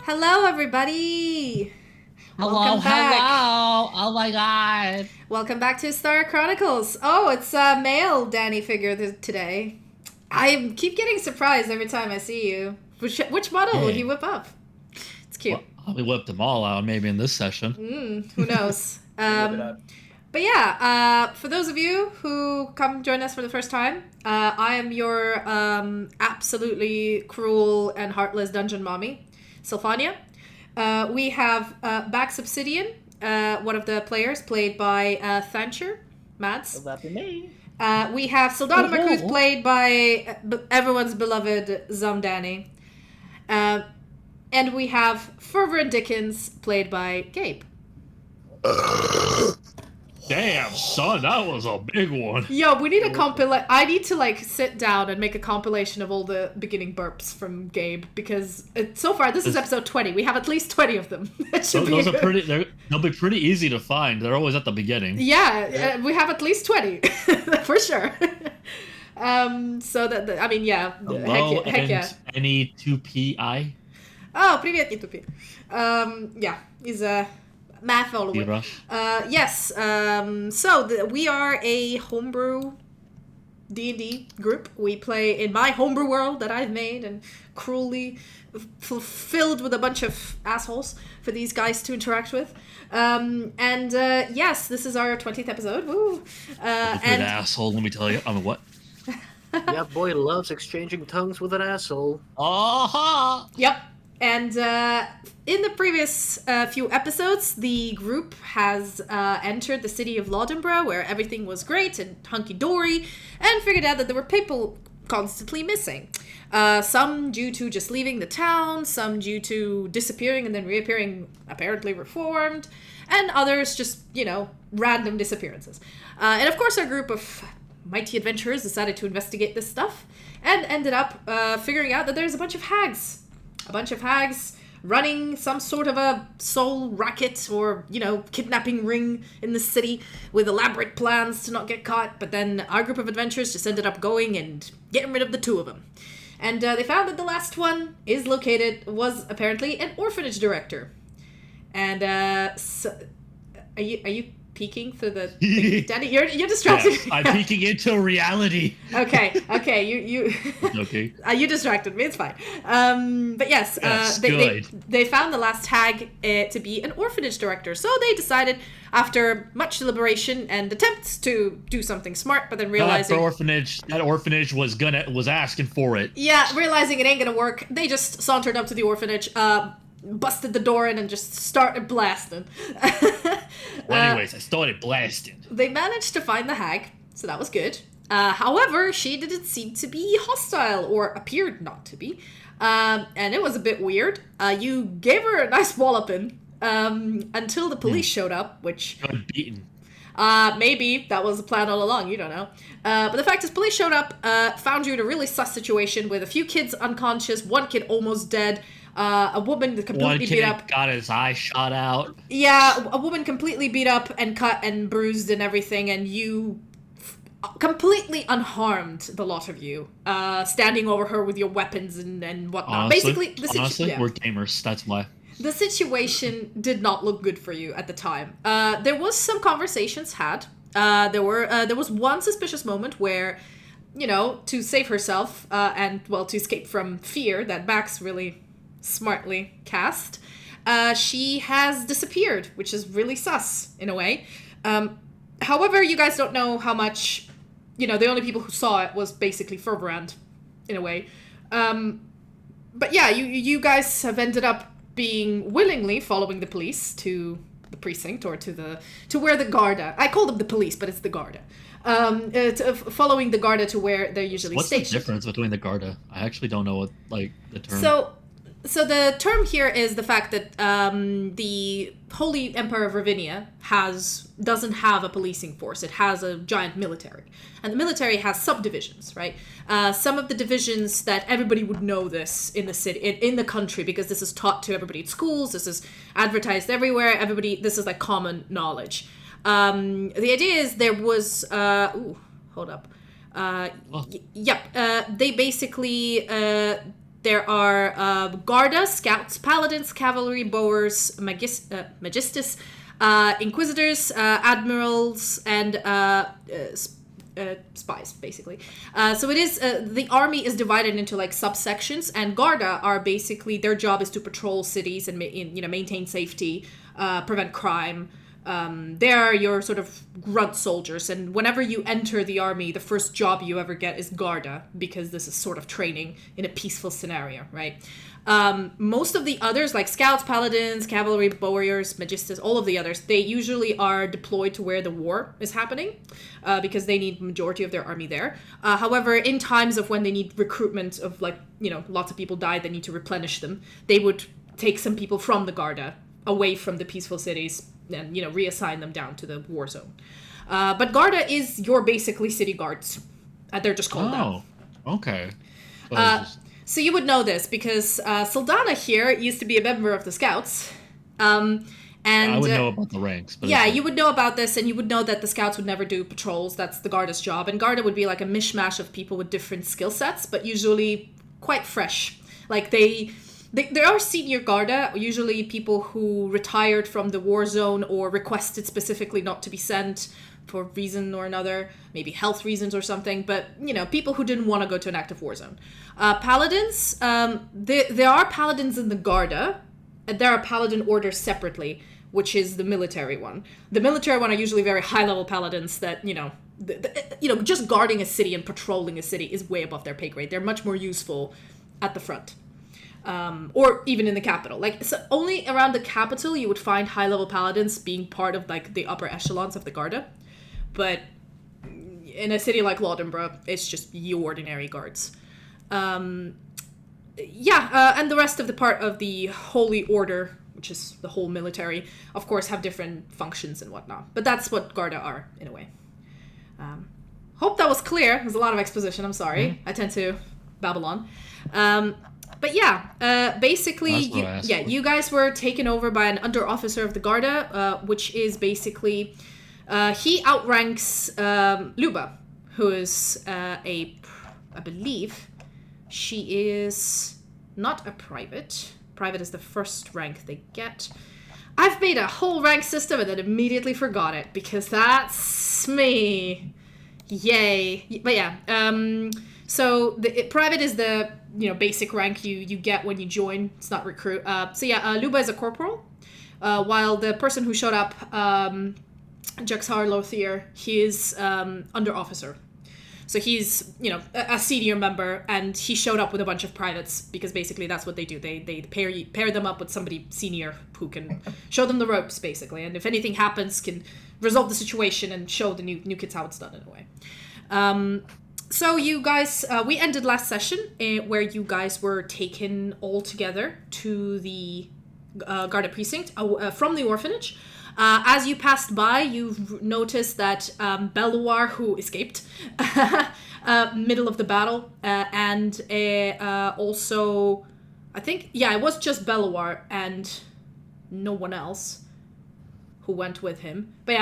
Hello, everybody! Hello, Welcome back. hello. Oh my god. Welcome back to Esthara Chronicles. Oh, it's a male Danny figure today. I keep getting surprised every time I see you. Which model will he Hey. whip up? It's cute. Well, we whipped them all out maybe in this session. Who knows? Whip it up. But yeah, for those of you who come join us for the first time, I am your absolutely cruel and heartless dungeon mommy, Sylfania. We have Bax Obsidian, one of the players, played by Thanture, Mads. Will that be me? We have Soldado Oh, Marcus, oh. played by everyone's beloved Zamdani. And we have Ferverand Dickens, played by Gabe. Damn, son, that was a big one. Yo, we need a compilation. I need to sit down and make a compilation of all the beginning burps from Gabe because so far this is episode 20. We have at least 20 of them. Those are they'll be pretty easy to find. They're always at the beginning. Yeah, we have at least 20 for sure. So that I mean, yeah, Hello heck yeah. Any 2PI? Oh, привет, Ютупи. Yeah, he's a math follower. Yes. So we are a homebrew D&D group. We play in my homebrew world that I've made and cruelly filled with a bunch of assholes for these guys to interact with. Yes, this is our 20th episode. Woo! An asshole, let me tell you. I mean, what? Yeah, boy loves exchanging tongues with an asshole. Aha! Yep. And in the previous few episodes, the group has entered the city of Laudenborough, where everything was great and hunky-dory, and figured out that there were people constantly missing. Some due to just leaving the town, some due to disappearing and then reappearing apparently reformed, and others just, random disappearances. And of course, our group of mighty adventurers decided to investigate this stuff, and ended up figuring out that there's a bunch of hags. A bunch of hags running some sort of a soul racket or, kidnapping ring in the city with elaborate plans to not get caught. But then our group of adventurers just ended up going and getting rid of the two of them. And they found that the last one was apparently an orphanage director. And so, are you peeking through the thing? Danny, you're distracted. Yes, I'm peeking into reality. Okay, you Okay. you distracted me. It's fine. But yes, good. they found the last hag to be an orphanage director, so they decided, after much deliberation and attempts, to do something smart, but then realizing that orphanage was asking for it. Yeah, realizing it ain't gonna work, they just sauntered up to the orphanage, busted the door in, and just started blasting. Well, anyways, I started blasting. They managed to find the hag, so that was good. However, she didn't seem to be hostile, or appeared not to be. And it was a bit weird. You gave her a nice walloping until the police showed up, which... Got beaten. Maybe that was the plan all along, you don't know. But the fact is, police showed up, found you in a really sus situation with a few kids unconscious, one kid almost dead, a woman completely beat up. Got his eye shot out. Yeah, a woman completely beat up and cut and bruised and everything, and you completely unharmed, the lot of you, standing over her with your weapons and whatnot. Honestly, Basically, we're gamers, that's why. the situation did not look good for you at the time. There was some conversations had. There was one suspicious moment where, to save herself and to escape from fear that Bax really smartly cast, she has disappeared, which is really sus in a way. However, you guys don't know how much. The only people who saw it was basically Ferverand, in a way. But yeah, you guys have ended up being willingly following the police to the precinct, or to where the Garda. I call them the police, but it's the Garda. Following the Garda to where they're usually stationed. What's the difference between the Garda? I actually don't know what the term. So the term here is the fact that the Holy Empire of Ravinia doesn't have a policing force. It has a giant military. And the military has subdivisions, right? Some of the divisions that everybody would know this in the city, in the country, because this is taught to everybody at schools, this is advertised everywhere, this is like common knowledge. The idea is there was... hold up. They basically... There are Garda, Scouts, Paladins, Cavalry, Bowers, Magistus, Inquisitors, Admirals, and spies, basically. So it is, the army is divided into like subsections, and Garda are basically, their job is to patrol cities and maintain safety, prevent crime. They are your sort of grunt soldiers, and whenever you enter the army, the first job you ever get is Garda, because this is sort of training in a peaceful scenario, right? Most of the others, like Scouts, Paladins, Cavalry, Warriors, Magistas, all of the others, they usually are deployed to where the war is happening, because they need majority of their army there. However, in times of when they need recruitment of, like, lots of people died, they need to replenish them, they would take some people from the Garda away from the peaceful cities and, reassign them down to the war zone. But Garda is your basically city guards. They're just called that. Oh, okay. So you would know this because Saldana here used to be a member of the Scouts. And I would know about the ranks. But you would know about this, and you would know that the Scouts would never do patrols. That's the Garda's job. And Garda would be like a mishmash of people with different skill sets, but usually quite fresh. Like there are senior Garda, usually people who retired from the war zone or requested specifically not to be sent for reason or another, maybe health reasons or something, but, people who didn't want to go to an active war zone. Paladins, there are Paladins in the Garda, and there are Paladin orders separately, which is the military one. The military one are usually very high-level Paladins that, just guarding a city and patrolling a city is way above their pay grade. They're much more useful at the front. Or even in the capital. Like, so only around the capital you would find high-level Paladins being part of, like, the upper echelons of the Garda. But in a city like Laudenborough, it's just you ordinary guards. And the rest of the part of the Holy Order, which is the whole military, of course, have different functions and whatnot. But that's what Garda are, in a way. Hope that was clear. There's a lot of exposition, I'm sorry. Mm-hmm. I tend to babble on. But basically, you guys were taken over by an under-officer of the Garda, which is basically... he outranks Luba, who is I believe she is not a private. Private is the first rank they get. I've made a whole rank system and then immediately forgot it, because that's me. Yay. But so the private is the basic rank you get when you join. It's not recruit. Luba is a corporal, while the person who showed up, Jaxar Lothier, he is under officer. So he's, a senior member, and he showed up with a bunch of privates, because basically that's what they do. They pair them up with somebody senior who can show them the ropes, basically. And if anything happens, can resolve the situation and show the new kids how it's done, in a way. So you guys, we ended last session where you guys were taken all together to the Garda precinct from the orphanage. As you passed by, you've noticed that Belluar, who escaped middle of the battle, and also, I think, it was just Belluar and no one else who went with him. But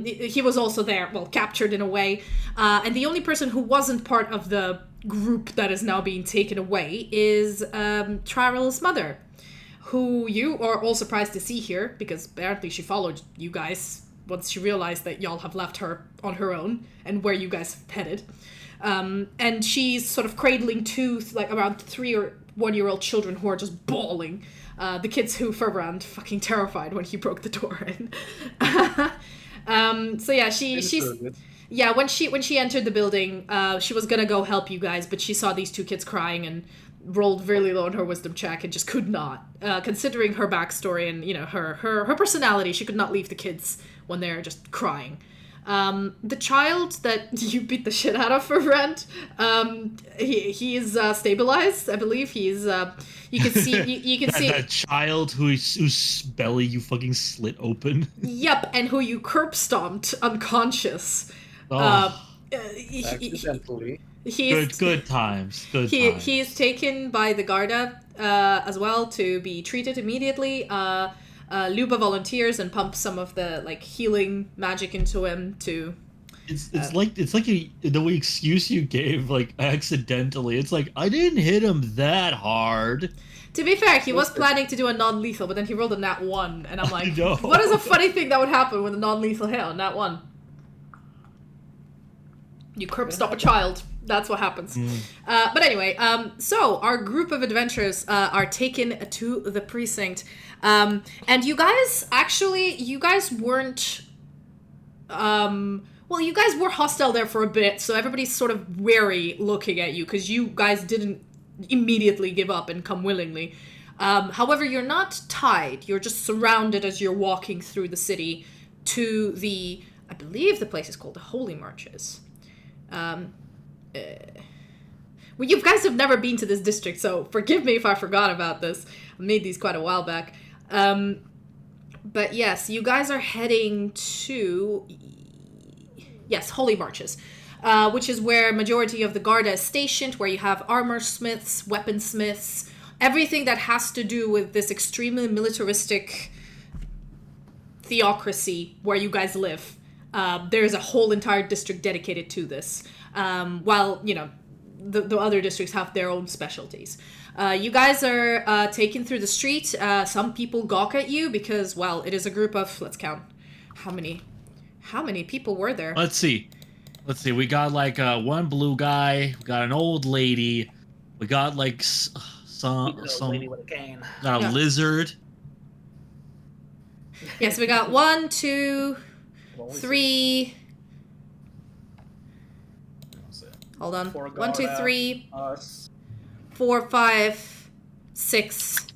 he was also there, well, captured in a way. And the only person who wasn't part of the group that is now being taken away is Trarel's mother, who you are all surprised to see here, because apparently she followed you guys once she realized that y'all have left her on her own and where you guys headed. And she's sort of cradling two, like, around 3 or 1-year-old children who are just bawling. The kids who Ferverand fucking terrified when he broke the door in. When she entered the building, she was gonna go help you guys, but she saw these 2 kids crying and rolled really low on her wisdom check and just could not. Considering her backstory and, her personality, she could not leave the kids when they're just crying. The child that you beat the shit out of for Rent, he is stabilized, I believe. He's you can see you can see that child whose belly you fucking slit open. Yep, and who you curb stomped unconscious. Accidentally. Good times. He is taken by the Garda as well to be treated immediately. Luba volunteers and pumps some of the healing magic into him to It's like the excuse you gave like accidentally. It's like I didn't hit him that hard. To be fair, he was planning to do a non-lethal, but then he rolled a nat 1, and I'm like, know. what is a funny thing that would happen with a non-lethal hit on nat 1? You curb stop a child. That's what happens. But anyway, so our group of adventurers are taken to the precinct. And you guys weren't... well, you guys were hostile there for a bit, so everybody's sort of wary looking at you, because you guys didn't immediately give up and come willingly. However, you're not tied. You're just surrounded as you're walking through the city to the... I believe the place is called the Holy Marches. Well, you guys have never been to this district, so forgive me if I forgot about this. I made these quite a while back. But yes, you guys are heading to... Yes, Holy Marches, which is where majority of the Garda is stationed, where you have armor smiths, weaponsmiths, everything that has to do with this extremely militaristic theocracy where you guys live. There's a whole entire district dedicated to this, while, you know, the other districts have their own specialties. You guys are taken through the street. Some people gawk at you because, well, it is a group of, let's count, how many people were there? Let's see. We got like one blue guy. We got an old lady. We got like some lady with a cane. Got a lizard. Yes, we got 1, 2, 3. Hold on. 1, 2, 3, 4, 5, 6.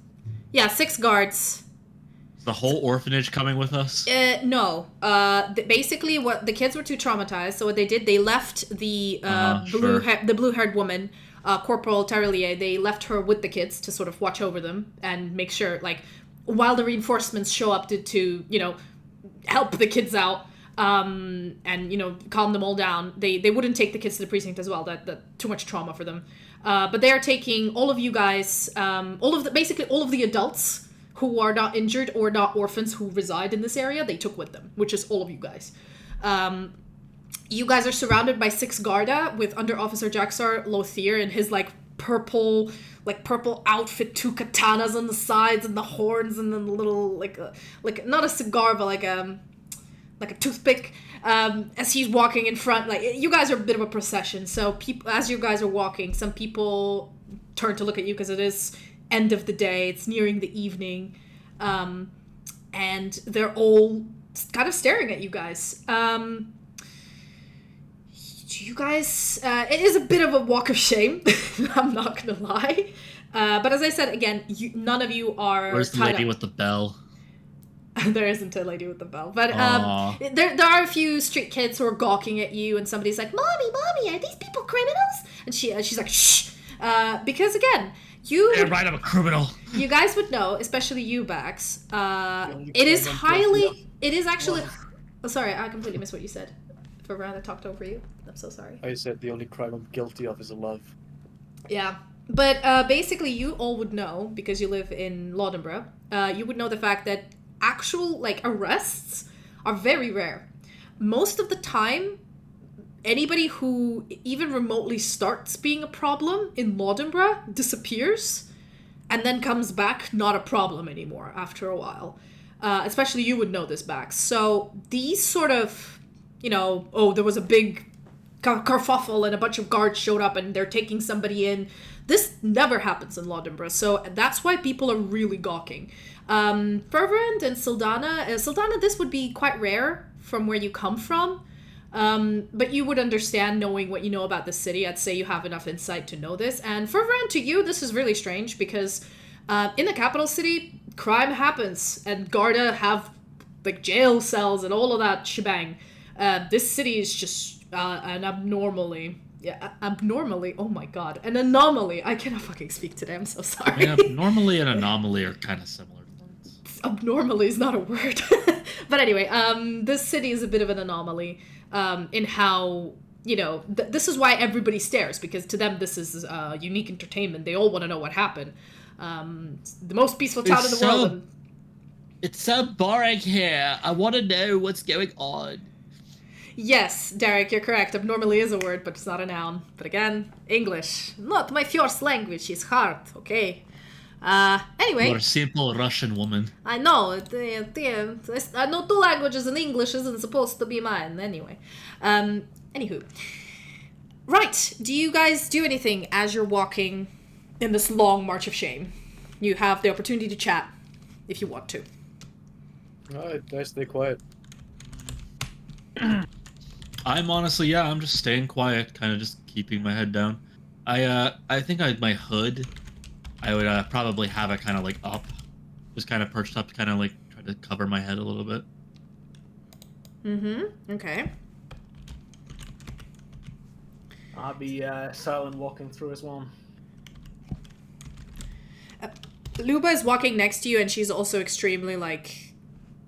Yeah, 6 guards. Is the whole orphanage coming with us? No. Basically, what the kids were too traumatized, so what they did, they left the blue-haired woman, Corporal Tarelier. They left her with the kids to sort of watch over them and make sure, like, while the reinforcements show up to you know, help the kids out. And, you know, calm them all down. They wouldn't take the kids to the precinct as well. That too much trauma for them. But they are taking all of you guys, basically all of the adults who are not injured or not orphans who reside in this area, they took with them, which is all of you guys. You guys are surrounded by 6 Garda with Under Officer Jaxar Lothier in his purple outfit, 2 katanas on the sides and the horns and then the little like not a cigar but like a toothpick, as he's walking in front. Like, you guys are a bit of a procession, so as you guys are walking, some people turn to look at you because it is end of the day, it's nearing the evening, and they're all kind of staring at you guys. You guys, it is a bit of a walk of shame, I'm not gonna lie, but as I said, again, none of you are... Where's the lady with the bell? There isn't a lady with the bell, but there are a few street kids who are gawking at you, and somebody's like, "Mommy, are these people criminals?" And she's like, "Shh," because again, Damn right, I'm a criminal. You guys would know, especially you, Bax. It is actually. Oh, sorry, I completely missed what you said. Ferverand, I talked over you. I'm so sorry. I said the only crime I'm guilty of is love. Yeah. But basically, you all would know, because you live in Laudenborough, you would know the fact that actual, arrests are very rare. Most of the time, anybody who even remotely starts being a problem in Laudenborough disappears and then comes back not a problem anymore after a while. Especially you would know this, Bax. So these sort of, there was a big kerfuffle and a bunch of guards showed up and they're taking somebody in. This never happens in Laudenborough, so that's why people are really gawking. Ferverand and Sildana, this would be quite rare from where you come from, but you would understand knowing what you know about the city. I'd say you have enough insight to know this. And Ferverand, to you, this is really strange because in the capital city, crime happens and Garda have jail cells and all of that shebang. This city is just an abnormally, oh my god, an anomaly. I cannot fucking speak today, I'm so sorry. Yeah, normally and anomaly are kind of similar words. Abnormally is not a word. But anyway, this city is a bit of an anomaly in how, this is why everybody stares, because to them this is unique entertainment. They all want to know what happened. The most peaceful town in the world. It's so boring here. I want to know what's going on. Yes, Derek, you're correct. Abnormally is a word, but it's not a noun. But again, English. Not my first language. It's hard, okay? Anyway. You're a simple Russian woman. I know. I know 2 languages and English isn't supposed to be mine. Anyway. Anywho. Right. Do you guys do anything as you're walking in this long march of shame? You have the opportunity to chat if you want to. I stay quiet. I'm honestly, I'm just staying quiet, kind of just keeping my head down. I think my hood, I would probably have it kind of like up, just kind of perched up, kind of like try to cover my head a little bit. Okay. I'll be silent walking through as well. Luba is walking next to you, and she's also extremely, like,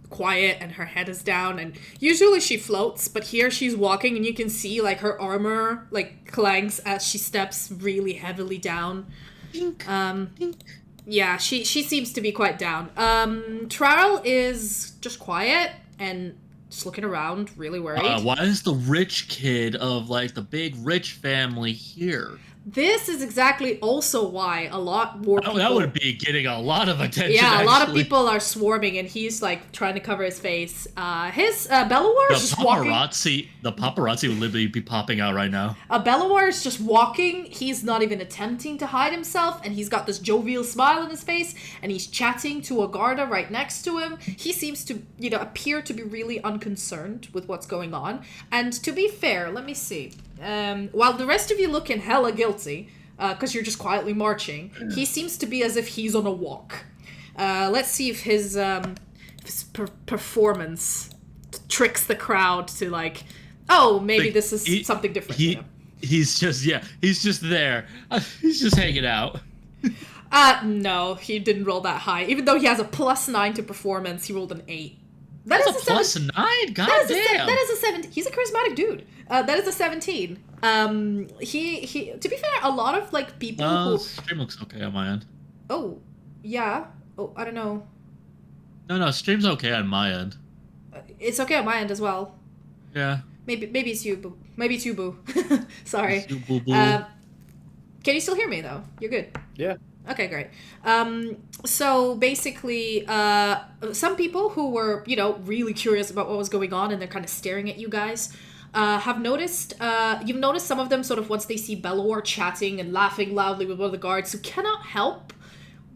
quiet, and her head is down, and usually she floats, but here she's walking, and you can see, like, her armor, like, clanks as she steps really heavily down. Yeah, she seems to be quite down. Trarl is just quiet, and just looking around, really worried. Why is the rich kid of, like, the big rich family here? This is exactly also why a lot more people... That would be getting a lot of attention, Yeah, a lot of actually. people are swarming, and he's, like, trying to cover his face. Bellower is just walking... The paparazzi would literally be popping out right now. Bellower is just walking. He's not even attempting to hide himself, and he's got this jovial smile on his face, and he's chatting to a Garda right next to him. He seems to, appear to be really unconcerned with what's going on. And to be fair, let me see. While the rest of you looking hella guilty, because you're just quietly marching, he seems to be as if he's on a walk. Let's see if his performance tricks the crowd to, like, oh, maybe this is something different. He's just there. He's just hanging out. No, he didn't roll that high. Even though he has a +9 to performance, he rolled an 8. That's a +9? God damn. That is a 17. He's a charismatic dude. That is a 17. He. To be fair, a lot of, like, people who... Stream looks okay on my end. Oh, yeah. Oh, I don't know. No, stream's okay on my end. It's okay on my end as well. Yeah. Maybe it's you, Boo. Maybe it's you, Boo. Sorry. It's you, Boo Boo. Can you still hear me, though? You're good. Yeah. Okay, great. So basically, some people who were, really curious about what was going on, and they're kind of staring at you guys, have noticed, you've noticed some of them sort of, once they see Bellower chatting and laughing loudly with one of the guards, who cannot help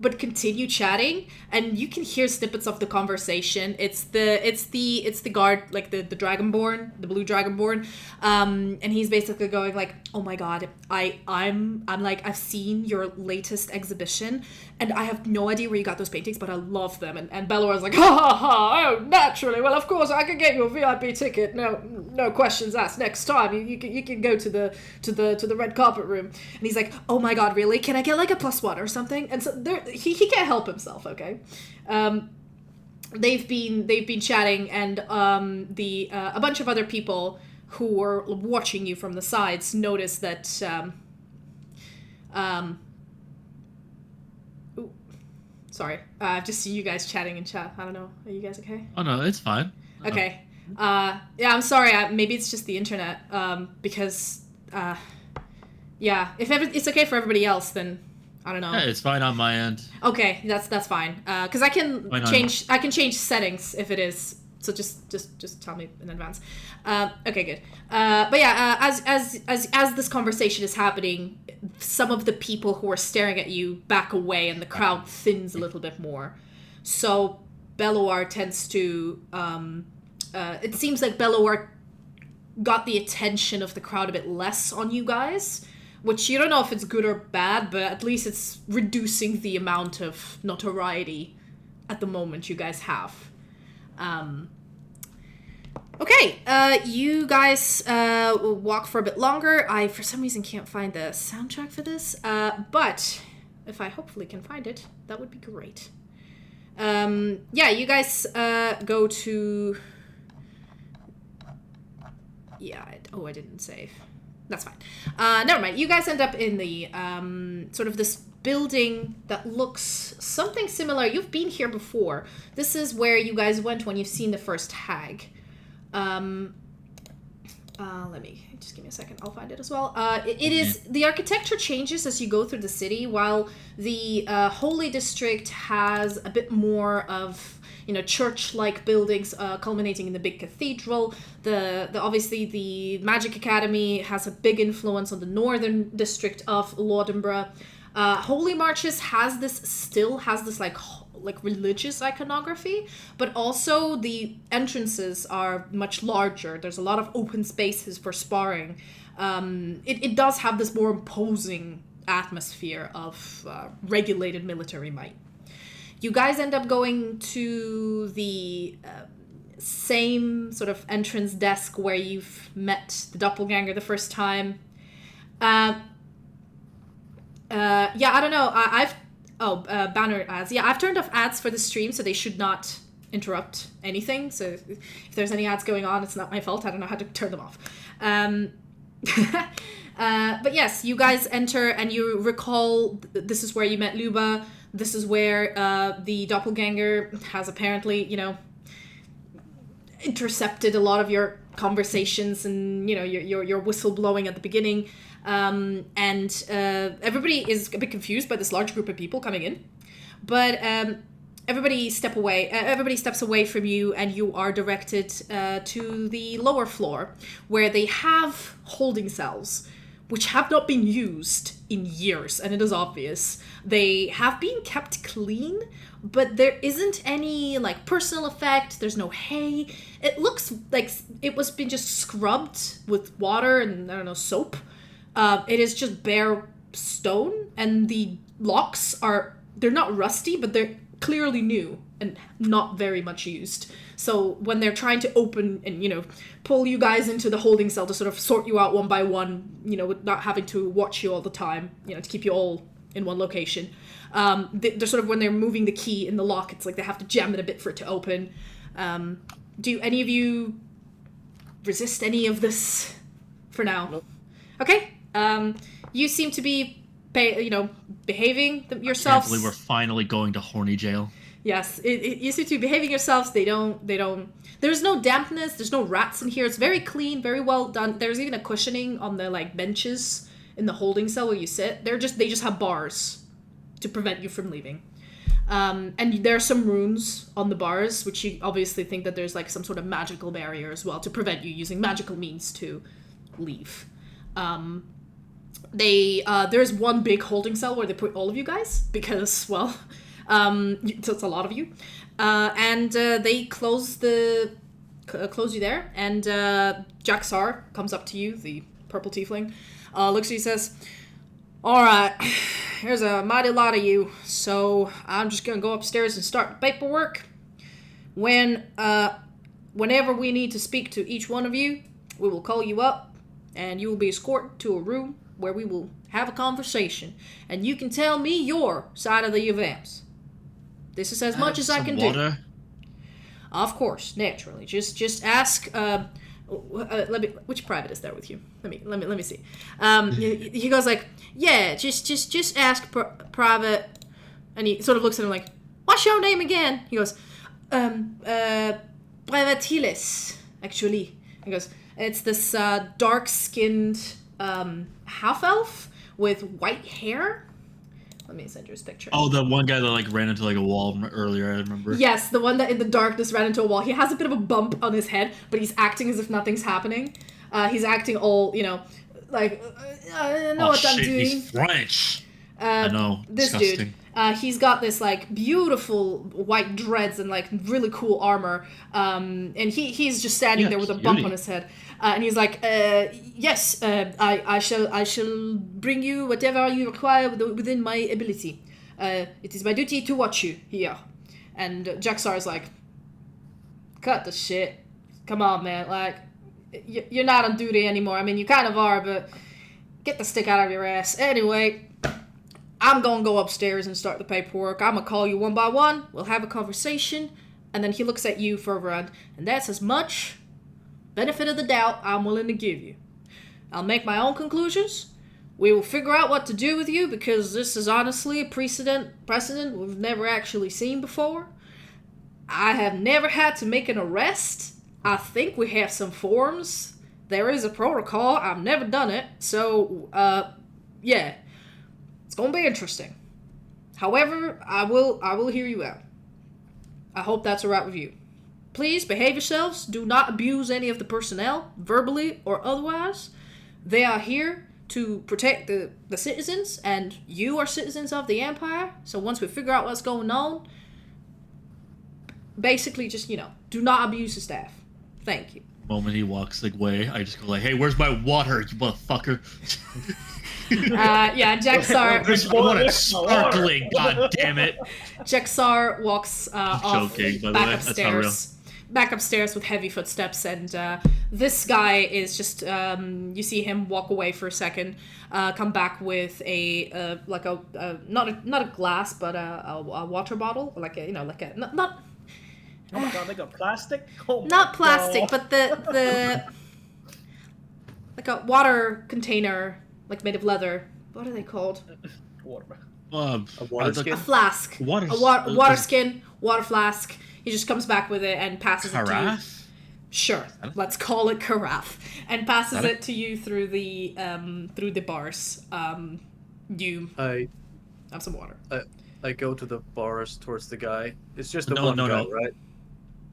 but continue chatting, and you can hear snippets of the conversation. It's the guard, like the Dragonborn, the blue Dragonborn, and he's basically going like, "Oh my god, I'm like, I've seen your latest exhibition, and I have no idea where you got those paintings, but I love them." And Bellowar's like, "Ha ha ha! Oh, naturally. Well, of course I can get you a VIP ticket. No questions asked. Next time you can go to the red carpet room." And he's like, "Oh my god, really? Can I get like a +1 or something?" And so he can't help himself. Okay. They've been chatting, and a bunch of other people who were watching you from the sides noticed that sorry, I've just seen you guys chatting in chat. I don't know, are you guys okay? Oh no, it's fine. Okay. Yeah, I'm sorry, maybe it's just the internet, because yeah, if it's okay for everybody else, then I don't know. Yeah, it's fine on my end. Okay, that's fine. Because I can change settings if it is. So just tell me in advance. Okay, good. But yeah, as this conversation is happening, some of the people who are staring at you back away, and the crowd thins a little bit more. So Bellower tends to. It seems like Bellower got the attention of the crowd a bit less on you guys. Which you don't know if it's good or bad, but at least it's reducing the amount of notoriety at the moment you guys have. Okay, you guys walk for a bit longer. I, for some reason, can't find the soundtrack for this, but if I hopefully can find it, that would be great. Yeah, you guys go to... Yeah, I didn't save. That's fine. Never mind. You guys end up in the sort of this building that looks something similar. You've been here before. This is where you guys went when you've seen the first hag. Let me just give me a second. I'll find it as well. It is the architecture changes as you go through the city. While the Holy District has a bit more of church-like buildings, culminating in the big cathedral. The obviously the Magic Academy has a big influence on the northern district of Laudenborough. Holy Marches still has this like religious iconography, but also the entrances are much larger. There's a lot of open spaces for sparring. It does have this more imposing atmosphere of regulated military might. You guys end up going to the same sort of entrance desk where you've met the doppelganger the first time. I don't know. Banner ads. Yeah, I've turned off ads for the stream, so they should not interrupt anything. So if there's any ads going on, it's not my fault. I don't know how to turn them off. But yes, you guys enter and you recall this is where you met Luba. This is where the doppelganger has apparently, intercepted a lot of your conversations and, your whistle blowing at the beginning. And everybody is a bit confused by this large group of people coming in. But everybody steps away from you, and you are directed to the lower floor, where they have holding cells, which have not been used in years, and it is obvious. They have been kept clean, but there isn't any, personal effect. There's no hay. It looks like it was been just scrubbed with water and, soap. It is just bare stone, and the locks they're not rusty, but they're clearly new and not very much used. So when they're trying to open and, pull you guys into the holding cell to sort of sort you out one by one, with not having to watch you all the time, to keep you all in one location. They're sort of, when they're moving the key in the lock, it's like they have to jam it a bit for it to open. Do any of you resist any of this for now? Nope. Okay. You seem to be, behaving yourselves. Hopefully we're finally going to horny jail. Yes, you seem to be behaving yourselves. They don't. There's no dampness. There's no rats in here. It's very clean, very well done. There's even a cushioning on the benches in the holding cell where you sit. They just have bars to prevent you from leaving. And there are some runes on the bars, which you obviously think that there's some sort of magical barrier as well to prevent you using magical means to leave. There's one big holding cell where they put all of you guys because, so it's a lot of you. And they close you there, and Jaxar comes up to you, the purple tiefling, looks at you, says, "All right, there's a mighty lot of you, so I'm just gonna go upstairs and start the paperwork. Whenever we need to speak to each one of you, we will call you up, and you will be escorted to a room where we will have a conversation, and you can tell me your side of the events. This is as much as I can do." Of course, naturally. Just ask. Which private is there with you? Let me see. He goes yeah. Just ask private, and he sort of looks at him like, "What's your name again?" He goes, Private Hilis, actually. He goes, "It's this dark-skinned half-elf with white hair." Let me send you his picture. Oh, the one guy that ran into a wall earlier, I remember. Yes, the one that in the darkness ran into a wall. He has a bit of a bump on his head, but he's acting as if nothing's happening. He's acting all, I know what I'm doing. He's French. I know. This disgusting. dude, he's got this beautiful white dreads and really cool armor. And he's just standing there with a bump on his head. And he's like, "Yes, I shall bring you whatever you require within my ability. It is my duty to watch you here." And Jaxar is like, "Cut the shit. Come on, man. You're not on duty anymore. I mean, you kind of are, but get the stick out of your ass. Anyway, I'm gonna go upstairs and start the paperwork. I'm gonna call you one by one. We'll have a conversation." And then he looks at you, Ferverand, and that's as much benefit of the doubt I'm willing to give you. I'll make my own conclusions. We will figure out what to do with you, because this is honestly a precedent we've never actually seen before. I have never had to make an arrest. I think we have some forms there is a protocol. I've never done it, so yeah, it's gonna be interesting. However, I will hear you out. I hope that's alright with you. Please behave yourselves. Do not abuse any of the personnel, verbally or otherwise. They are here to protect the citizens, and you are citizens of the Empire. So once we figure out what's going on, basically just, do not abuse the staff. Thank you. The moment he walks away, I just go like, "Hey, where's my water, you motherfucker?" Yeah, Jaxar. I want it sparkling, god damn it. Jaxar walks off Joking, by the back way. upstairs. Back upstairs with heavy footsteps, and this guy is just you see him walk away for a second, come back with a not a glass but a water bottle, not Oh my god, they got plastic? Oh not my plastic, God. but the like a water container, like made of leather. What are they called? Water. A water a skin? A flask. Water- water skin, water flask. He just comes back with it and passes it to you. Carafe? Sure, let's call it carafe, and passes Got it. it to you through the bars. You I have some water. I go to the bars towards the guy. It's just the No, one no, guy, no. right?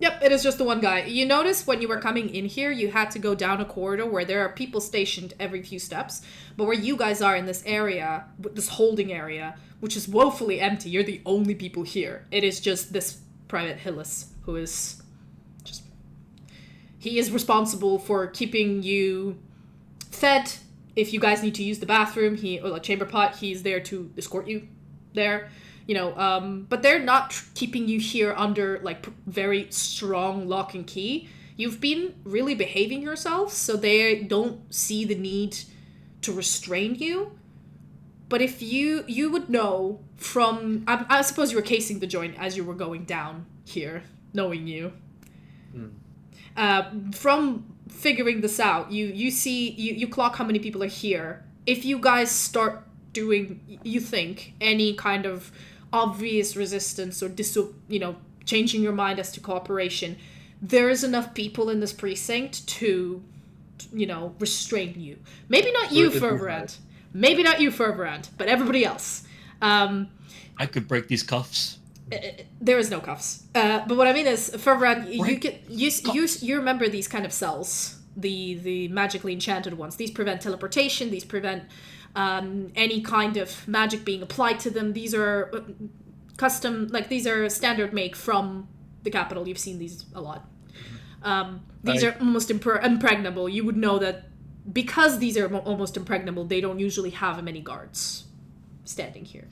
Yep, it is just the one guy. You notice when you were coming in here, you had to go down a corridor where there are people stationed every few steps, but where you guys are in this area, this holding area, which is woefully empty, you're the only people here. It is just this Private Hillis who is just... He is responsible for keeping you fed. If you guys need to use the bathroom, or the chamber pot, he's there to escort you there. But they're not keeping you here under, very strong lock and key. You've been really behaving yourselves, so they don't see the need to restrain you. But if you would know from... I suppose you were casing the joint as you were going down here, knowing you. From figuring this out, you see... You clock how many people are here. If you guys start doing, you think, any kind of obvious resistance or changing your mind as to cooperation, there is enough people in this precinct to restrain you. Maybe not you, Ferverand. Maybe not you, Ferverand, but everybody else. I could break these cuffs. There is no cuffs. But what I mean is, Ferverand, you remember these kind of cells, the magically enchanted ones. These prevent teleportation. These prevent any kind of magic being applied to them. These are custom, these are standard make from the capital. You've seen these a lot. These are almost impregnable. You would know that because these are almost impregnable, they don't usually have many guards standing here.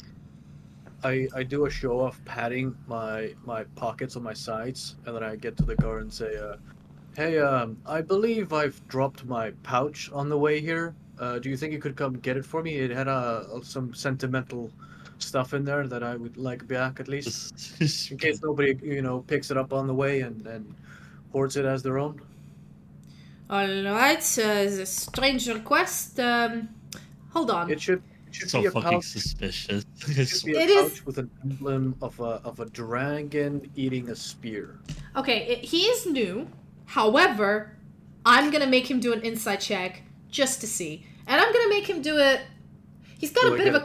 I do a show off patting my pockets on my sides, and then I get to the guard and say, hey, I believe I've dropped my pouch on the way here. Do you think you could come get it for me? It had some sentimental stuff in there that I would like back, at least, in case nobody picks it up on the way and hoards it as their own. Alright, it's a strange request. Hold on. It should So be a fucking pouch. suspicious. It should be a It is- pouch with an emblem of a dragon eating a spear. Okay, he is new. However, I'm gonna make him do an insight check just to see, and I'm gonna make him do it. He's got Do a I bit get of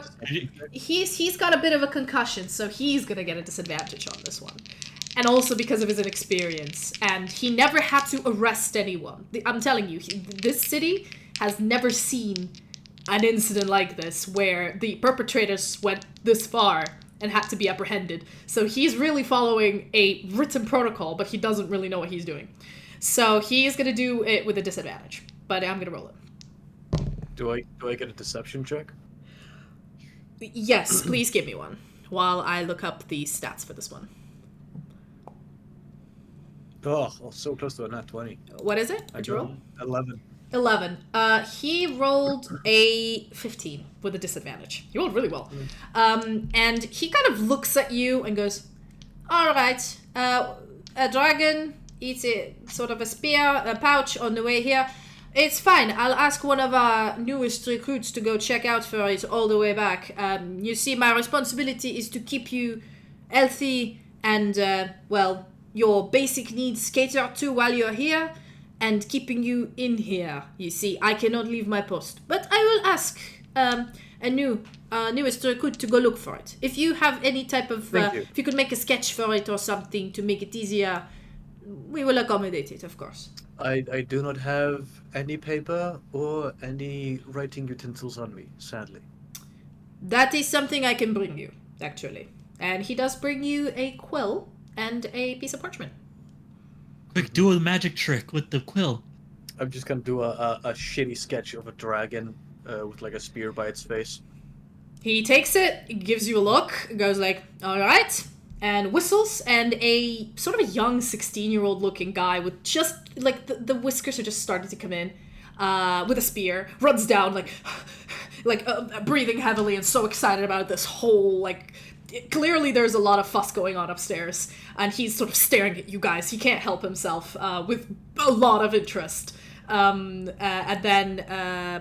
a he's got a bit of a concussion, so he's gonna get a disadvantage on this one, and also because of his inexperience. And he never had to arrest anyone. I'm telling you, this city has never seen an incident like this where the perpetrators went this far and had to be apprehended. So he's really following a written protocol, but he doesn't really know what he's doing. So he's gonna do it with a disadvantage, but I'm gonna roll it. Do I get a deception check? Yes, please give me one while I look up the stats for this one. Oh, so close to a nat 20. What is it? What'd you roll? 11. 11. He rolled a 15 with a disadvantage. He rolled really well. And he kind of looks at you and goes, alright, a dragon eats a sort of a spear, a pouch on the way here. It's fine. I'll ask one of our newest recruits to go check out for it all the way back. You see, my responsibility is to keep you healthy and, your basic needs catered to while you're here. and keeping you in here. You see, I cannot leave my post. But I will ask a newest recruit to go look for it. If you have any type of... Thank you. If you could make a sketch for it or something to make it easier, we will accommodate it, of course. I do not have any paper or any writing utensils on me, sadly. That is something I can bring you, actually. And he does bring you a quill and a piece of parchment. Quick, do a magic trick with the quill. I'm just gonna do a shitty sketch of a dragon with like a spear by its face. He takes it, gives you a look, goes like, all right, and whistles, and a sort of a young 16-year-old looking guy with just, like, the whiskers are just starting to come in, with a spear, runs down, like breathing heavily and so excited about this whole, like, clearly there's a lot of fuss going on upstairs, and he's sort of staring at you guys. He can't help himself, with a lot of interest. And then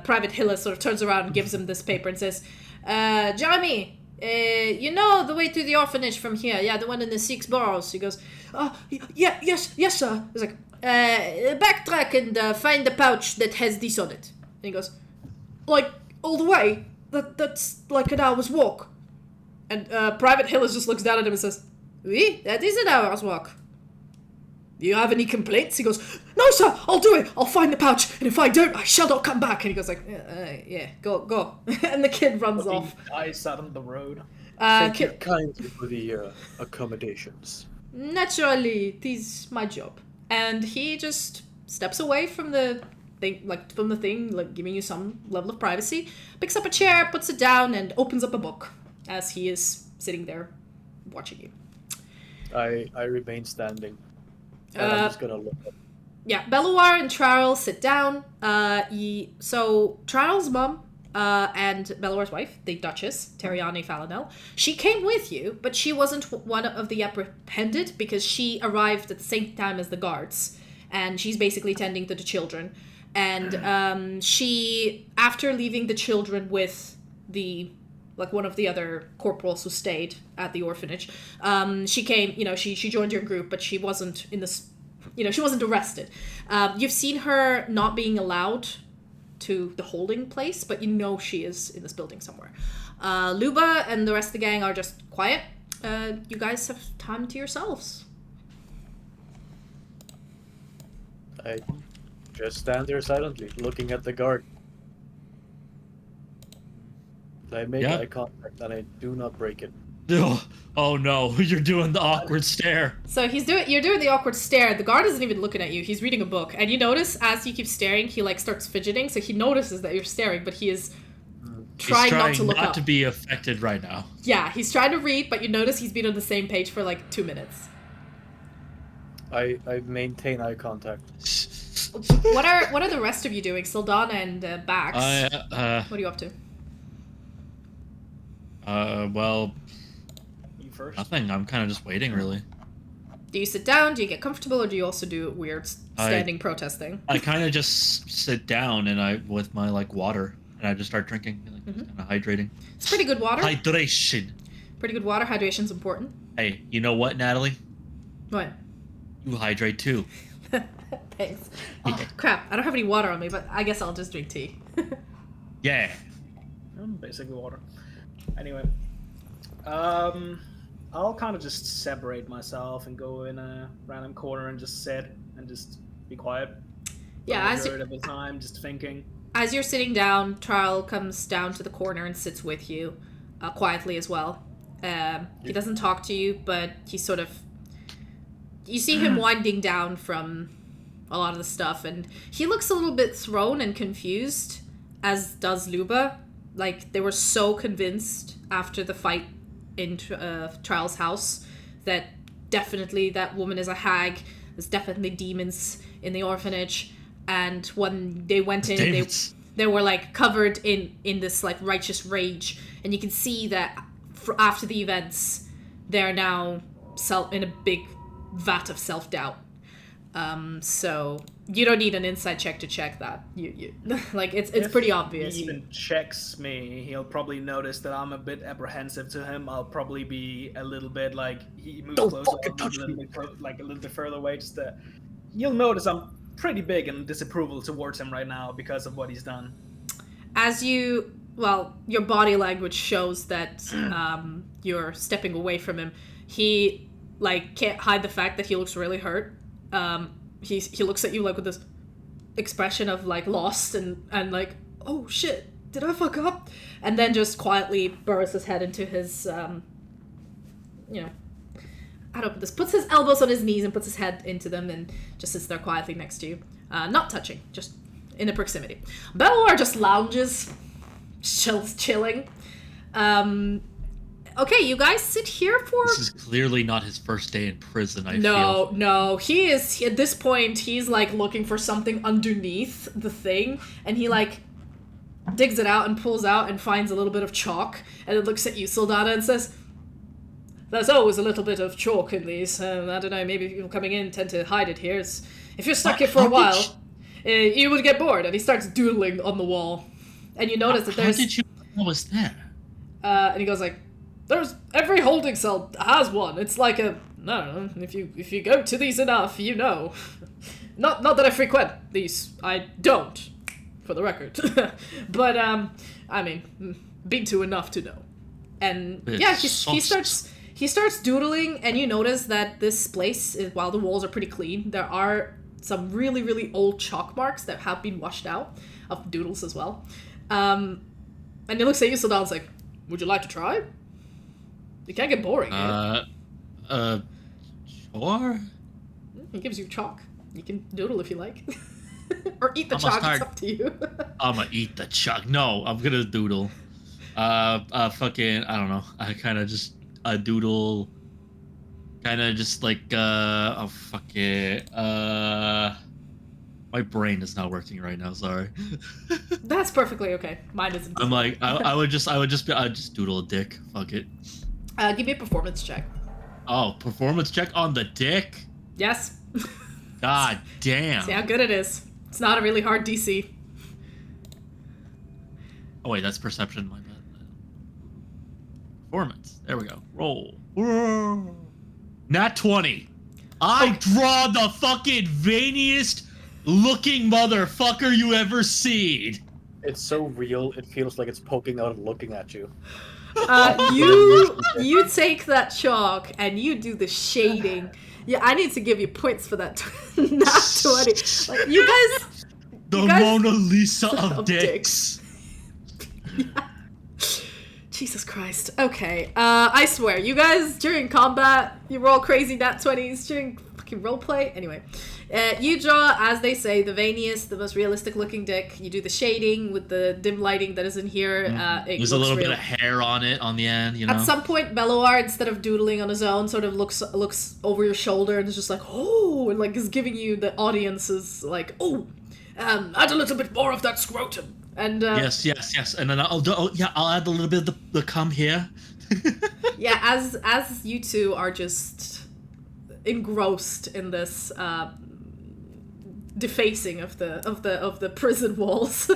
Private Hilla sort of turns around and gives him this paper and says, Jeremy, you know the way to the orphanage from here? Yeah, the one in the 6 boroughs. He goes, yes, sir. He's like, backtrack and find the pouch that has this on it. And he goes, like, all the way? That's like an hour's walk. And Private Hillis just looks down at him and says, oui, that is an hour's walk. Do you have any complaints? He goes, no, sir, I'll do it. I'll find the pouch, and if I don't, I shall not come back. And he goes like, yeah, go. And the kid runs off. I sat on the road. Thank you kindly for the accommodations. Naturally, it is my job. And he just steps away from the thing, like giving you some level of privacy, picks up a chair, puts it down, and opens up a book as he is sitting there watching you. I remain standing. And I'm just gonna look up. Yeah, Belluar and Trarl sit down. So Trarl's mom and Belluar's wife, the Duchess, Teriane Falinel, she came with you, but she wasn't one of the apprehended because she arrived at the same time as the guards, and she's basically tending to the children. And she, after leaving the children with one of the other corporals who stayed at the orphanage, she came, she joined your group, but she wasn't in this, she wasn't arrested. You've seen her not being allowed to the holding place, but she is in this building somewhere. Luba and the rest of the gang are just quiet. You guys have time to yourselves. I just stand there silently, looking at the guard. I make eye contact and I do not break it. Oh no, you're doing the awkward stare. So you're doing the awkward stare. The guard isn't even looking at you. He's reading a book. And you notice as you keep staring, he starts fidgeting. So he notices that you're staring, but he is trying not to look up. Not to be affected right now. Yeah, he's trying to read, but you notice he's been on the same page for 2 minutes. I maintain eye contact. What are the rest of you doing? Sildana and Bax. What are you up to? Well, You first. nothing. I'm kind of just waiting, really. Do you sit down? Do you get comfortable, or do you also do weird standing protesting? I kind of just sit down and with my water, and I just start drinking, kind of hydrating. It's pretty good water. Hydration. Pretty good water. Hydration's important. Hey, you know what, Natalie? What? You hydrate too. Thanks. Oh, crap. I don't have any water on me, but I guess I'll just drink tea. Yeah. Basically water. Anyway, I'll kind of just separate myself and go in a random corner and just sit and just be quiet. Yeah, as at a time, just thinking. As you're sitting down, Trarl comes down to the corner and sits with you, quietly as well. He doesn't talk to you, but he sort of... You see him winding down from a lot of the stuff, and he looks a little bit thrown and confused, as does Luba. They were so convinced after the fight in Trarl's house that definitely that woman is a hag. There's definitely demons in the orphanage. And when they went in, they were covered in this righteous rage. And you can see that after the events, they're now in a big vat of self-doubt. So you don't need an insight check to check that. You it's pretty obvious. He even checks me, he'll probably notice that I'm a bit apprehensive to him. I'll probably be a little bit he moves closer, a little bit further away. You'll notice I'm pretty big in disapproval towards him right now because of what he's done. As you, well, your body language shows that you're stepping away from him. He, like, can't hide the fact that he looks really hurt. He looks at you, like, with this expression of, like, lost and like, oh shit, did I fuck up? And then just quietly burrows his head into his, you know, how do I put this? Puts his elbows on his knees and puts his head into them and just sits there quietly next to you. Not touching, just in the proximity. Belor just lounges, chilling. Okay, you guys sit here for... This is clearly not his first day in prison, I feel. No. He is, at this point, he's, like, looking for something underneath the thing, and he, like, digs it out and pulls out and finds a little bit of chalk, and it looks at you, Soldana, and says, there's always a little bit of chalk in these. I don't know, maybe people coming in tend to hide it here. If you're stuck here for a while, you would get bored. And he starts doodling on the wall. And you notice that there's... How did you know it was there? And he goes like, there's... Every holding cell has one. It's like a... I don't know. If you go to these enough, you know. Not that I frequent these. I don't, for the record. But, I mean, been to enough to know. And, yeah, he starts doodling, and you notice that this place, while the walls are pretty clean, there are some really, really old chalk marks that have been washed out of doodles as well. And he looks at you, Soldana's like, would you like to try? It can't get boring. Sure. He gives you chalk. You can doodle if you like. Or eat the chalk, it's up to you. I'm gonna eat the chalk. No, I'm gonna doodle. Fucking, I don't know. I kind of just... a doodle, kind of just like, oh, fuck it. My brain is not working right now, sorry. That's perfectly okay. Mine isn't. I'm like, I'd just doodle a dick. Fuck it. Give me a performance check. Oh, performance check on the dick? Yes. God damn. See how good it is. It's not a really hard DC. Oh, wait, that's perception, my bad. Performance. There we go. Roll. Nat 20. I draw the fucking veiniest looking motherfucker you ever seen. It's so real, it feels like it's poking out and looking at you. You take that chalk and you do the shading. Yeah, I need to give you points for that. Nat 20. Like, you guys... The Mona Lisa of dicks. Yeah. Jesus Christ. Okay, I swear, you guys, during combat, you roll crazy nat 20s during fucking roleplay. Anyway, you draw, as they say, the veiniest, the most realistic looking dick. You do the shading with the dim lighting that is in here. There's a little bit of hair on it, on the end, you know? At some point, Beloar, instead of doodling on his own, sort of looks over your shoulder and is just like, oh, and like is giving you the audience's like, oh, add a little bit more of that scrotum. And yes, and then I'll add a little bit of the cum here. Yeah, as you two are just engrossed in this defacing of the prison walls.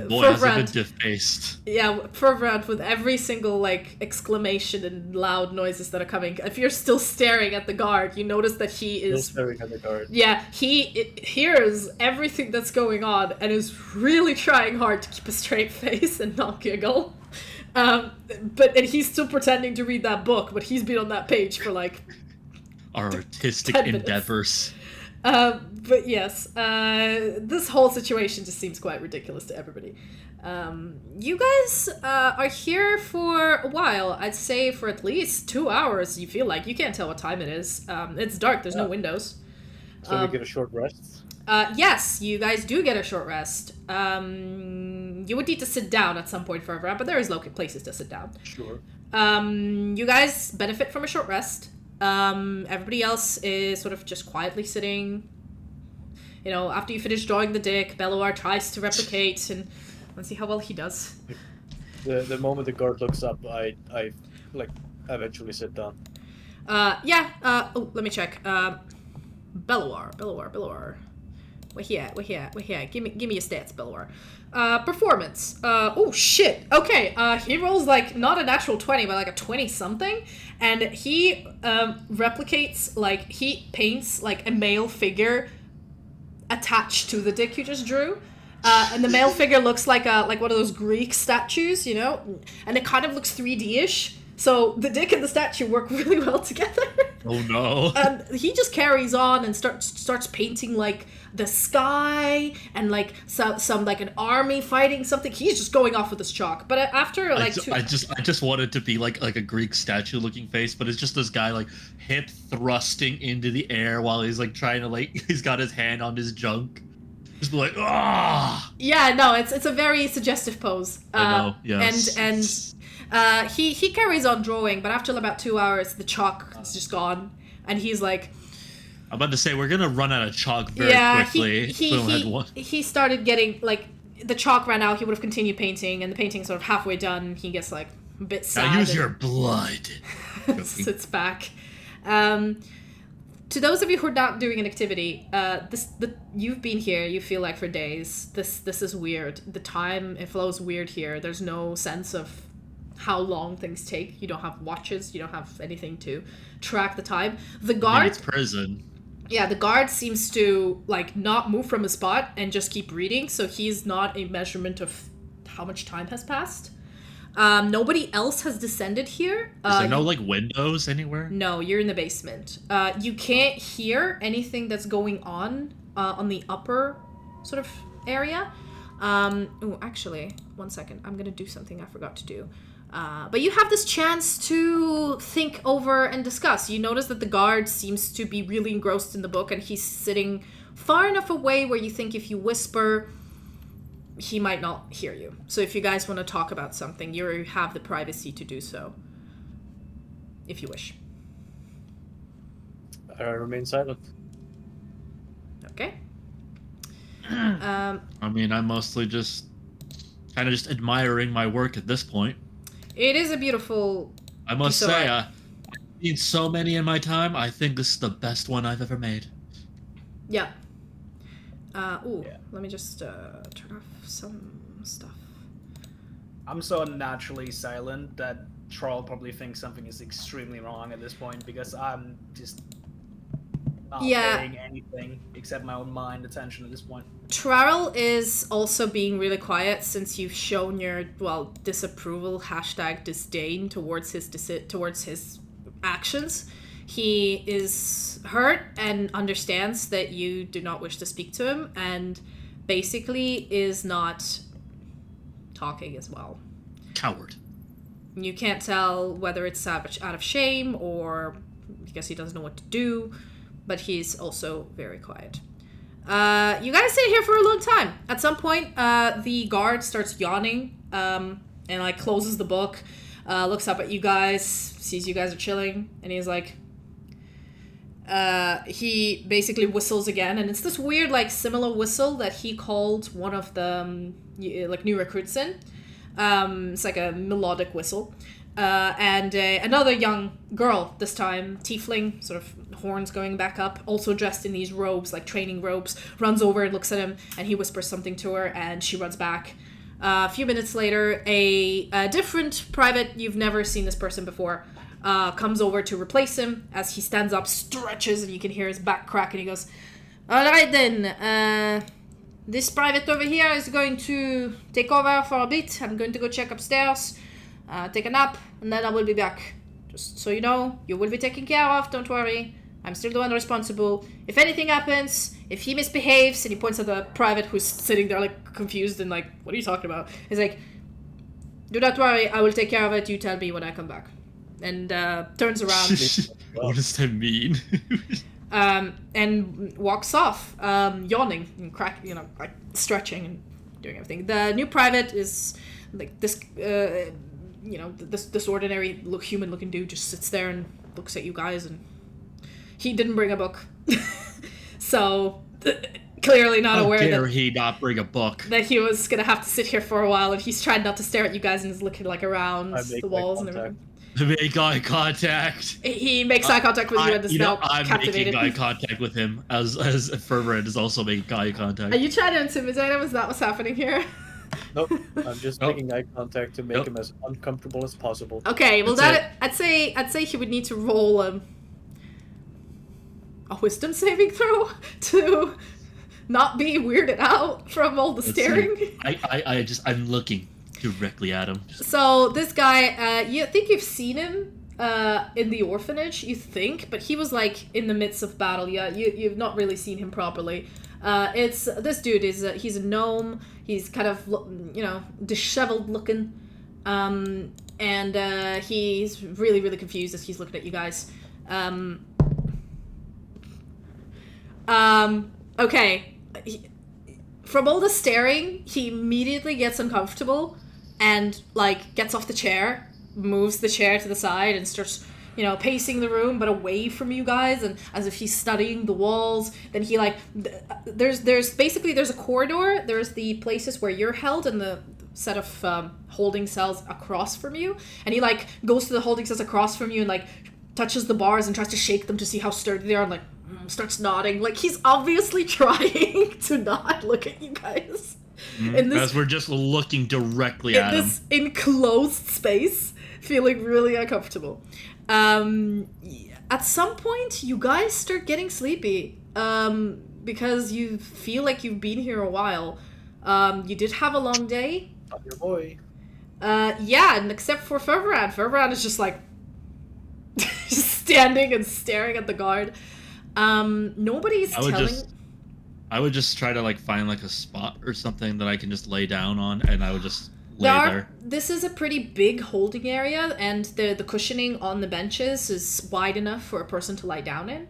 Boy, has it been defaced. Yeah, Ferverand, with every single like exclamation and loud noises that are coming. If you're still staring at the guard, you notice that he is still staring at the guard. Yeah, he hears everything that's going on and is really trying hard to keep a straight face and not giggle. And he's still pretending to read that book, but he's been on that page for like our artistic endeavors. But yes, this whole situation just seems quite ridiculous to everybody. You guys are here for a while. I'd say for at least 2 hours, you feel like. You can't tell what time it is. It's dark, there's no windows. So we get a short rest? Yes, you guys do get a short rest. You would need to sit down at some point further, but there is places to sit down. Sure. You guys benefit from a short rest. Everybody else is sort of just quietly sitting. You know, after you finish drawing the dick, Beloar tries to replicate, and let's see how well he does. The moment the guard looks up, I eventually sit down. Let me check. Beloar. We're here. Give me your stats, Beloar. Performance. Oh shit. Okay. He rolls like not a natural 20, but like a 20-something, and he replicates, like he paints like a male figure attached to the dick you just drew. And the male figure looks like one of those Greek statues, you know, and it kind of looks 3D-ish. So the dick and the statue work really well together. Oh no! And he just carries on and starts painting like the sky and like some like an army fighting something. He's just going off with his chalk. But after like I just want it to be like a Greek statue looking face, but it's just this guy like hip thrusting into the air while he's like trying to like he's got his hand on his junk. Just be like, ah. Yeah, no, it's a very suggestive pose. I know. Yes. And he carries on drawing, but after about 2 hours, the chalk is just gone, and he's like, I'm about to say we're gonna run out of chalk very quickly. He started getting like the chalk ran out. He would have continued painting, and the painting's sort of halfway done. He gets like a bit sad. Now use your blood. Sits back. To those of you who are not doing an activity, you've been here. You feel like for days. This is weird. The time it flows weird here. There's no sense of how long things take. You don't have watches. You don't have anything to track the time. The guard. It's prison. Yeah, the guard seems to like not move from his spot and just keep reading. So he's not a measurement of how much time has passed. Nobody else has descended here. Is there no like windows anywhere? No, you're in the basement. You can't hear anything that's going on the upper sort of area. Oh, actually, 1 second. I'm gonna do something I forgot to do. But you have this chance to think over and discuss. You notice that the guard seems to be really engrossed in the book, and he's sitting far enough away where you think if you whisper, he might not hear you. So if you guys want to talk about something, you have the privacy to do so, if you wish. I remain silent. Okay. I mean, I'm mostly just kind of just admiring my work at this point. It is a beautiful. I must say, I've seen so many in my time. I think this is the best one I've ever made. Yeah. Let me just turn off some stuff. I'm so naturally silent that Troll probably thinks something is extremely wrong at this point because I'm just not paying anything except my own mind attention at this point. Trarl is also being really quiet since you've shown your disapproval #disdain towards his actions. He is hurt and understands that you do not wish to speak to him, and basically is not talking as well. Coward. You can't tell whether it's out of shame or because he doesn't know what to do, but he's also very quiet. You guys sit here for a long time. At some point, the guard starts yawning and like closes the book, looks up at you guys, sees you guys are chilling, and he's like, he basically whistles again, and it's this weird like similar whistle that he called one of the like new recruits in. It's like a melodic whistle. And another young girl, this time tiefling, sort of horns going back up, also dressed in these robes, like training robes, runs over and looks at him, and he whispers something to her, and she runs back. A few minutes later, a different private, you've never seen this person before, comes over to replace him. As he stands up, stretches, and you can hear his back crack, and he goes, "All right then, this private over here is going to take over for a bit. I'm going to go check upstairs, take a nap, and then I will be back. Just so you know, you will be taken care of, don't worry. I'm still the one responsible. If anything happens, if he misbehaves," and he points at the private who's sitting there like confused and like, "What are you talking about?" He's like, "Do not worry, I will take care of it. You tell me when I come back." And turns around. What does that mean? And walks off, yawning and like stretching and doing everything. The new private is like this, this ordinary human-looking dude just sits there and looks at you guys, and he didn't bring a book, so clearly not aware that he not bring a book. That he was gonna have to sit here for a while, and he's trying not to stare at you guys and is looking like around the walls and everything. Make eye contact. He makes eye contact with you and is now captivated. I'm making eye contact with him as Ferverand is also making eye contact. Are you trying to intimidate him? Is that what's happening here? Nope. I'm just making eye contact to make him as uncomfortable as possible. Okay, well I'd say he would need to roll a wisdom saving throw to not be weirded out from all the staring. I'm looking directly at him. So this guy, you think you've seen him in the orphanage, you think, but he was like in the midst of battle. Yeah, you've not really seen him properly. It's this dude is he's a gnome. He's kind of disheveled looking, and he's really confused as he's looking at you guys. Okay. From all the staring, he immediately gets uncomfortable and like gets off the chair, moves the chair to the side, and starts pacing the room but away from you guys, and as if he's studying the walls. Then he there's a corridor. There's the places where you're held and the set of holding cells across from you, and he goes to the holding cells across from you and touches the bars and tries to shake them to see how sturdy they are, and starts nodding. He's obviously trying to not look at you guys. As we're just looking directly at him. In this enclosed space, feeling really uncomfortable. At some point, you guys start getting sleepy, because you feel like you've been here a while. You did have a long day. I'm your boy. Yeah, and except for Ferverand. Ferverand is just just standing and staring at the guard. Nobody's I would just try to find a spot or something that I can just lay down on, and I would just lay there. This is a pretty big holding area, and the cushioning on the benches is wide enough for a person to lie down in.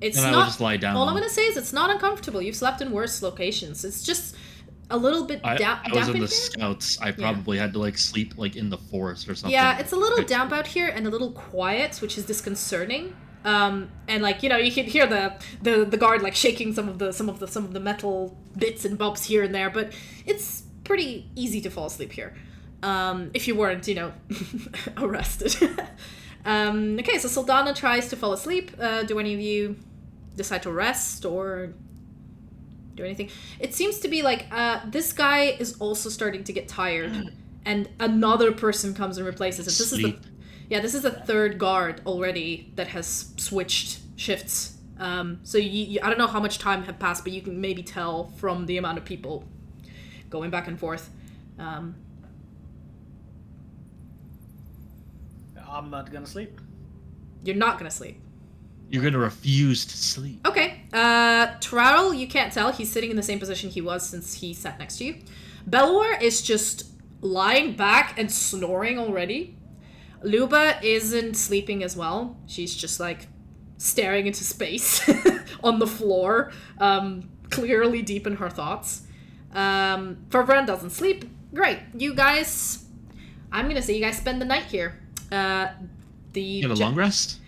It's and I not. would just lie down. All I'm gonna say is it's not uncomfortable. You've slept in worse locations. It's just a little bit damp. I was in the Scouts. I probably had to sleep in the forest or something. Yeah, it's a little damp out here and a little quiet, which is disconcerting. And you can hear the guard shaking some of the metal bits and bumps here and there, but it's pretty easy to fall asleep here, if you weren't arrested. Okay, so Sylfania tries to fall asleep. Do any of you decide to rest or do anything? It seems to be this guy is also starting to get tired, and another person comes and replaces it. This is the third guard already that has switched shifts. So I don't know how much time have passed, but you can maybe tell from the amount of people going back and forth. I'm not gonna sleep. You're not gonna sleep. You're gonna refuse to sleep. Okay. Trowel, you can't tell. He's sitting in the same position he was since he sat next to you. Belwar is just lying back and snoring already. Luba isn't sleeping as well. She's just staring into space on the floor, clearly deep in her thoughts. Ferverand doesn't sleep. Great. You guys, I'm gonna say you guys spend the night here. You get a long rest?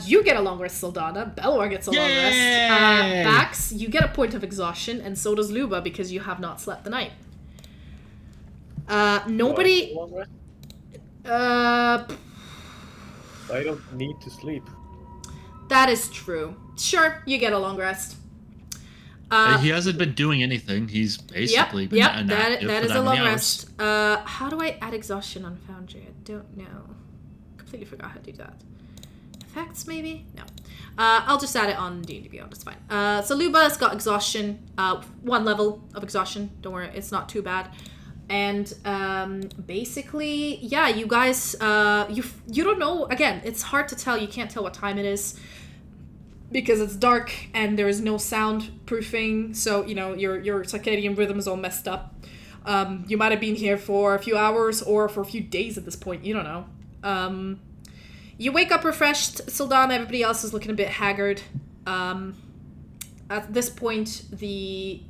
You get a long rest, Sylfania. Belwar gets a long rest. Bax, you get a point of exhaustion, and so does Luba because you have not slept the night. Nobody... I don't need to sleep. That is true. Sure, you get a long rest. He hasn't been doing anything. He's basically been inactive that for is that a long many rest. hours. How do I add exhaustion on Foundry? I don't know. Completely forgot how to do that. Effects, maybe? No. I'll just add it on D&D Beyond. It's fine. So Luba's got exhaustion. 1 level of exhaustion. Don't worry, it's not too bad. And basically, yeah, you guys, you don't know. Again, it's hard to tell. You can't tell what time it is because it's dark and there is no soundproofing. So your circadian rhythm is all messed up. You might have been here for a few hours or for a few days at this point. You don't know. You wake up refreshed. Sylfania, everybody else is looking a bit haggard. At this point, the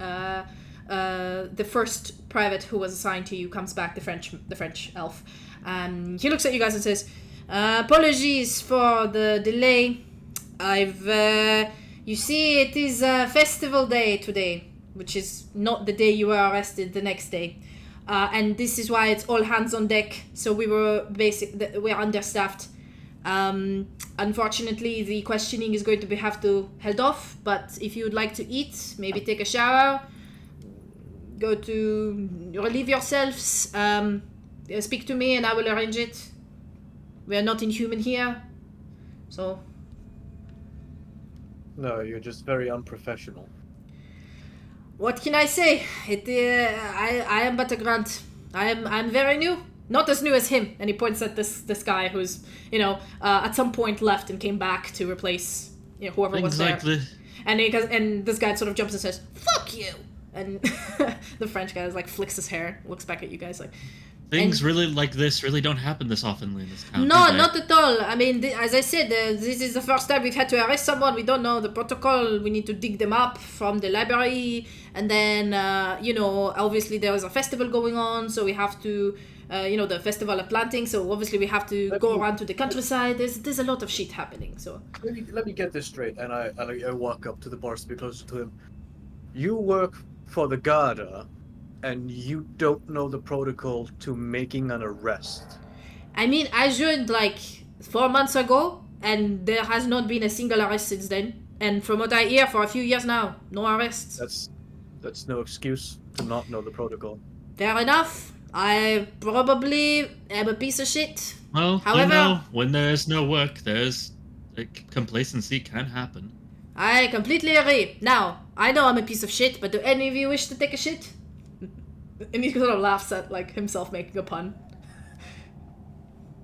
first private who was assigned to you comes back, the French elf. He looks at you guys and says, apologies for the delay. You see, it is a festival day today, which is not the day you were arrested, the next day. And this is why it's all hands on deck. So we're understaffed. Unfortunately, the questioning is going to have to held off, but if you would like to eat, maybe take a shower, go to relieve yourselves, speak to me and I will arrange it. We are not inhuman here, so... No, you're just very unprofessional. What can I say? I am but a grunt. I'm very new. Not as new as him. And he points at this guy who's, at some point left and came back to replace, whoever was there. And this guy sort of jumps and says, "Fuck you!" And the French guy flicks his hair, looks back at you guys like. Things really like this really don't happen this often in this town. No, not at all. I mean, as I said, this is the first time we've had to arrest someone. We don't know the protocol. We need to dig them up from the library. And then, obviously there was a festival going on, so we have to, the festival of planting. So obviously we have to go around to the countryside. There's a lot of shit happening. So let me get this straight. And I walk up to the bar to be closer to him. You work for the Garda, and you don't know the protocol to making an arrest. I mean, I joined 4 months ago, and there has not been a single arrest since then. And from what I hear, for a few years now, no arrests. That's no excuse to not know the protocol. Fair enough. I probably am a piece of shit. Well, however, when there's no work, there's complacency can happen. I completely agree. Now, I know I'm a piece of shit, but do any of you wish to take a shit? And he sort of laughs at himself making a pun.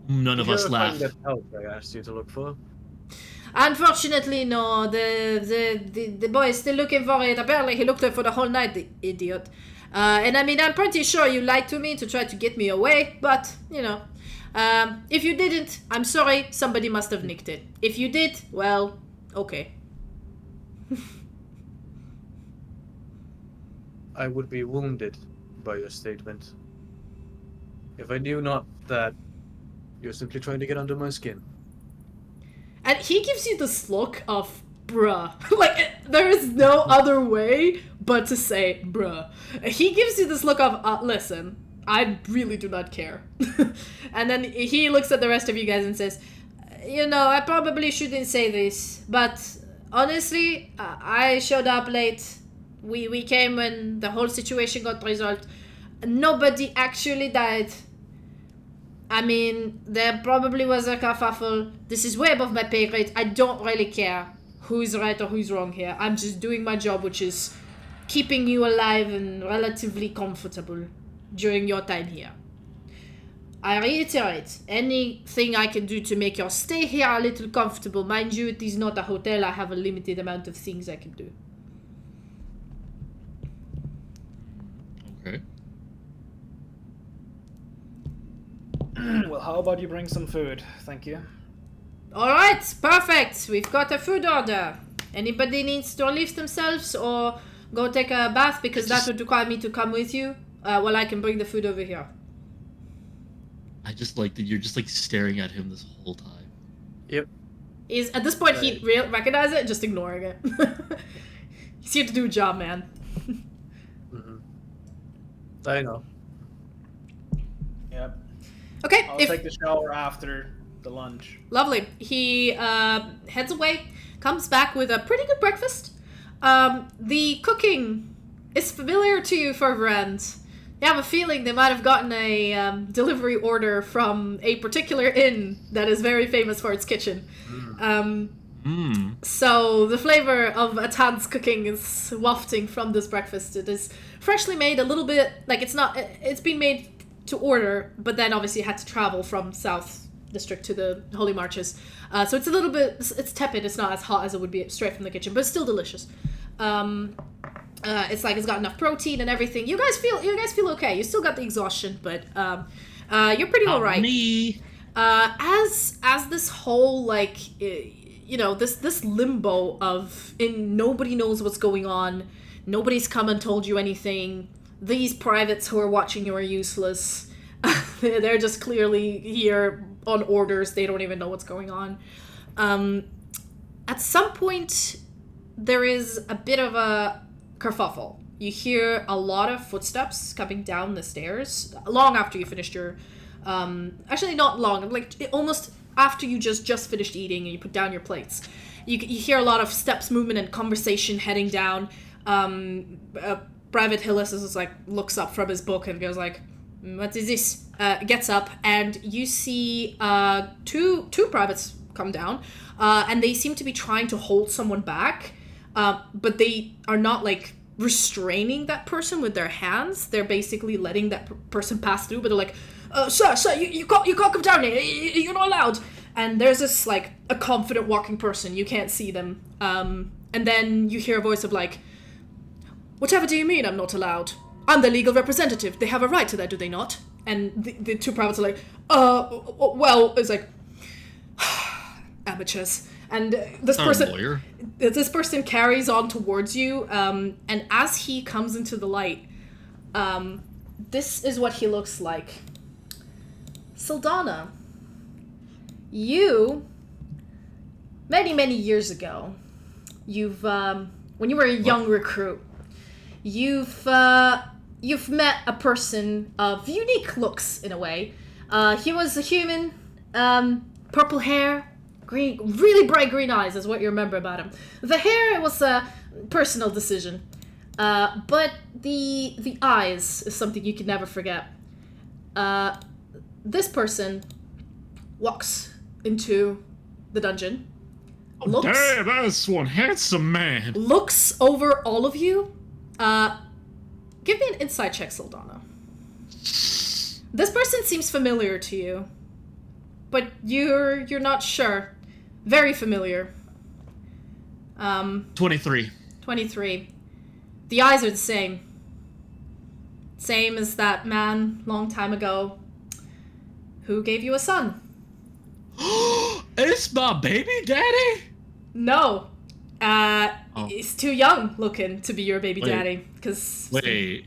None of us laugh. That help I asked you to look for. Unfortunately, no. The boy is still looking for it. Apparently, he looked for the whole night, the idiot. And I mean, I'm pretty sure you lied to me to try to get me away. But if you didn't, I'm sorry. Somebody must have nicked it. If you did, well, okay. I would be wounded by your statement. If I knew not that you're simply trying to get under my skin. And he gives you this look of bruh. There is no other way but to say bruh. He gives you this look of, listen, I really do not care. And then he looks at the rest of you guys and says, I probably shouldn't say this, but honestly, I showed up late. We came when the whole situation got resolved. Nobody actually died. I mean, there probably was a kerfuffle. This is way above my pay grade. I don't really care who's right or who's wrong here. I'm just doing my job, which is keeping you alive and relatively comfortable during your time here. I reiterate, anything I can do to make your stay here a little comfortable. Mind you, it is not a hotel. I have a limited amount of things I can do. Okay. Well, how about you bring some food? Thank you. Alright, perfect. We've got a food order. Anybody needs to relieve themselves or go take a bath because that would require me to come with you? Well, I can bring the food over here. I just like that you're just staring at him this whole time. Yep. At this point, he recognizes it, just ignoring it. He's here to do a job, man. Mm-hmm. I know. Yep. Okay. I'll take the shower after the lunch. Lovely. He heads away, comes back with a pretty good breakfast. The cooking is familiar to you, Ferverand. You have a feeling they might have gotten a delivery order from a particular inn that is very famous for its kitchen. So the flavor of Atan's cooking is wafting from this breakfast. It is freshly made, a little bit, it's been made to order, but then obviously had to travel from South District to the Holy Marches. So it's a little bit, it's tepid, it's not as hot as it would be straight from the kitchen, but it's still delicious. It's got enough protein and everything. You guys feel okay. You still got the exhaustion, but you're pretty alright. Me. As this whole this limbo of nobody knows what's going on, nobody's come and told you anything. These privates who are watching you are useless. They're just clearly here on orders. They don't even know what's going on. At some point, there is a bit of a kerfuffle. You hear a lot of footsteps coming down the stairs long after you finished your actually not long, almost after you just finished eating and you put down your plates. You hear a lot of steps, movement, and conversation heading down. Private Hillis is looks up from his book and goes what is this? Gets up and you see two privates come down, and they seem to be trying to hold someone back, but they are not restraining that person with their hands. They're basically letting that person pass through, but they're like, sir, you can't come down here. You're not allowed. And there's this, like, a confident walking person. You can't see them. And then you hear a voice of, like, whatever do you mean I'm not allowed? I'm the legal representative. They have a right to that, do they not? And the two privates are like, well, it's like, amateurs. And this person carries on towards you, and as he comes into the light, this is what he looks like. Sylfania, you, many years ago, you've when you were a young recruit, you've met a person of unique looks in a way. He was a human, purple hair, green, really bright green eyes is what you remember about him. The hair was a personal decision, but the eyes is something you can never forget. This person walks into the dungeon. Damn, that's one handsome man. Looks over all of you. Give me an insight check, Sylfania. This person seems familiar to you, but you're not sure. Very familiar. 23. 23. The eyes are the same. Same as that man long time ago who gave you a son. It's my baby daddy? No. He's too young looking to be your baby daddy. Wait.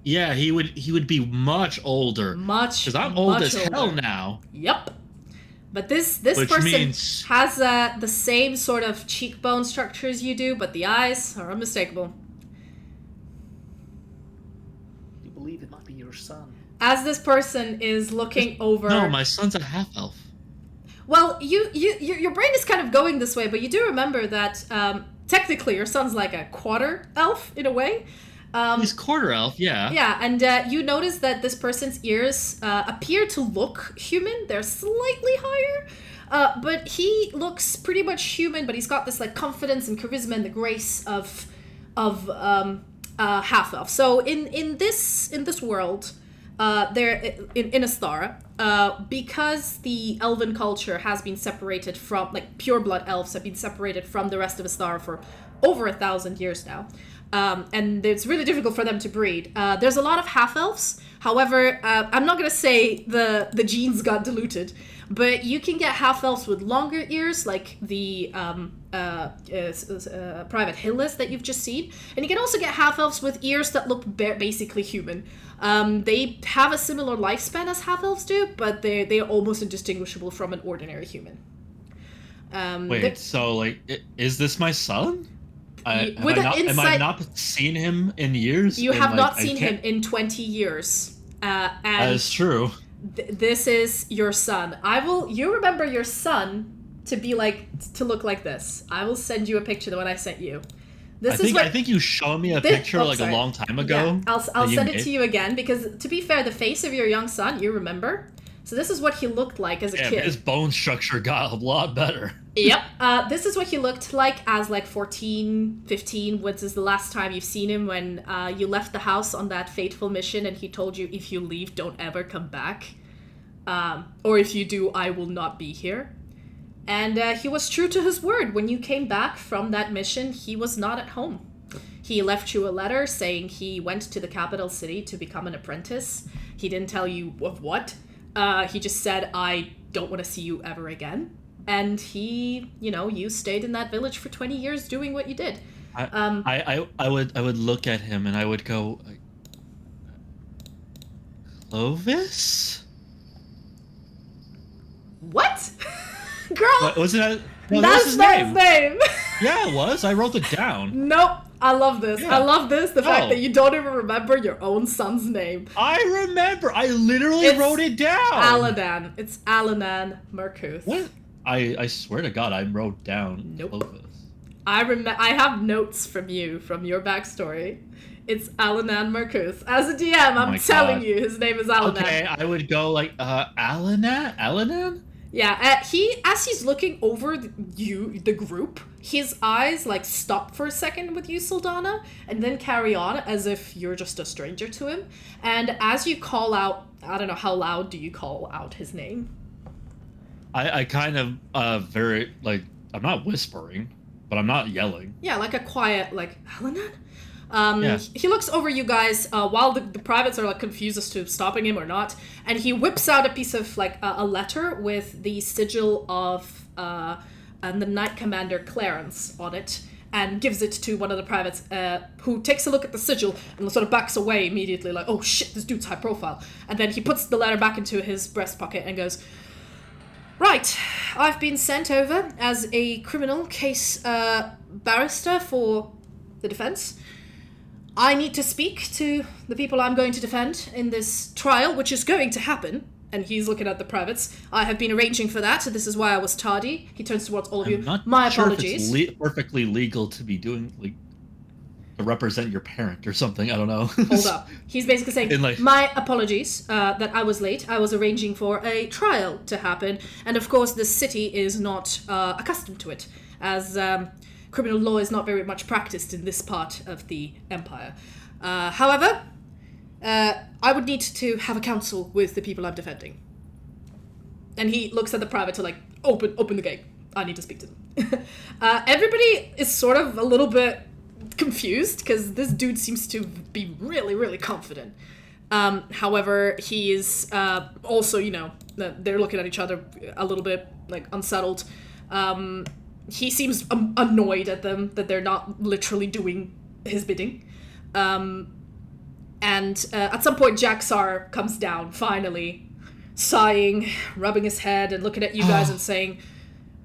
Yeah, he would be much older. Because I'm old as hell now. Yep. But this person has the same sort of cheekbone structure as you do, but the eyes are unmistakable. Do you believe it might be your son? As this person is looking over... No, my son's a half-elf. Well, your brain is kind of going this way, but you do remember that technically your son's like a quarter elf in a way. He's quarter elf, yeah. Yeah, and you notice that this person's ears appear to look human. They're slightly higher, but he looks pretty much human. But he's got this like confidence and charisma and the grace of half elf. So in this world, there in Esthara, because the elven culture has been separated from, like, pure blood elves have been separated from the rest of Esthara for over 1,000 years now. And it's really difficult for them to breed. There's a lot of half-elves. However, I'm not going to say the genes got diluted, but you can get half-elves with longer ears, like the private Hillis that you've just seen. And you can also get half-elves with ears that look basically human. They have a similar lifespan as half-elves do, but they're almost indistinguishable from an ordinary human. Wait, so, like, is this my son? Have I not seen him in years? You have not seen him in 20 years. And that is true. This is your son. You remember your son to look like this. I will send you a picture, the one I sent you. I think you showed me a picture a long time ago. Yeah, I'll send it to you again, because to be fair, the face of your young son, you remember. So this is what he looked like as a kid. His bone structure got a lot better. Yep. This is what he looked like as like 14, 15, which is the last time you've seen him, when you left the house on that fateful mission and he told you, if you leave, don't ever come back. Or if you do, I will not be here. And he was true to his word. When you came back from that mission, he was not at home. He left you a letter saying he went to the capital city to become an apprentice. He didn't tell you of what. He just said, I don't want to see you ever again. And you stayed in that village for 20 years doing what you did. I would look at him and I would go, Clovis? What? Girl! Wasn't that? No, that's not his name. Yeah, it was. I wrote it down. Nope. I love this. Yeah. I love this. The fact that you don't even remember your own son's name. I remember. I literally wrote it down. Aladan. It's Alanan Markuth. What? I swear to God, I wrote down Clovis. I have notes from your backstory. It's Alanan Markuth. As a DM, I'm telling you, his name is Alanan. Okay, I would go like, Alanan? Alanan? Yeah, as he's looking over the group, his eyes like stop for a second with you, Sylfania, and then carry on as if you're just a stranger to him. And as you call out, I don't know, how loud do you call out his name? I kind of very like, I'm not whispering, but I'm not yelling. Yeah, like a quiet like Alanan. Yeah. He looks over you guys while the privates are like confused as to stopping him or not, and he whips out a piece of like a letter with the sigil of and the Knight Commander Clarence on it, and gives it to one of the privates, who takes a look at the sigil and sort of backs away immediately, like, oh shit, this dude's high profile. And then he puts the letter back into his breast pocket and goes, right, I've been sent over as a criminal case barrister for the defense. I need to speak to the people I'm going to defend in this trial, which is going to happen. And he's looking at the privates. I have been arranging for that, so this is why I was tardy. He turns towards all of you. My apologies. If it's perfectly legal to be doing, like, to represent your parent or something. I don't know. Hold up. He's basically saying, my apologies that I was late. I was arranging for a trial to happen. And of course, the city is not accustomed to it, as criminal law is not very much practiced in this part of the Empire. However, I would need to have a council with the people I'm defending. And he looks at the private to like, open the gate. I need to speak to them. Everybody is sort of a little bit confused because this dude seems to be really, really confident. However, he is also, you know, they're looking at each other a little bit like unsettled. He seems annoyed at them that they're not literally doing his bidding. And at some point, Jaxar comes down, finally, sighing, rubbing his head, and looking at you guys and saying,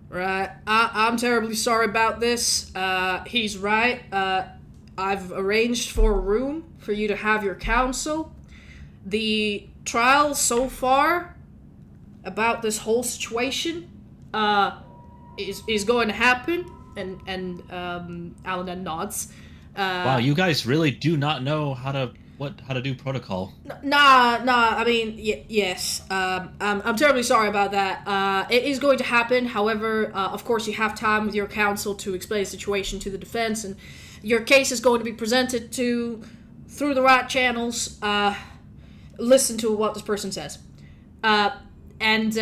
right, I'm terribly sorry about this. He's right. I've arranged for a room for you to have your counsel. The trial so far about this whole situation is going to happen. And Alanan nods. Wow, you guys really do not know how to do protocol. Nah. I mean, yes. I'm terribly sorry about that. It is going to happen. However, of course, you have time with your counsel to explain the situation to the defense, and your case is going to be presented through the right channels. Listen to what this person says. And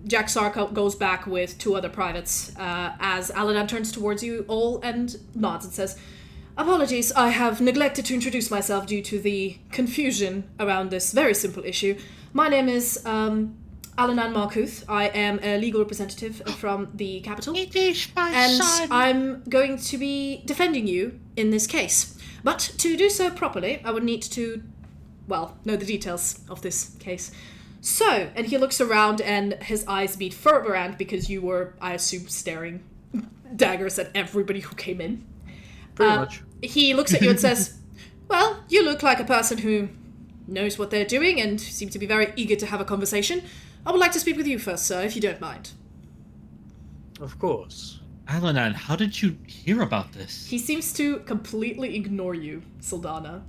Jaxar goes back with two other privates as Alanan turns towards you all and nods and says, apologies, I have neglected to introduce myself due to the confusion around this very simple issue. My name is Alanan Markuth. I am a legal representative from the capital. It is my son. I'm going to be defending you in this case. But to do so properly, I would need to, well, know the details of this case. So, and he looks around and his eyes meet Ferverand because you were, I assume, staring daggers at everybody who came in. Pretty much. He looks at you and says, well, you look like a person who knows what they're doing and seem to be very eager to have a conversation. I would like to speak with you first, sir, if you don't mind. Of course. Alanan, how did you hear about this? He seems to completely ignore you, Sylfania.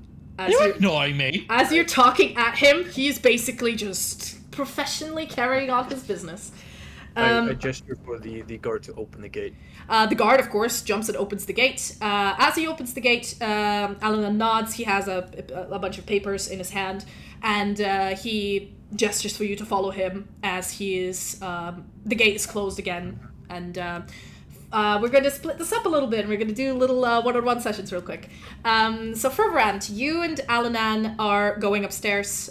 You're ignoring me. As you're talking at him, he is basically just professionally carrying on his business. I gesture for the guard to open the gate. The guard, of course, jumps and opens the gate. As he opens the gate, Alanan nods. He has a bunch of papers in his hand, and he gestures for you to follow him as he is. The gate is closed again, and we're going to split this up a little bit, and we're going to do little one-on-one sessions real quick. So Ferverand, you and Alanan are going upstairs.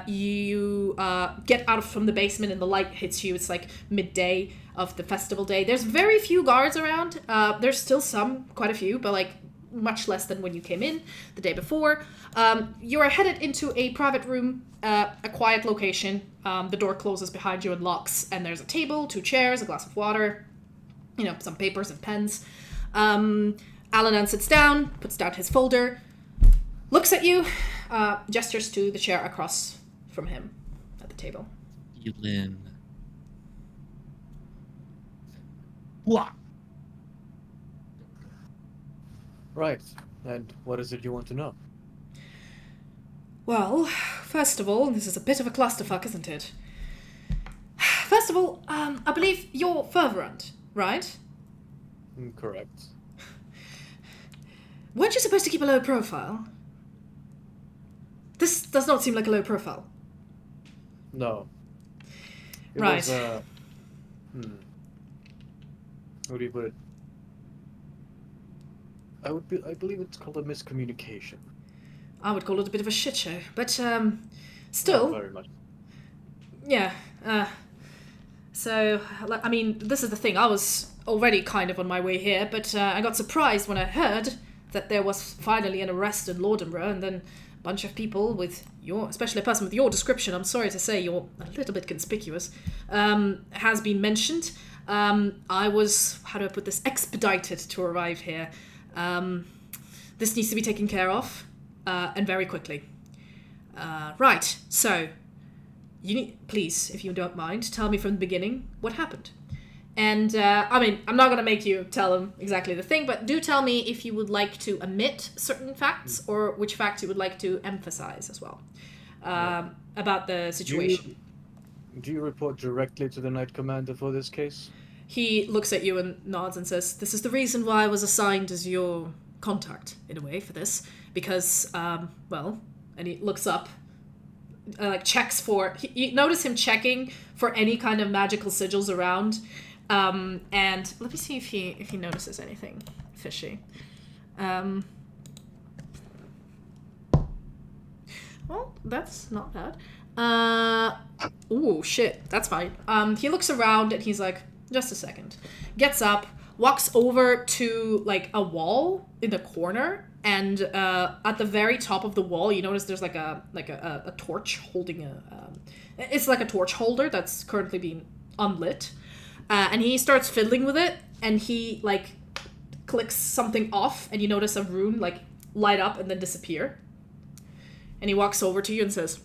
You get out from the basement, and the light hits you. It's like midday of the festival day. There's very few guards around. There's still some, quite a few, but like much less than when you came in the day before. You are headed into a private room, a quiet location. The door closes behind you and locks, and there's a table, 2 chairs, a glass of water, you know, some papers and pens. Alanan sits down, puts down his folder, looks at you, gestures to the chair across from him at the table. Elin. What? Right. And what is it you want to know? Well, first of all, this is a bit of a clusterfuck, isn't it? First first of all, I believe you're Ferverand, right? Correct. Weren't you supposed to keep a low profile? This does not seem like a low profile. No. It Right. was, how do you put it? I believe it's called a miscommunication. I would call it a bit of a shit show, but Not still, very much. yeah. So, I mean, this is the thing. I was already kind of on my way here, but I got surprised when I heard that there was finally an arrest in Lordenborough, and then a bunch of people with your, especially a person with your description, I'm sorry to say you're a little bit conspicuous, has been mentioned. I was, how do I put this, expedited to arrive here. This needs to be taken care of, and very quickly. Right, so, you need, please, if you don't mind, tell me from the beginning what happened. And, I mean, I'm not going to make you tell them exactly the thing, but do tell me if you would like to omit certain facts or which facts you would like to emphasize as well about the situation. Do you report directly to the Knight Commander for this case? He looks at you and nods and says, this is the reason why I was assigned as your contact, in a way, for this. Because, well, and he looks up, checks for... You notice him checking for any kind of magical sigils around. And let me see if he notices anything fishy. Well, that's not bad. Oh, shit, that's fine. He looks around and he's like, just a second. Gets up, walks over to, like, a wall in the corner, and at the very top of the wall, you notice there's, like a torch holding it's like a torch holder that's currently being unlit. And he starts fiddling with it, and he, like, clicks something off, and you notice a rune, like, light up and then disappear. And he walks over to you and says,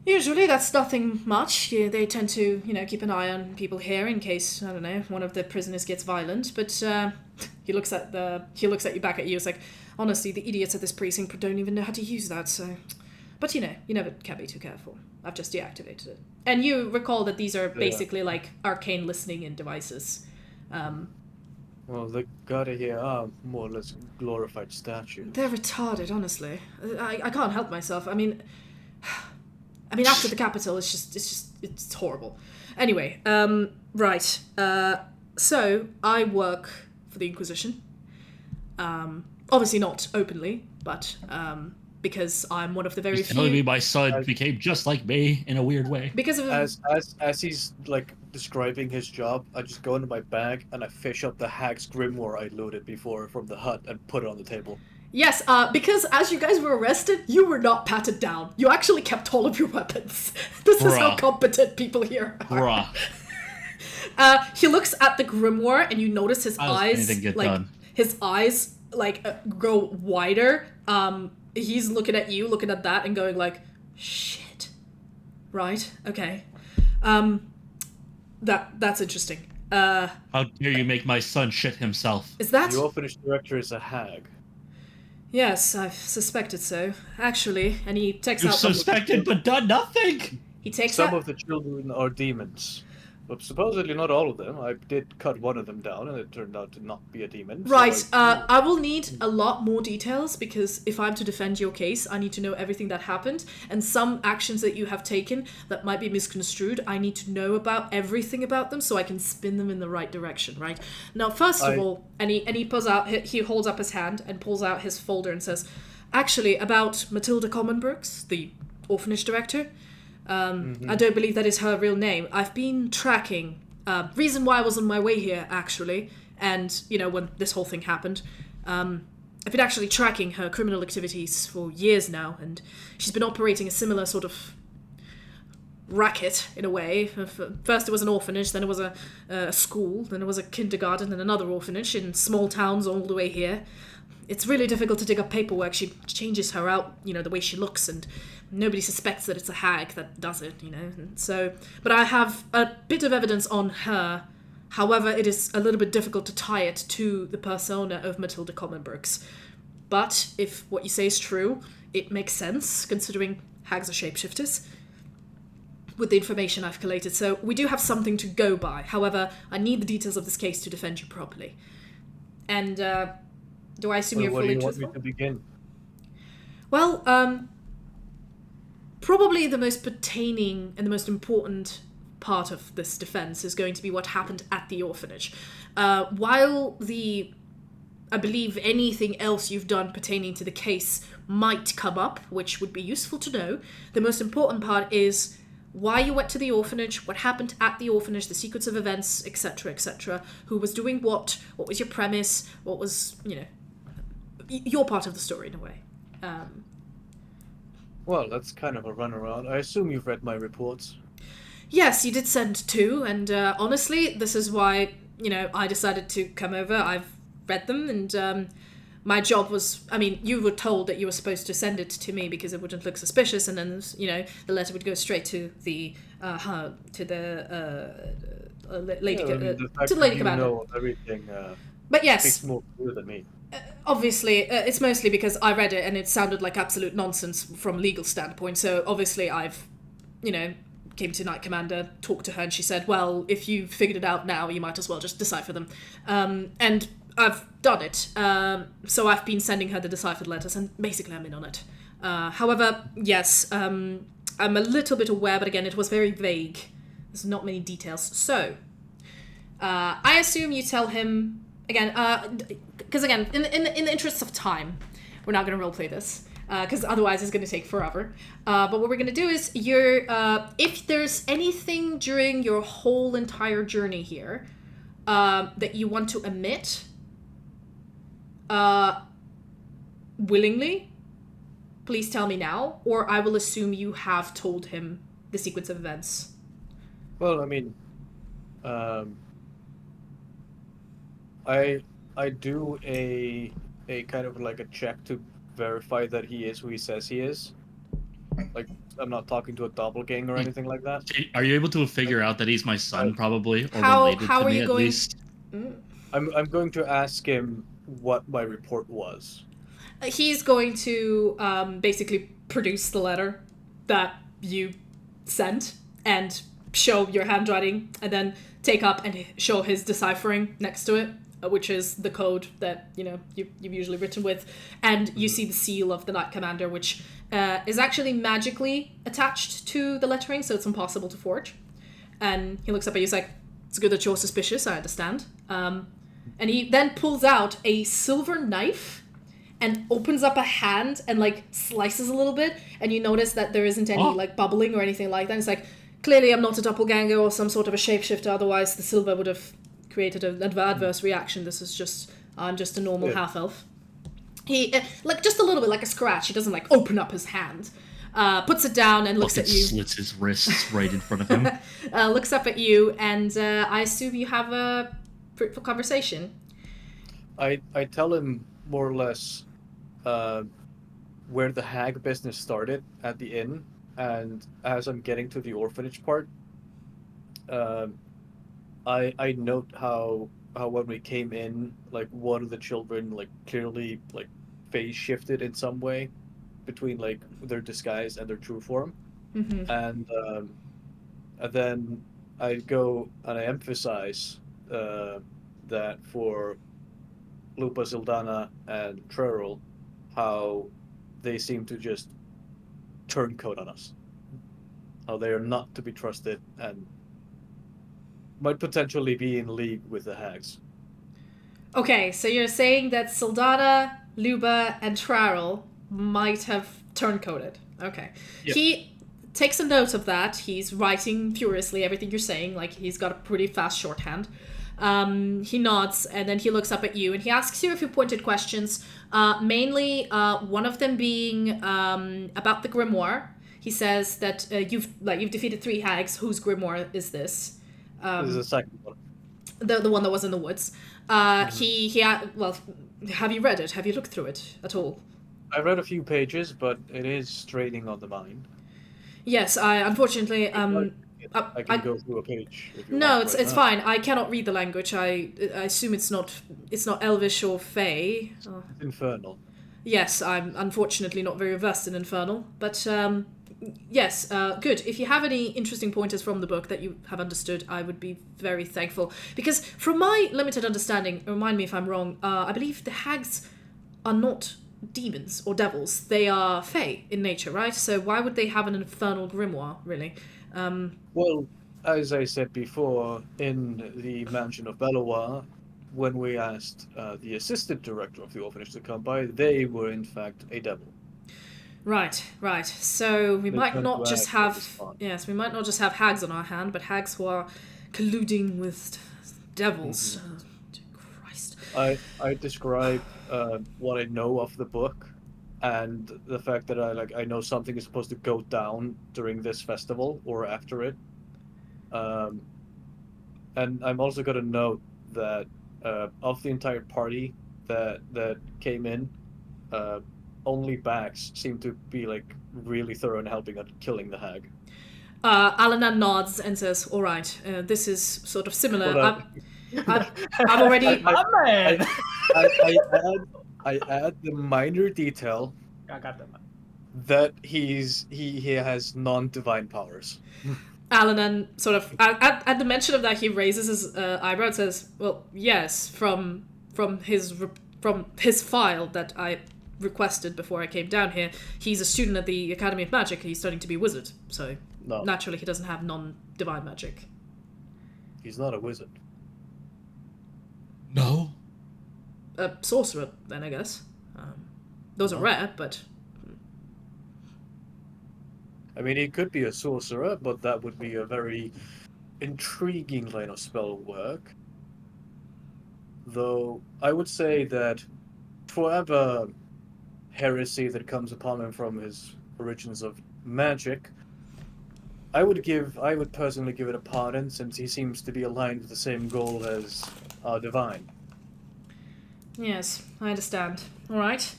usually that's nothing much. Yeah, they tend to, keep an eye on people here in case, I don't know, one of the prisoners gets violent. But he looks at you back at you. It's like, honestly, the idiots at this precinct don't even know how to use that, so... But, you never can be too careful. I've just deactivated it. And you recall that these are basically, like, arcane listening-in devices. Well, the guard here are more or less glorified statues. They're retarded, honestly. I can't help myself. I mean, after the capital, it's horrible. Anyway, right. So, I work for the Inquisition. Obviously not openly, but... because I'm one of the very few... telling me my son became just like me in a weird way. Because of... As he's, like, describing his job, I just go into my bag and I fish up the hag's grimoire I looted before from the hut and put it on the table. Yes, because as you guys were arrested, you were not patted down. You actually kept all of your weapons. This is how competent people here are. He looks at the grimoire and you notice his eyes... His eyes, grow wider. He's looking at you, looking at that, and going like, shit. Right, okay. That's interesting. How dare you make my son shit himself? Is that... The orphanage director is a hag. Yes, I've suspected so. Actually, and he takes out... You suspected but done nothing! He takes Some out... of the children are demons. But supposedly not all of them. I did cut one of them down, and it turned out to not be a demon. Right, so I will need a lot more details, because if I'm to defend your case, I need to know everything that happened, and some actions that you have taken that might be misconstrued, I need to know about everything about them, so I can spin them in the right direction, right? Now, first of all, and he pulls out, he holds up his hand and pulls out his folder and says, actually, about Matilda Commonbrooks, the orphanage director... I don't believe that is her real name. I've been tracking, reason why I was on my way here, actually, and, when this whole thing happened, I've been actually tracking her criminal activities for years now, and she's been operating a similar sort of racket, in a way. First it was an orphanage, then it was a school, then it was a kindergarten, then another orphanage in small towns all the way here. It's really difficult to dig up paperwork. She changes her out, the way she looks, and nobody suspects that it's a hag that does it, And so, but I have a bit of evidence on her. However, it is a little bit difficult to tie it to the persona of Matilda Commonbrooks. But if what you say is true, it makes sense, considering hags are shapeshifters. with the information I've collated. So we do have something to go by. However, I need the details of this case to defend you properly. And do I assume you're fully truthful? What do you want me to begin? Well, probably the most pertaining and the most important part of this defense is going to be what happened at the orphanage. While I believe anything else you've done pertaining to the case might come up, which would be useful to know, the most important part is why you went to the orphanage, what happened at the orphanage, the sequence of events, etc., who was doing what was your premise, what was, your part of the story in a way. Well, that's kind of a runaround. I assume you've read my reports. Yes, you did send 2, and honestly, this is why, I decided to come over. I've read them, and my job was, you were told that you were supposed to send it to me because it wouldn't look suspicious, and then, the letter would go straight to the lady, to the lady commander. Know everything, but yes, speaks more clear than me. Obviously, it's mostly because I read it and it sounded like absolute nonsense from a legal standpoint. So obviously, I've, came to Knight Commander, talked to her, and she said, "Well, if you figured it out now, you might as well just decipher them." And I've done it. So I've been sending her the deciphered letters, and basically I'm in on it. However, yes, I'm a little bit aware, but again, it was very vague. There's not many details. So I assume you tell him again, because again, in the interests of time, we're not going to roleplay this, because otherwise it's going to take forever. But what we're going to do is, if there's anything during your whole entire journey here that you want to omit, willingly, please tell me now, or I will assume you have told him the sequence of events. Well, I do a kind of like a check to verify that he is who he says he is. Like, I'm not talking to a doppelganger or anything like that. Are you able to figure out that he's my son, probably, or how related are to me you at going? least? I'm going to ask him what my report was. He's going to basically produce the letter that you sent and show your handwriting, and then take up and show his deciphering next to it, which is the code that you've usually written with, and you see the seal of the Knight Commander, which is actually magically attached to the lettering, so it's impossible to forge. And he looks up at you, he's like, "It's good that you're suspicious, I understand." And he then pulls out a silver knife and opens up a hand and slices a little bit, and you notice that there isn't any bubbling or anything like that. It's like, clearly I'm not a doppelganger or some sort of a shapeshifter, otherwise the silver would have created an adverse reaction. This is just, I'm just a normal half-elf. He, just a little bit like a scratch, he doesn't open up his hand. Puts it down and looks at you. Slits his wrists right in front of him. Looks up at you, and I assume you have a fruitful conversation. I tell him more or less where the hag business started at the inn, and as I'm getting to the orphanage part, I note how when we came in, one of the children clearly phase shifted in some way between their disguise and their true form. Mm-hmm. And then I go and I emphasize that for Lupa, Zildana, and Trerl, how they seem to just turncoat on us. How they are not to be trusted and might potentially be in league with the hags. Okay, so you're saying that Sildana, Luba, and Trarl might have turncoated. Okay. Yep. He takes a note of that. He's writing furiously everything you're saying. He's got a pretty fast shorthand. He nods, and then he looks up at you, and he asks you a few pointed questions, mainly one of them being about the grimoire. He says that you've defeated 3 hags. Whose grimoire is this? This is the second one. The one that was in the woods. Well, have you read it? Have you looked through it at all? I read a few pages, but it is straining on the mind. Yes, I unfortunately I can go through a page. If you no, want it's fine. I cannot read the language. I assume it's not Elvish or Fey. Infernal. Yes, I'm unfortunately not very versed in Infernal, but Yes, good. If you have any interesting pointers from the book that you have understood, I would be very thankful. Because from my limited understanding, remind me if I'm wrong, I believe the hags are not demons or devils. They are fae in nature, right? So why would they have an infernal grimoire, really? Well, as I said before, in the mansion of Bellois, when we asked the assistant director of the orphanage to come by, they were in fact a devil. Right, right. So we They might turned not to just ash when have respond. yes, we might not just have hags on our hand, but hags who are colluding with devils. Christ. I describe what I know of the book, and the fact that I know something is supposed to go down during this festival or after it. Um, and I'm also going to note that of the entire party that came in, uh, only Bax seemed to be like really thorough in helping at killing the hag. Alana nods and says, "All right, this is sort of similar. But I've already." My man. I add the minor detail I got that. that he has non-divine powers. Alanan sort of at the mention of that, he raises his eyebrow and says, "Well, yes, from his file that I requested before I came down here, he's a student at the Academy of Magic. He's studying to be a wizard, so No, naturally he doesn't have non-divine magic." he's not a wizard. No. A sorcerer, then I guess. Those are rare, but I mean, he could be a sorcerer, but that would be a very intriguing line of spell work. Though I would say that for whatever heresy that comes upon him from his origins of magic, I would personally give it a pardon, since he seems to be aligned with the same goal as our divine. yes, I understand. All right.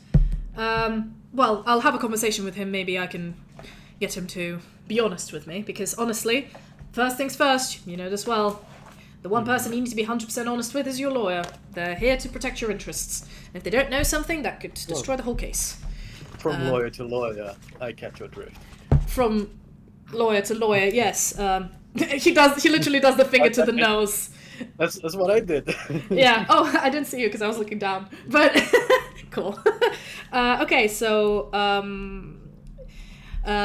Well, I'll have a conversation with him. Maybe I can get him to be honest with me, because honestly, first things first, you know this well. The one person you need to be 100% honest with is your lawyer. They're here to protect your interests. And if they don't know something, that could destroy the whole case. From lawyer to lawyer, I catch your drift. From lawyer to lawyer, yes. He literally does the finger to the nose. That's what I did. Yeah. Oh, I didn't see you because I was looking down. But cool. Okay, so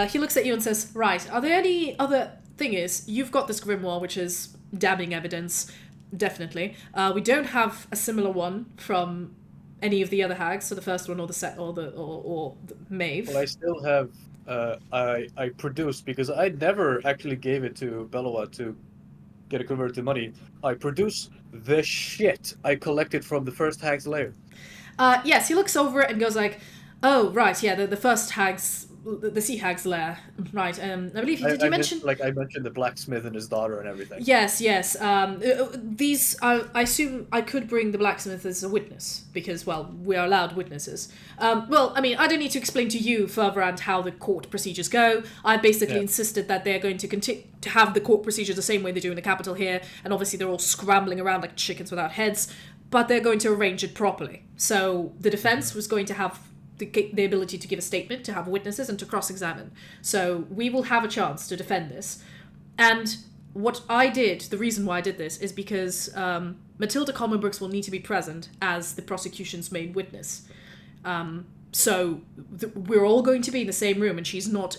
he looks at you and says, "Right. Are there any other thing is you've got this grimoire, which is damning evidence, definitely. We don't have a similar one from any of the other hags, so the first one or the Maeve. Well, I still have. I produced, because I never actually gave it to Bellowa to get it converted to money. I produce the shit I collected from the first hag's lair. Yes, he looks over it and goes like, "Oh, right, yeah, the first hag's, the sea hag's lair, right? I believe did you mention I mentioned the blacksmith and his daughter and everything. Yes. These, I assume I could bring the blacksmith as a witness because, well, we are allowed witnesses. Well, I mean, I don't need to explain to you, Ferverand, how the court procedures go. I basically insisted that they're going to continue to have the court procedures the same way they do in the capital here, and obviously they're all scrambling around like chickens without heads, but they're going to arrange it properly. So the defense was going to have the ability to give a statement, to have witnesses, and to cross-examine. So we will have a chance to defend this. And what I did, the reason why I did this, is because Matilda Commonbrooks will need to be present as the prosecution's main witness. So we're all going to be in the same room, and she's not...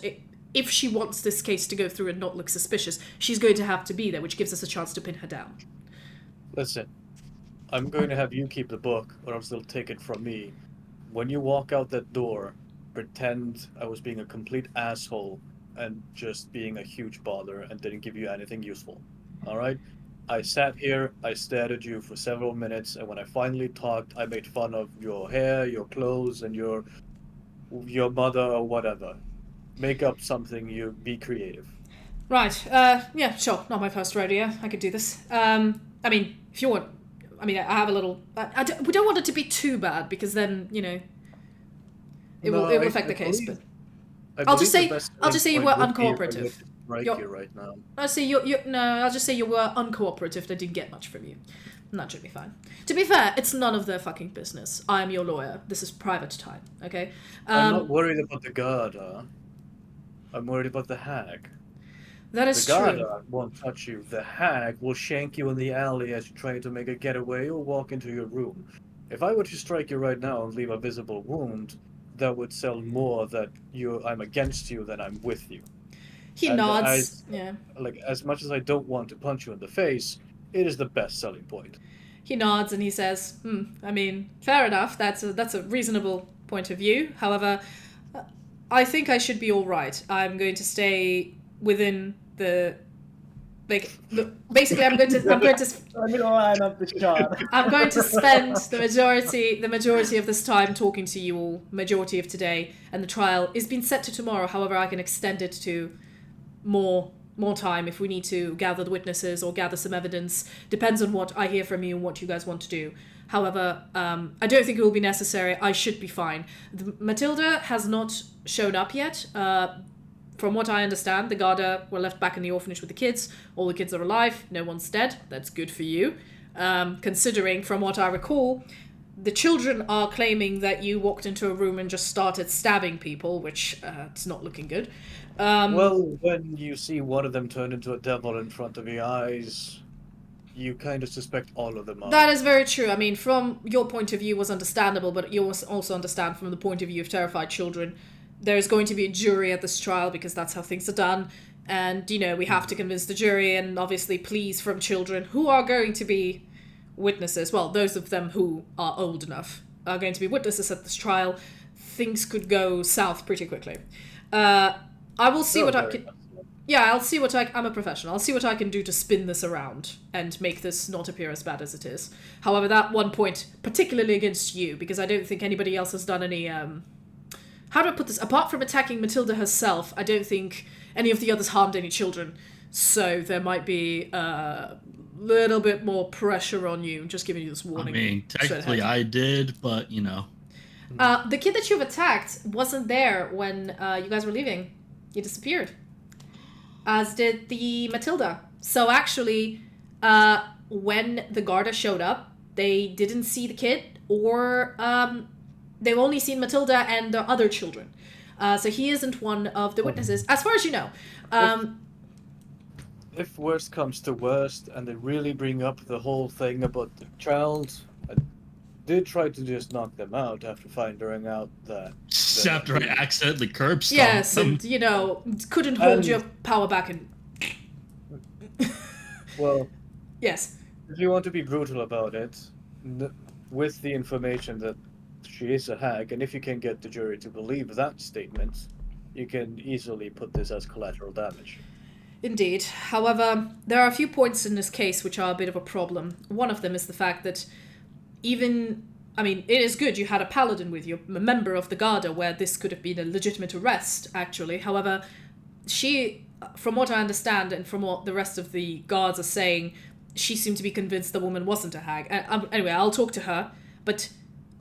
If she wants this case to go through and not look suspicious, she's going to have to be there, which gives us a chance to pin her down. Listen, I'm going to have you keep the book, or else they'll take it from me. When you walk out that door, pretend I was being a complete asshole and just being a huge bother and didn't give you anything useful. Alright? I sat here, I stared at you for several minutes, and when I finally talked, I made fun of your hair, your clothes, and your mother or whatever. Make up something, you be creative. Right, yeah, sure, not my first rodeo, I could do this. I mean, if you want... I mean, I have a little... we don't want it to be too bad, because then, you know, it will affect the case, but... I'll just say you were uncooperative. Right now. I'll just say you were uncooperative. They didn't get much from you. And that should be fine. To be fair, it's none of their fucking business. I am your lawyer. This is private time, okay? I'm not worried about the guard, I'm worried about the hag. That is The true. Garda won't touch you. The hag will shank you in the alley as you try to make a getaway or walk into your room. If I were to strike you right now and leave a visible wound, that would sell more that I'm against you than I'm with you. He And nods. Yeah. as much as I don't want to punch you in the face, it is the best selling point. He nods and he says, I mean, fair enough. That's a reasonable point of view. However, I think I should be all right. I'm going to stay within the basically I'm going to Let me line up the shot. I'm going to spend the majority of this time talking to you all, majority of today, and the trial is being set to tomorrow. However, I can extend it to more time if we need to gather the witnesses or gather some evidence. Depends on what I hear from you and what you guys want to do. However, I don't think it will be necessary. I should be fine. Matilda has not shown up yet. From what I understand, the Garda were left back in the orphanage with the kids. All the kids are alive. No one's dead. That's good for you. Considering, from what I recall, the children are claiming that you walked into a room and just started stabbing people, which it's not looking good. Well, when you see one of them turn into a devil in front of your eyes, you kind of suspect all of them are. That is very true. I mean, from your point of view was understandable, but you also understand from the point of view of terrified children, there's going to be a jury at this trial because that's how things are done. And, we have to convince the jury and obviously pleas from children who are going to be witnesses. Well, those of them who are old enough are going to be witnesses at this trial. Things could go south pretty quickly. I will see what I can... Yeah, I'll see what I'm a professional. I'll see what I can do to spin this around and make this not appear as bad as it is. However, that one point, particularly against you, because I don't think anybody else has done any... How do I put this? Apart from attacking Matilda herself, I don't think any of the others harmed any children. So there might be a little bit more pressure on you. Just giving you this warning. I mean, technically I did, but, The kid that you've attacked wasn't there when you guys were leaving. He disappeared. As did the Matilda. So actually, when the Garda showed up, they didn't see the kid or... They've only seen Matilda and the other children. So he isn't one of the witnesses, as far as you know. If worst comes to worst, and they really bring up the whole thing about the child, I did try to just knock them out after finding out that... After I accidentally curb stomped Yes, them. and, couldn't hold your power back and... Well... Yes. If you want to be brutal about it, with the information that she is a hag, and if you can get the jury to believe that statement, you can easily put this as collateral damage. Indeed. However, there are a few points in this case which are a bit of a problem. One of them is the fact that it is good you had a paladin with you, a member of the Garda, where this could have been a legitimate arrest, actually. However, she, from what I understand and from what the rest of the guards are saying, she seemed to be convinced the woman wasn't a hag. Anyway, I'll talk to her, but...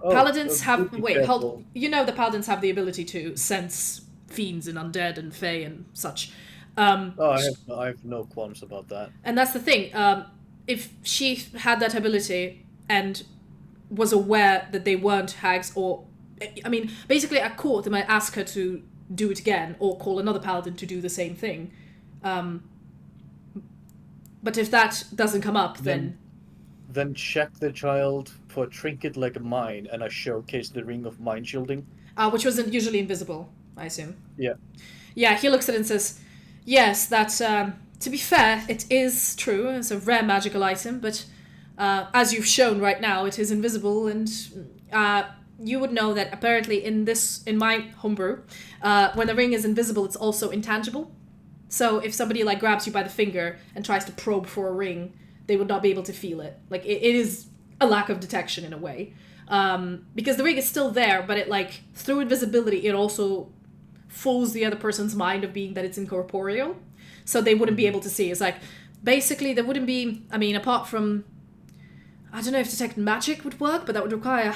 Paladins have... Wait, hold... the paladins have the ability to sense fiends and undead and fae and such. I have no qualms about that. And that's the thing. If she had that ability and was aware that they weren't hags or... basically at court they might ask her to do it again or call another paladin to do the same thing. But if that doesn't come up, then check the child for a trinket like a mine, and I showcase the ring of mind shielding. Which was usually invisible, I assume. Yeah. Yeah, he looks at it and says, yes, that, to be fair, it is true. It's a rare magical item, but as you've shown right now, it is invisible, and you would know that apparently in my homebrew, when the ring is invisible, it's also intangible. So if somebody, grabs you by the finger and tries to probe for a ring, they would not be able to feel it. It is a lack of detection in a way. Because the ring is still there, but it, through invisibility, it also fools the other person's mind of being that it's incorporeal. So they wouldn't be able to see. It's basically, there wouldn't be, apart from, I don't know if detect magic would work, but that would require,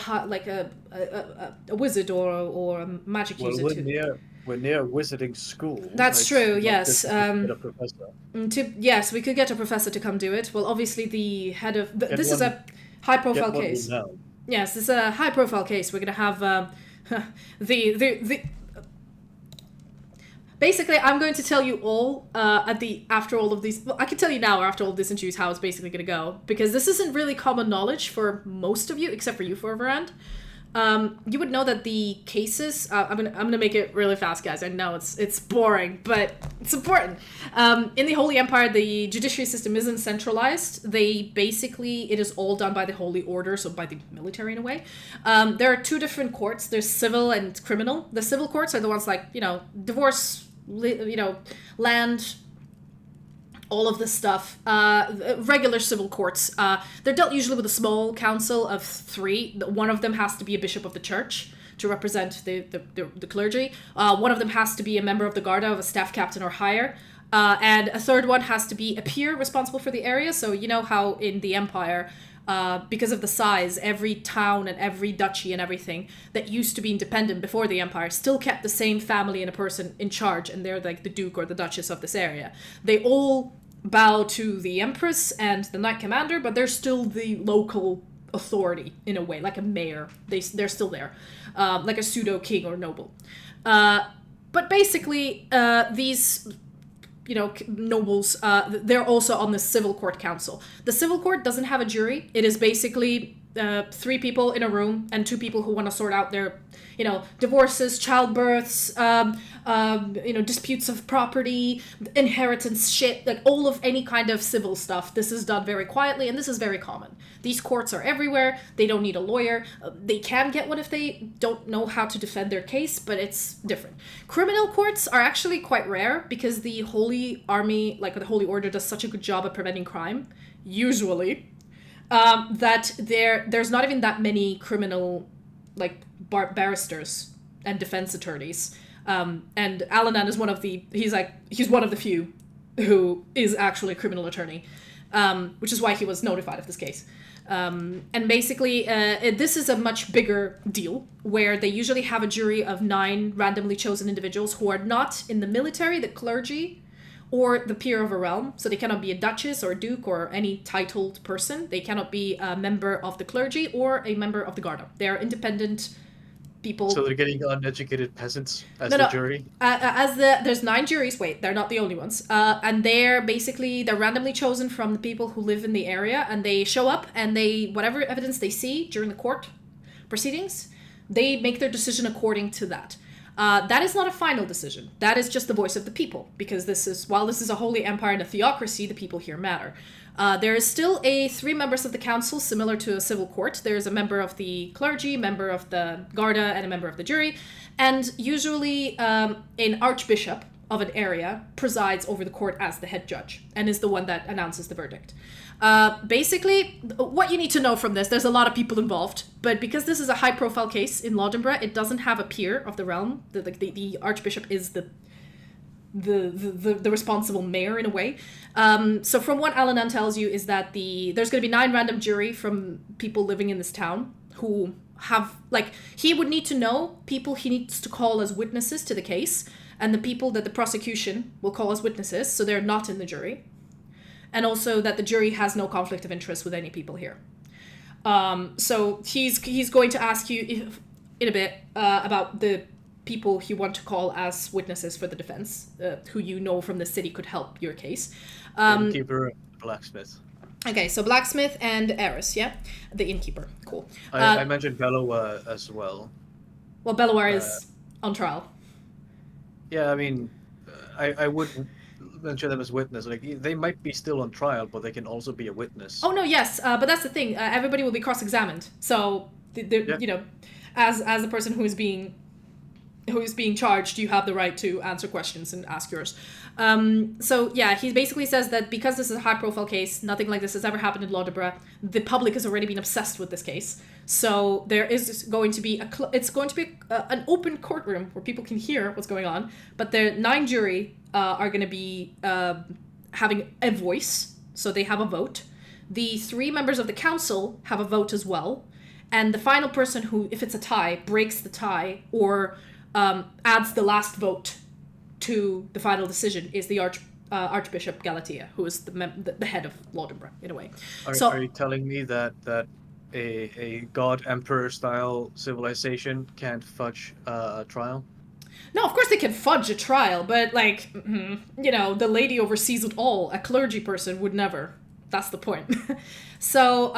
a wizard or a magic user to... We're near wizarding school. That's true, yes. Get a professor. Yes, we could get a professor to come do it. Well, obviously the head of... this is a high-profile case. Yes, this is a high-profile case. We're going to have basically, I'm going to tell you all after all of these. Well, I can tell you now after all of this interviews how it's basically going to go, because this isn't really common knowledge for most of you, except for you, Ferverand. You would know that the cases. I'm gonna make it really fast, guys. I know it's boring, but it's important. In the Holy Empire, the judiciary system isn't centralized. It is all done by the Holy Order, so by the military in a way. There are two different courts. There's civil and criminal. The civil courts are the ones like divorce, land. All of this stuff, regular civil courts, they're dealt usually with a small council of 3. One of them has to be a bishop of the church to represent the clergy. One of them has to be a member of the Garda, of a staff captain or higher. And a third one has to be a peer responsible for the area. So you know how in the Empire, because of the size, every town and every duchy and everything that used to be independent before the Empire still kept the same family and a person in charge, and they're like the Duke or the Duchess of this area. They all bow to the Empress and the Knight Commander, but they're still the local authority in a way, like a mayor. They're still there, like a pseudo king or noble. But basically, these nobles, they're also on the civil court council. The civil court doesn't have a jury. It is basically 3 people in a room and 2 people who want to sort out their divorces, childbirths, disputes of property, inheritance shit, like all of any kind of civil stuff. This is done very quietly, and this is very common. These courts are everywhere. They don't need a lawyer. They can get one if they don't know how to defend their case, but it's different. Criminal courts are actually quite rare because the Holy Army, like the Holy Order, does such a good job at preventing crime, usually, that there's not even that many criminal barristers and defense attorneys. And Alanan is he's one of the few who is actually a criminal attorney, which is why he was notified of this case. And basically, this is a much bigger deal where they usually have a jury of 9 randomly chosen individuals who are not in the military, the clergy, or the peer of a realm. So they cannot be a duchess or a duke or any titled person. They cannot be a member of the clergy or a member of the Garda. They are independent people. So they're getting uneducated peasants as the jury? There's 9 juries. Wait, they're not the only ones. And they're randomly chosen from the people who live in the area, and they show up and whatever evidence they see during the court proceedings, they make their decision according to that. That is not a final decision. That is just the voice of the people, because while this is a holy empire and a theocracy, the people here matter. There is still 3 members of the council, similar to a civil court. There's a member of the clergy, member of the Garda, and a member of the jury. And usually an archbishop of an area presides over the court as the head judge and is the one that announces the verdict. Basically, what you need to know from this, there's a lot of people involved, but because this is a high-profile case in Laudembra, it doesn't have a peer of the realm. The archbishop is the responsible mayor in a way. So from what Alanan tells you is that there's going to be 9 random jury from people living in this town who have, he would need to know people he needs to call as witnesses to the case, and the people that the prosecution will call as witnesses, so they're not in the jury. And also that the jury has no conflict of interest with any people here. So he's going to ask you in a bit about the people you want to call as witnesses for the defense, who you know from the city could help your case. Innkeeper, blacksmith. Okay, so blacksmith and heiress, yeah? The innkeeper, cool. I mentioned Bellowa as well. Well, Bellowa is on trial. Yeah, I mean, I would mention them as witness. They might be still on trial, but they can also be a witness. Oh no, yes, but that's the thing. Everybody will be cross-examined. So, as a person who is being charged, you have the right to answer questions and ask yours. So yeah, he basically says that because this is a high-profile case, nothing like this has ever happened in Laudembra. The public has already been obsessed with this case. So there is going to be an open courtroom where people can hear what's going on. But the 9 jury are going to be having a voice, so they have a vote. The 3 members of the council have a vote as well, and the final person who, if it's a tie, breaks the tie or adds the last vote to the final decision is the Archbishop Galatea, who is the head of Laudembra, in a way. Are you telling me that a god emperor style civilization can't fudge a trial? No, of course they can fudge a trial, but, like, the lady oversees it all. A clergy person would never. That's the point. So,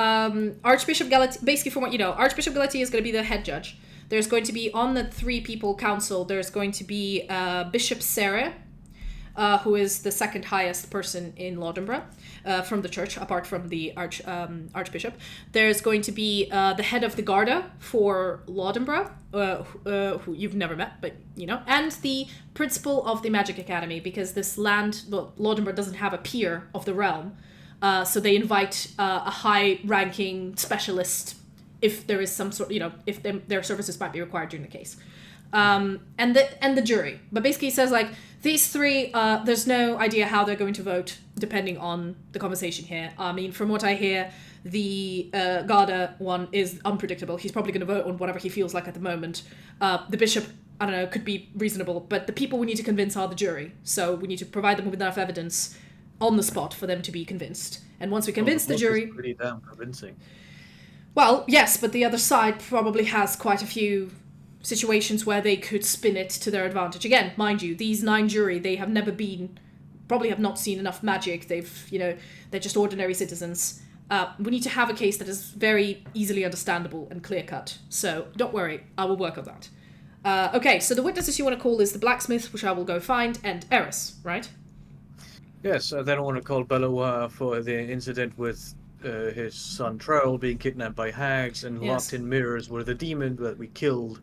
Archbishop Galati, basically from what you know, Archbishop Galati is going to be the head judge. There's going to be, on the 3-people council, there's going to be Bishop Sarah, who is the second highest person in Lodenborough, from the church, apart from the archbishop. There's going to be the head of the Garda for Lodenborough, who you've never met, but you know, and the principal of the Magic Academy, because this land, well, Lodenborough doesn't have a peer of the realm, so they invite a high-ranking specialist if there is some sort, if their services might be required during the case. And the jury. But basically it says, like, these 3, there's no idea how they're going to vote, depending on the conversation here. I mean, from what I hear, the Garda one is unpredictable. He's probably going to vote on whatever he feels like at the moment. The bishop, I don't know, could be reasonable, but the people we need to convince are the jury. So we need to provide them with enough evidence on the spot for them to be convinced. And once we convince the jury... pretty damn convincing. Well, yes, but the other side probably has quite a few situations where they could spin it to their advantage. Again, mind you, these 9 jury, they have never been, probably have not seen enough magic. They've, they're just ordinary citizens. We need to have a case that is very easily understandable and clear-cut. So don't worry, I will work on that. Okay, so the witnesses you want to call is the blacksmith, which I will go find, and Eris, right? Yes, then I want to call Bellowa for the incident with his son Trell being kidnapped by hags and locked in mirrors where the demon that we killed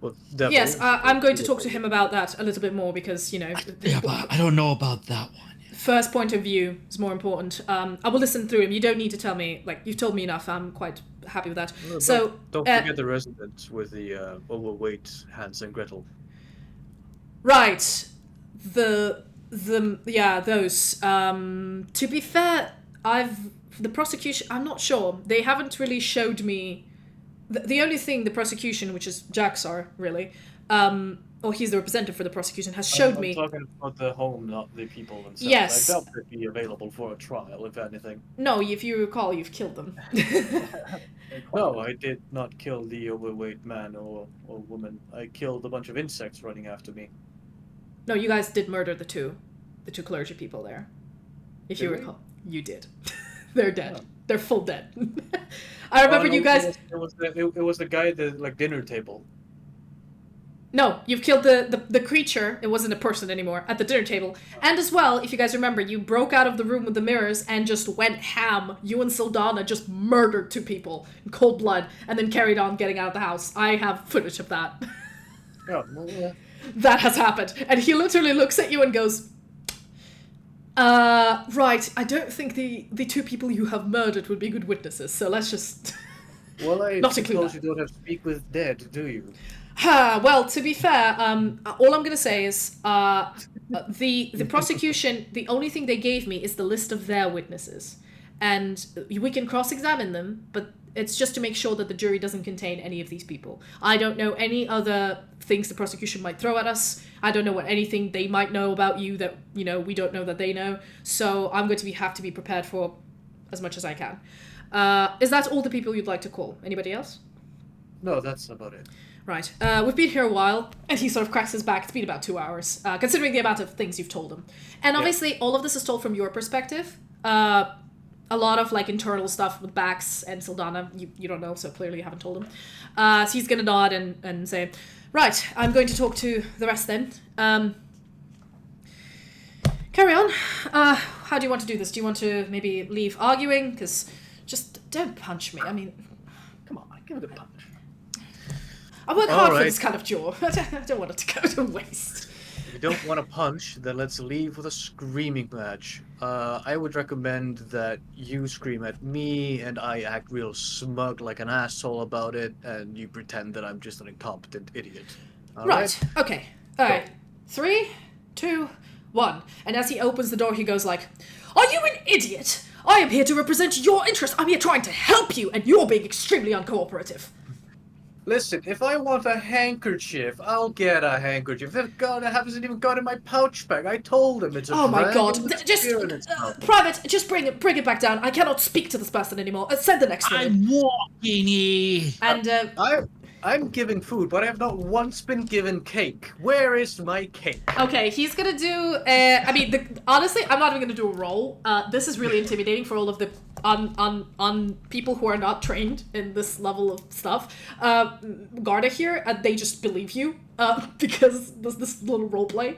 was devil. Yes, I'm going to talk to him about that a little bit more because, Yeah, but I don't know about that one. First point of view is more important. I will listen through him. You don't need to tell me, like, you've told me enough. I'm quite happy with that. No, so don't forget the residents with the overweight Hans and Gretel. Right. Those. To be fair, the prosecution, I'm not sure. They haven't really showed me... The only thing the prosecution, which is Jaxar, really, or he's the representative for the prosecution, has showed me... I'm talking about the home, not the people themselves. Yes. I doubt they'd be available for a trial, if anything. No, if you recall, you've killed them. No, I did not kill the overweight man or woman. I killed a bunch of insects running after me. No, you guys did murder the two clergy people there. If you Did we? recall. You did. They're dead. Oh. They're full dead. I remember you guys... It was the guy at the dinner table. No, you've killed the creature, it wasn't a person anymore, at the dinner table. And as well, if you guys remember, you broke out of the room with the mirrors and just went ham. You and Sildana just murdered 2 people in cold blood and then carried on getting out of the house. I have footage of that. Oh, well, yeah. That has happened. And he literally looks at you and goes, right, I don't think the 2 people you have murdered would be good witnesses, so let's just Well, I not include suppose you don't have to speak with dead, do you? Well, to be fair, all I'm going to say is the prosecution, the only thing they gave me is the list of their witnesses. And we can cross-examine them, but it's just to make sure that the jury doesn't contain any of these people. I don't know any other things the prosecution might throw at us. I don't know what anything they might know about you that, we don't know that they know. So I'm going to have to be prepared for as much as I can. Is that all the people you'd like to call? Anybody else? No, that's about it. Right. We've been here a while, and he sort of cracks his back. It's been about 2 hours, considering the amount of things you've told him. And obviously, all of this is told from your perspective. A lot of, internal stuff with Bax and Sildana, you don't know, so clearly you haven't told him. So he's going to nod and say, right, I'm going to talk to the rest then. Carry on. How do you want to do this? Do you want to maybe leave arguing? Because just don't punch me. I mean, Come on, give it a punch. I work hard for this kind of jaw. I don't want it to go to waste. If you don't want to punch, then let's leave with a screaming match. I would recommend that you scream at me and I act real smug like an asshole about it, and you pretend that I'm just an incompetent idiot. All right? Okay. All right. 3, 2, 1. And as he opens the door, he goes like, "Are you an idiot? I am here to represent your interests. I'm here trying to help you, and you're being extremely uncooperative." Listen, if I want a handkerchief, I'll get a handkerchief. That gun hasn't even got in my pouch bag. I told him it's a Oh my god. dragon with Just, spear in its mouth. Private, just bring it back down. I cannot speak to this person anymore. Send the next one. I'm walking here. And I'm giving food, but I have not once been given cake. Where is my cake? Okay, he's gonna do. Honestly, I'm not even gonna do a roll. This is really intimidating for all of the on people who are not trained in this level of stuff. Garda here, they just believe you because this little role play.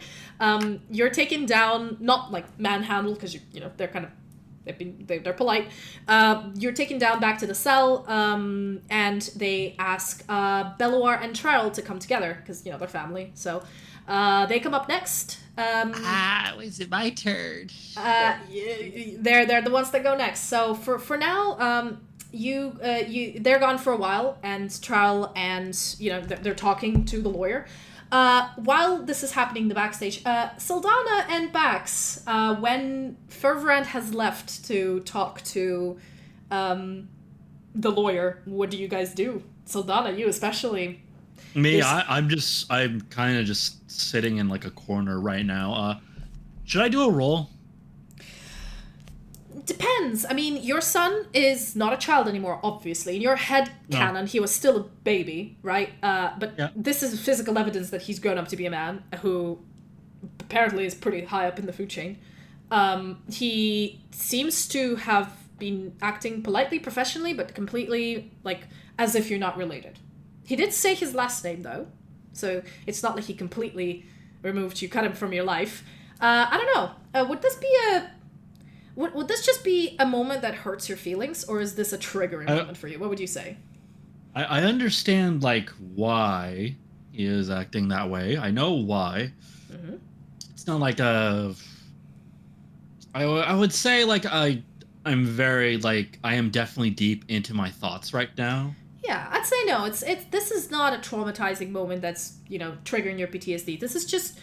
You're taken down, not like manhandle because you know they're kind of. They're polite. You're taken down back to the cell, and they ask Belloir and Trial to come together because you know they're family. So they come up next. Was it my turn? They're the ones that go next. So for now, they're gone for a while, and Trial and you know they're talking to the lawyer. While this is happening in the backstage, Sildana and Bax, when Ferverand has left to talk to the lawyer, what do you guys do? Sildana, you especially. Me, I'm kind of just sitting in like a corner right now. Should I do a roll? Depends. I mean, your son is not a child anymore, obviously. In your head canon, he was still a baby, right? But this is physical evidence that he's grown up to be a man who apparently is pretty high up in the food chain. He seems to have been acting politely, professionally, but completely, like, as if you're not related. He did say his last name, though, so it's not like he completely removed you, cut him from your life. I don't know. Would this be Would this just be a moment that hurts your feelings, or is this a triggering moment for you? What would you say? I understand, like, why he is acting that way. I know why. Mm-hmm. It's not like I would say, like, I'm very, like, I am definitely deep into my thoughts right now. Yeah, I'd say no. This is not a traumatizing moment that's, you know, triggering your PTSD. This is just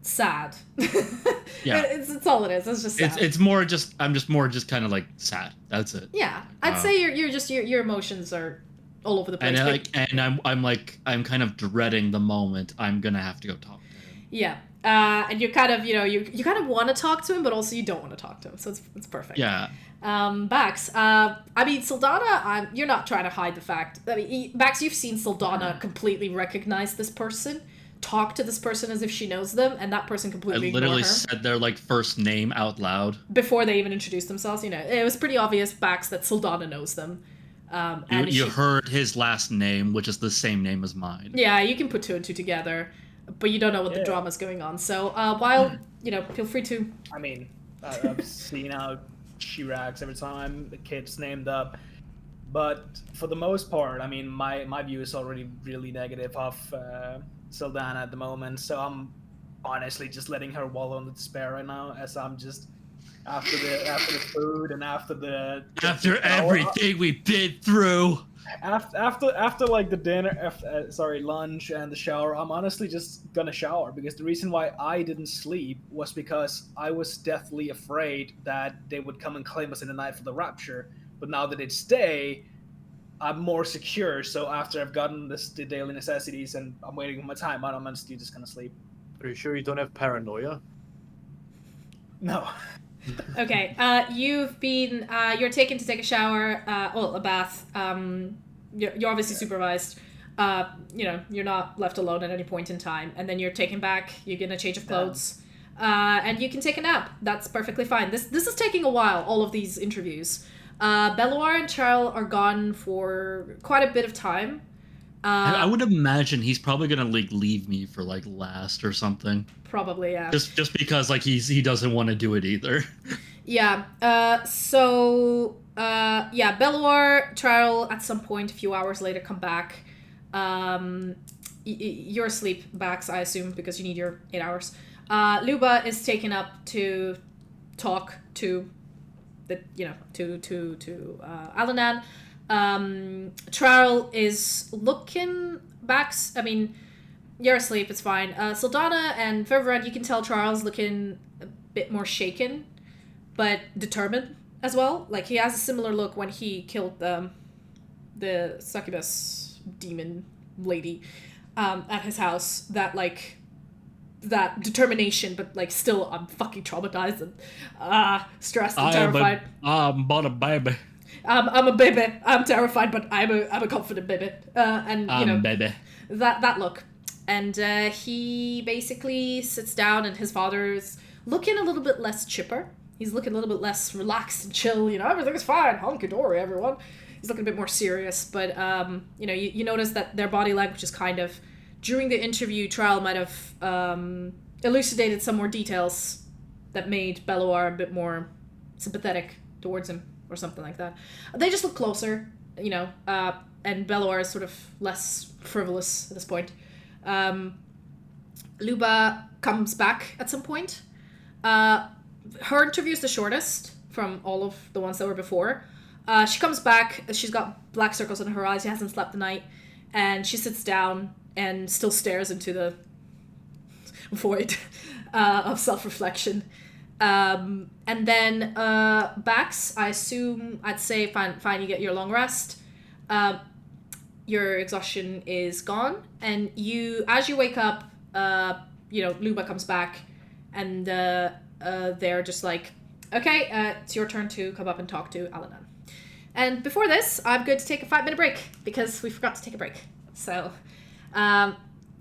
sad. Yeah. It's all it is. It's just sad. It's more just, I'm just more just kind of like sad. That's it. Yeah. I'd say you're just your emotions are all over the place. I'm kind of dreading the moment I'm going to have to go talk to him. Yeah. And you're kind of, you know, you kind of want to talk to him, but also you don't want to talk to him. So it's perfect. Yeah. Bax, I mean, Sildana, you're not trying to hide the fact. I mean, Bax, you've seen Sildana completely recognize this person, talk to this person as if she knows them, and that person completely ignored her. I literally said their, like, first name out loud. Before they even introduced themselves, you know. It was pretty obvious, Bax, that Sildana knows them. You heard his last name, which is the same name as mine. Yeah, you can put two and two together, but you don't know what the drama's going on. So, while, you know, feel free to... I mean, I've seen how she reacts every time the kid's named up, but for the most part, I mean, my view is already really negative of Sildana at the moment, so I'm honestly just letting her wallow in the despair right now, as I'm just after the food and after everything we've been through. After like the dinner, lunch and the shower, I'm honestly just gonna shower, because the reason why I didn't sleep was because I was deathly afraid that they would come and claim us in the night for the rapture. But now that it's day, I'm more secure. So after I've gotten the daily necessities and I'm waiting for my time, I'm honestly just gonna sleep. Are you sure you don't have paranoia? No. Okay, you've been, you're taken to take a shower, a bath, you're obviously supervised, you know, you're not left alone at any point in time, and then you're taken back, you get a change of clothes, and you can take a nap. That's perfectly fine. This is taking a while, all of these interviews. Belloir and Charles are gone for quite a bit of time. I would imagine he's probably gonna like leave me for like last or something. Probably, yeah. Just because like he doesn't want to do it either. Yeah. Belloir, Trial at some point a few hours later come back. You're asleep, Bax, I assume, because you need your 8 hours. Luba is taken up to talk to Alanan. Trial is looking back. I mean, you're asleep, it's fine. Sildana and Ferverand, you can tell Charles looking a bit more shaken, but determined as well. Like, he has a similar look when he killed the succubus demon lady at his house. That determination, but like still, I'm fucking traumatized and stressed and terrified. I'm but a baby. I'm a baby. I'm terrified, but I'm a confident baby. And you know, baby. that look. And he basically sits down, and his father's looking a little bit less chipper. He's looking a little bit less relaxed and chill. You know, everything's fine, hunky dory, everyone. He's looking a bit more serious, but you know, you notice that their body language is kind of, during the interview, Trial might have elucidated some more details that made Belloir a bit more sympathetic towards him, or something like that. They just look closer, you know, and Belloir is sort of less frivolous at this point. Luba comes back at some point. Her interview is the shortest from all of the ones that were before. She comes back. She's got black circles in her eyes. She hasn't slept the night. And she sits down and still stares into the void of self-reflection. And then Bax, I assume, I'd say, fine, you get your long rest. Your exhaustion is gone. And as you wake up, you know, Luba comes back, and they're just like, okay, it's your turn to come up and talk to Alanan. And before this, I'm going to take a 5-minute break, because we forgot to take a break. So,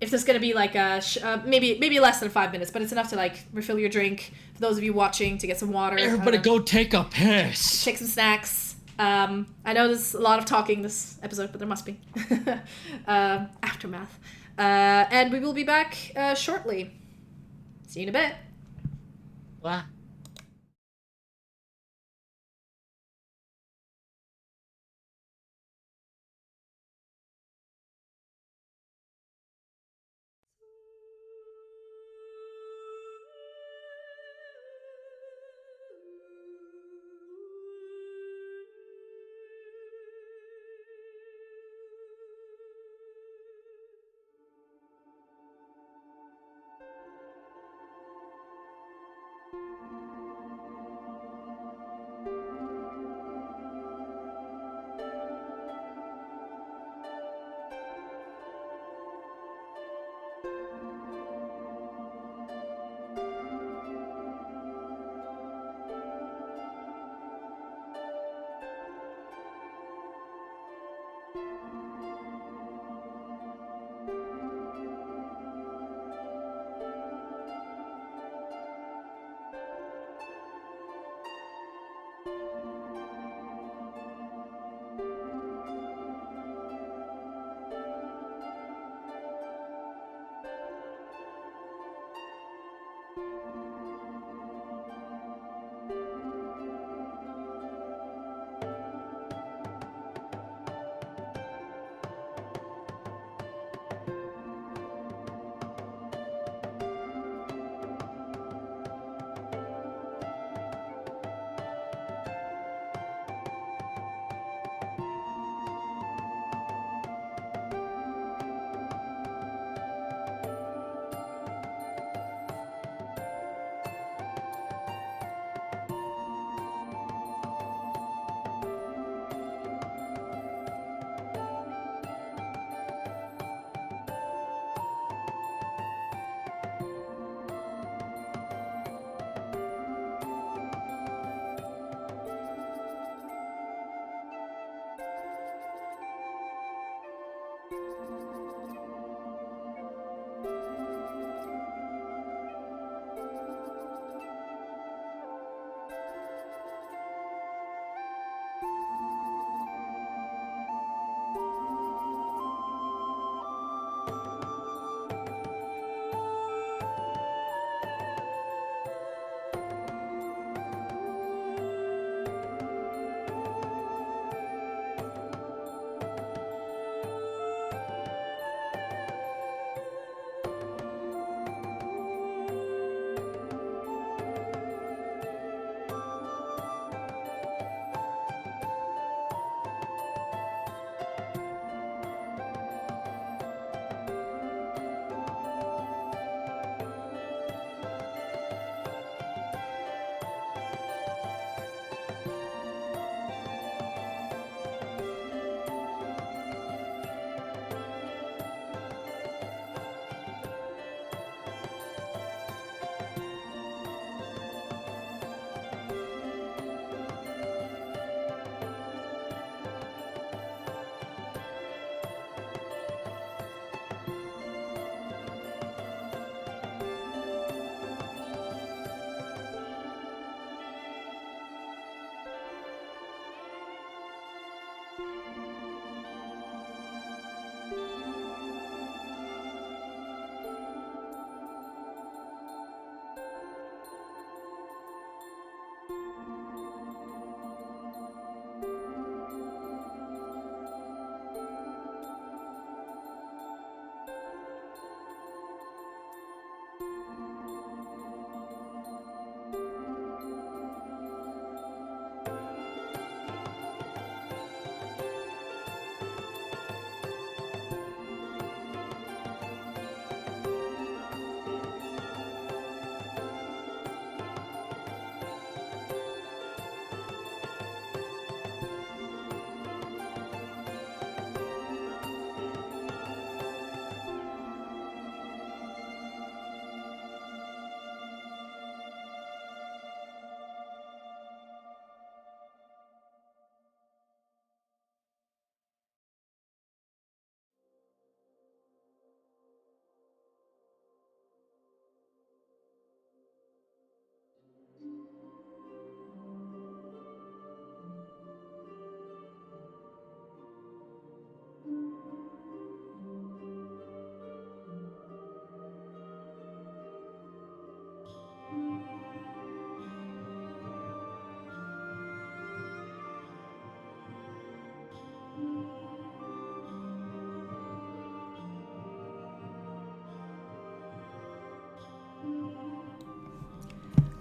if there's going to be like maybe less than 5 minutes, but it's enough to like refill your drink. For those of you watching, to get some water. Everybody go take a piss. Take some snacks. I know there's a lot of talking this episode, but there must be. Aftermath. And we will be back shortly. See you in a bit. What?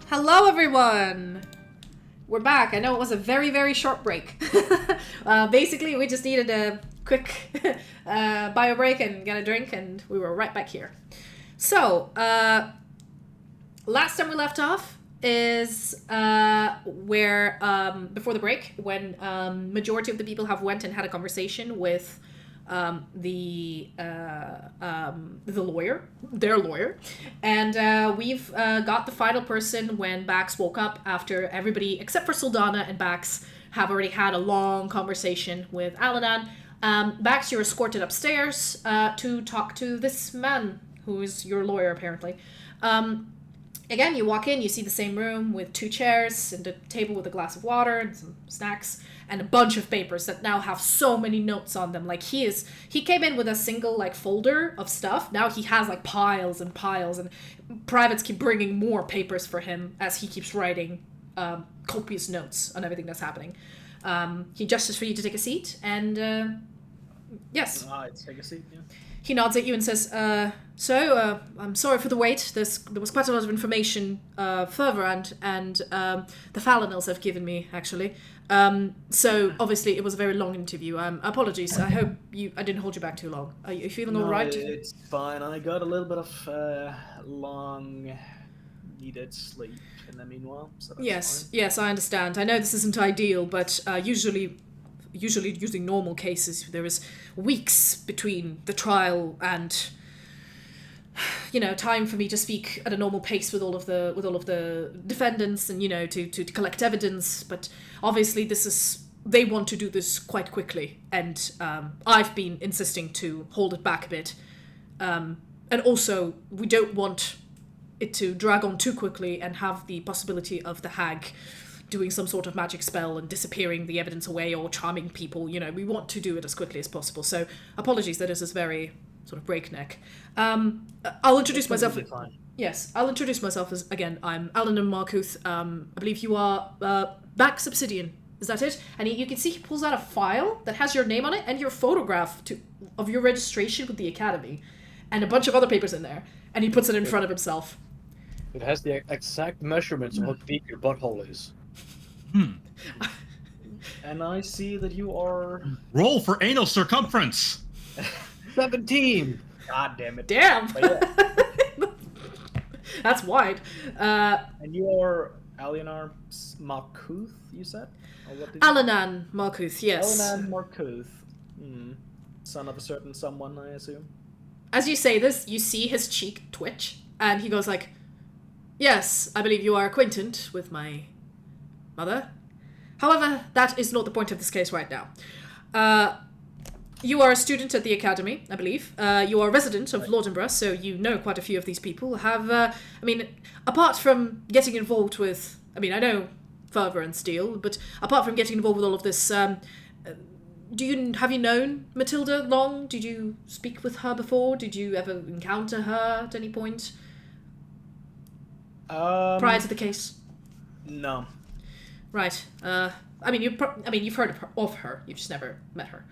Hello, everyone! We're back. I know it was a very, very short break. Basically, we just needed a quick bio break and get a drink, and we were right back here. So, last time we left off is where, before the break, when majority of the people have went and had a conversation with the lawyer, their lawyer, and we've got the final person when Bax woke up after everybody except for Sildana and Bax have already had a long conversation with Aladan. Bax, you're escorted upstairs to talk to this man who is your lawyer apparently. Again, you walk in, you see the same room with 2 chairs and a table with a glass of water and some snacks and a bunch of papers that now have so many notes on them. Like he came in with a single like folder of stuff. Now he has like piles and piles, and privates keep bringing more papers for him as he keeps writing copious notes on everything that's happening. He gestures for you to take a seat, and yes. Take a seat, yeah. He nods at you and says, so, I'm sorry for the wait. There was quite a lot of information Ferverand and the Falinals have given me, actually. So, obviously, it was a very long interview. Apologies. I hope I didn't hold you back too long. Are you feeling all right? It's fine. I got a little bit of long needed sleep in the meanwhile. So that's fine. Yes, I understand. I know this isn't ideal, but usually using normal cases, there is weeks between the trial and, time for me to speak at a normal pace with all of the defendants and, to collect evidence. But obviously they want to do this quite quickly, and I've been insisting to hold it back a bit. And also, we don't want it to drag on too quickly and have the possibility of the hag doing some sort of magic spell and disappearing the evidence away or charming people. We want to do it as quickly as possible. So apologies that this is very sort of breakneck. I'll introduce myself. Yes, I'll introduce myself as, again, I'm Aladan Markuth. I believe you are Bax Obsidian. Is that it? And you can see he pulls out a file that has your name on it and your photograph of your registration with the Academy and a bunch of other papers in there. And he puts it in front of himself. It has the exact measurements of how big your butthole is. And I see that you are... Roll for anal circumference! 17! God damn it. Damn! Yeah. That's wide. And you are Alianar Markuth, you said? Aladan Markuth, yes. Aladan Markuth. Son of a certain someone, I assume. As you say this, you see his cheek twitch, and he goes like, yes, I believe you are acquainted with my mother. However, that is not the point of this case right now. You are a student at the Academy, I believe. You are a resident of Laudenborough, so you know quite a few of these people. Apart from getting involved with... I know Ferverand Steel, but apart from getting involved with all of this, have you known Matilda long? Did you speak with her before? Did you ever encounter her at any point? Prior to the case? No. Right. You've heard of her. You've just never met her.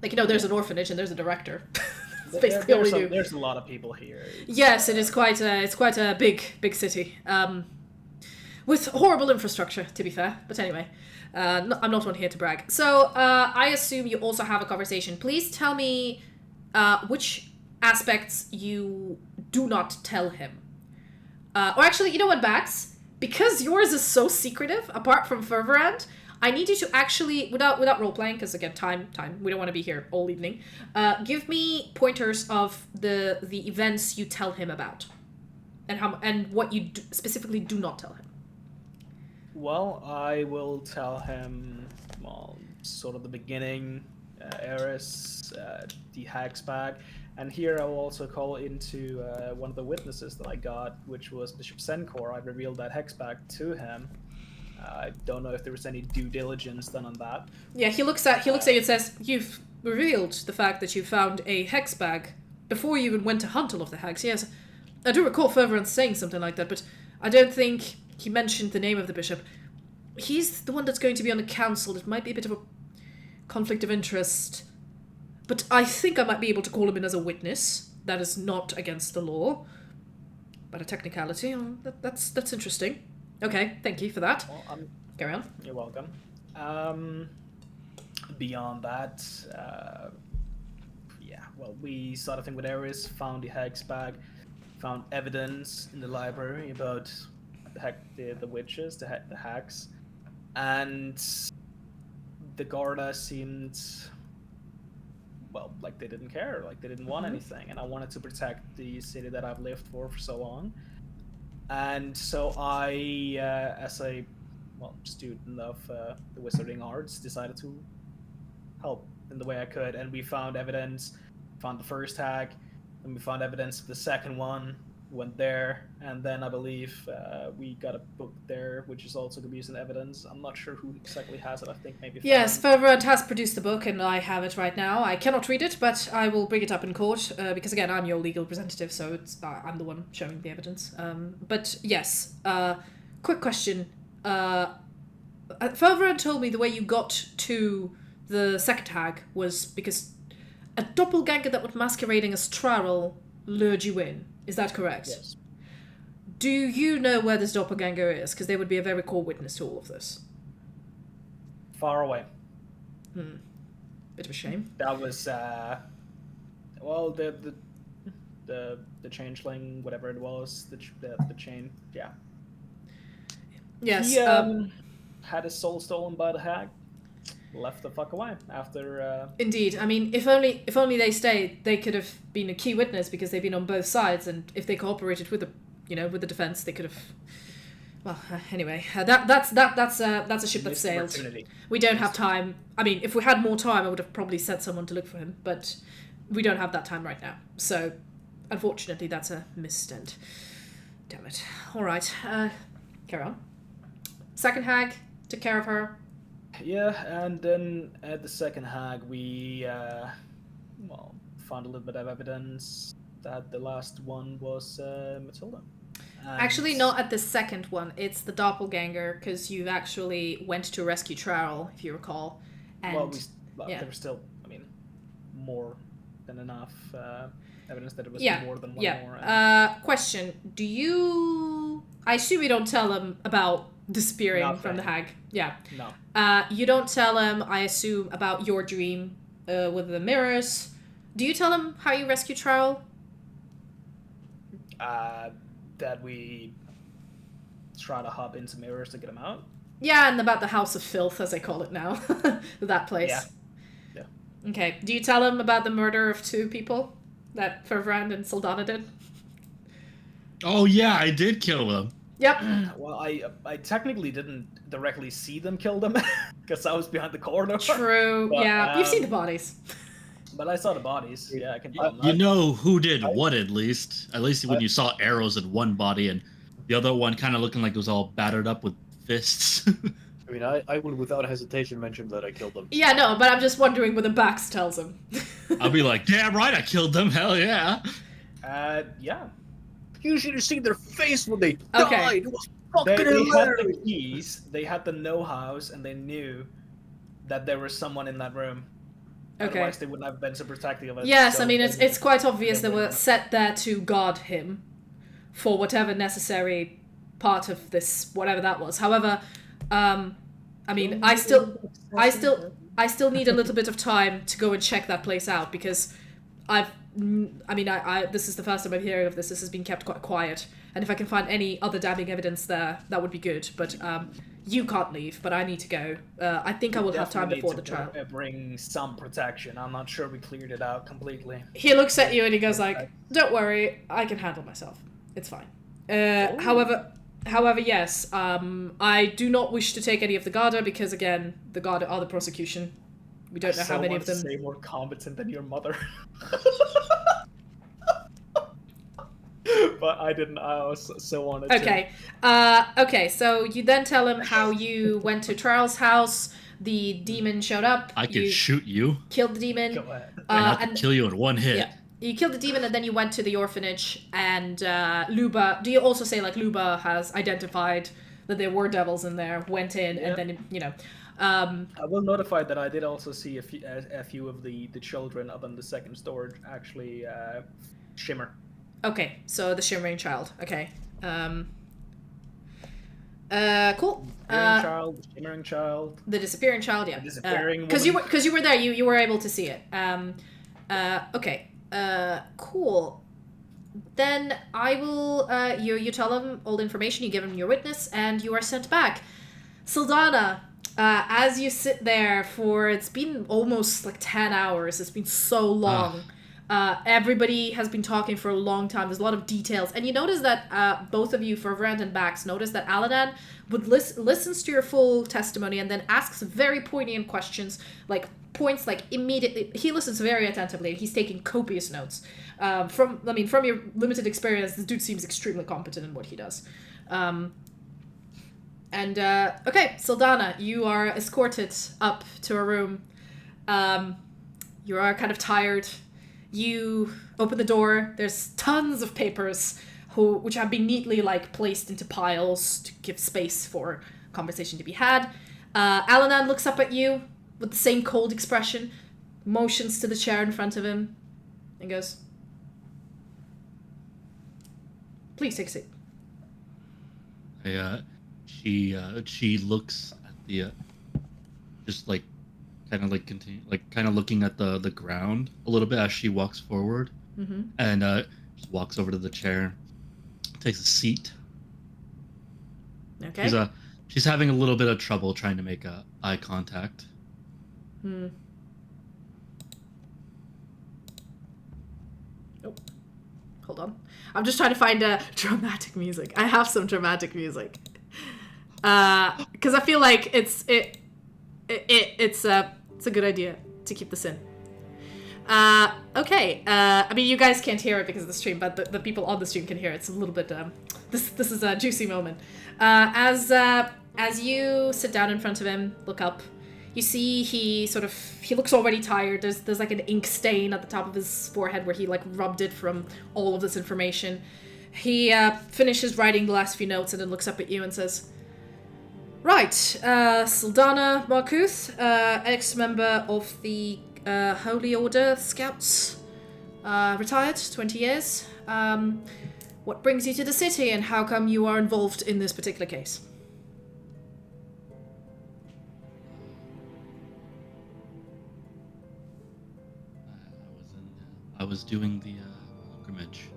There's an orphanage and there's a director. That's basically all we do. There's a lot of people here. Yes, it is quite a big city. With horrible infrastructure, to be fair. But anyway, I'm not one here to brag. So I assume you also have a conversation. Please tell me which aspects you do not tell him. Or actually, you know what, Bax? Because yours is so secretive, apart from Ferverand, I need you to actually, without role-playing, because again, time, we don't want to be here all evening, give me pointers of the events you tell him about. And what you specifically do not tell him. Well, I will tell him, well, sort of the beginning, Eris, the hag's bag, and here I will also call into one of the witnesses that I got, which was Bishop Senkor. I revealed that hex bag to him. I don't know if there was any due diligence done on that. Yeah, he looks at you and says, "You've revealed the fact that you found a hex bag before you even went to hunt all of the hags." Yes, I do recall Ferverand saying something like that, but I don't think he mentioned the name of the bishop. He's the one that's going to be on the council. It might be a bit of a conflict of interest. But I think I might be able to call him in as a witness. That is not against the law. But a technicality, that's interesting. Okay, thank you for that. Well, carry on. You're welcome. Beyond that, we saw the thing with Eris, found the hex bag, found evidence in the library about the witches, the hags, and the Garda seemed, well, like they didn't care, like they didn't want anything, and I wanted to protect the city that I've lived for so long. And so I, as a student of the wizarding arts, decided to help in the way I could, and we found evidence, found the first hag, and we found evidence of the second one, went there, and then I believe we got a book there, which is also going to be used in evidence. I'm not sure who exactly has it. I think maybe... Yes, Ferverand has produced the book, and I have it right now. I cannot read it, but I will bring it up in court, because again, I'm your legal representative, so I'm the one showing the evidence. But yes, quick question. Ferverand told me the way you got to the second hag was because a doppelganger that was masquerading as Trarel lured you in. Is that correct? Yes. Do you know where this doppelganger is? Because they would be a very core witness to all of this. Far away. Bit of a shame. That was, the changeling, whatever it was, the chain, yeah. Yes. He had his soul stolen by the hag. Left the fuck away after. Indeed. I mean, if only they stayed, they could have been a key witness because they've been on both sides, and if they cooperated with the defense, they could have. Well, anyway, that's a ship that sailed. We don't have time. I mean, if we had more time, I would have probably sent someone to look for him, but we don't have that time right now. So, unfortunately, that's a misstint. Damn it. All right. Carry on. Second hag, took care of her. Yeah, and then at the second hag, we found a little bit of evidence that the last one was Matilda. And actually, not at the second one. It's the doppelganger, because you actually went to rescue Trarel, if you recall. And there was still, more than enough evidence that it was more than one more. Question: do you? I assume you don't tell them about disappearing from the hag. Yeah. No. You don't tell him, I assume, about your dream with the mirrors. Do you tell him how you rescued Trarel? That we try to hop into mirrors to get him out. Yeah, and about the House of Filth, as I call it now. That place. Yeah. Okay. Do you tell him about the murder of 2 people that Ferverand and Saldana did? Oh yeah, I did kill them. Yep. Well, I technically didn't directly see them kill them because I was behind the corridor. True. But, yeah, you've seen the bodies. But I saw the bodies. Yeah, I can. You know who did what at least. At least when you saw arrows in one body and the other one kind of looking like it was all battered up with fists. I mean, I would without hesitation mention that I killed them. Yeah, no, but I'm just wondering what the Bax tells him. I'll be like, damn right, I killed them. Hell yeah. Yeah. You should have seen their face when they died. It was fucking they had hilarious. the keys, they had the know-hows, and they knew that there was someone in that room. Okay. Otherwise, they wouldn't have been so protective of it. Yes, so I mean, it's quite obvious they were wouldn't have- set there to guard him for whatever necessary part of this, whatever that was. However, I mean, I still need a little bit of time to go and check that place out because I this is the first time I'm hearing of this. This has been kept quite quiet, and if I can find any other damning evidence there, that would be good. But you can't leave, but I need to go. I think I will have time before the trial. Bring some protection. I'm not sure we cleared it out completely. He looks at you and he goes like, "Don't worry, I can handle myself. It's fine." However, yes, I do not wish to take any of the Garda because, again, the Garda are the prosecution. We don't know how many of them. Say more competent than your mother. But I didn't. I so wanted to. Okay. Okay. So you then tell him how you went to Trial's house. The demon showed up. I could shoot you. Killed the demon. Go ahead. And I could kill you in one hit. Yeah. You killed the demon and then you went to the orphanage and Luba. Do you also say like Luba has identified that there were devils in there, went in, and then I will notify that I did also see a few of the children up on the second store actually shimmer. Okay, so the shimmering child. Okay. Cool. The shimmering child. The disappearing child. Yeah. The disappearing because you were there. You were able to see it. Okay. Cool. Then I will. You tell him all the information. You give him your witness, and you are sent back. Sylfania, as you sit there for it's been almost like 10 hours. It's been so long. Everybody has been talking for a long time. There's a lot of details. And you notice that both of you, Ferverand and Bax, notice that Aladan would listens to your full testimony and then asks very poignant questions, like points like immediately. He listens very attentively and he's taking copious notes. From your limited experience, this dude seems extremely competent in what he does. Okay, Sylfania, you are escorted up to a room. You are kind of tired. You open the door. There's tons of papers which have been neatly like placed into piles to give space for conversation to be had. Alanan looks up at you with the same cold expression, motions to the chair in front of him, and goes, "Please take a seat." She looks at the just like kind of like continue like kind of looking at the ground a little bit as she walks forward, and just walks over to the chair, takes a seat. Okay. She's having a little bit of trouble trying to make eye contact. Nope. Hold on. I'm just trying to find dramatic music. I have some dramatic music. Because I feel like it's a good idea to keep this in. Okay. I mean, you guys can't hear it because of the stream, but the people on the stream can hear it. It's a little bit. This is a juicy moment. As you sit down in front of him, look up, you see he looks already tired. There's like an ink stain at the top of his forehead where he like rubbed it from all of this information. He finishes writing the last few notes and then looks up at you and says, "Right, Sylfania Markuth, ex-member of the Holy Order Scouts, retired, 20 years. What brings you to the city and how come you are involved in this particular case?" I was doing the pilgrimage.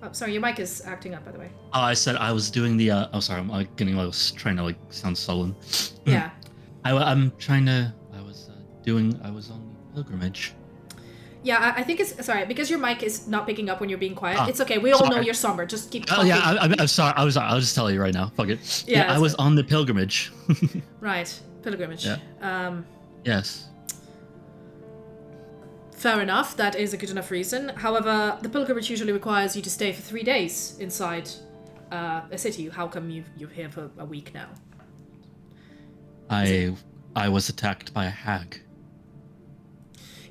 Oh, sorry, your mic is acting up, by the way. Oh, I said I was doing the. Oh, sorry, I was trying to like sound sullen. Yeah. I was on the pilgrimage. Yeah, I think it's sorry because your mic is not picking up when you're being quiet. It's okay. We all know you're somber. Just keep talking. Oh yeah, I'm sorry. I'll just tell you right now. Fuck it. Yeah, I was on the pilgrimage. Right, pilgrimage. Yeah. Yes. Fair enough. That is a good enough reason. However, the pilgrimage usually requires you to stay for 3 days inside a city. How come you're here for a week now? I was attacked by a hag.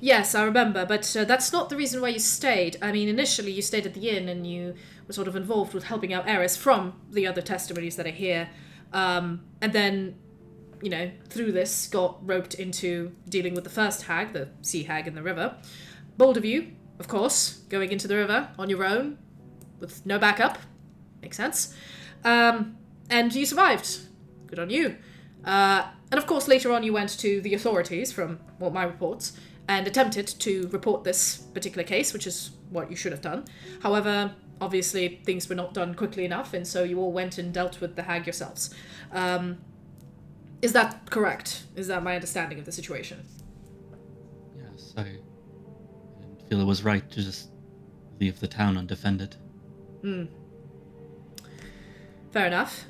Yes, I remember, but that's not the reason why you stayed. I mean, initially you stayed at the inn and you were sort of involved with helping out Eris from the other testimonies that I hear. And then through this, got roped into dealing with the first hag, the sea hag in the river. Bold of you, of course, going into the river on your own with no backup. Makes sense. And you survived. Good on you. And of course, later on you went to the authorities, from my reports, and attempted to report this particular case, which is what you should have done. However, obviously things were not done quickly enough, and so you all went and dealt with the hag yourselves. Is that correct? Is that my understanding of the situation? Yes, I didn't feel it was right to just leave the town undefended. Fair enough.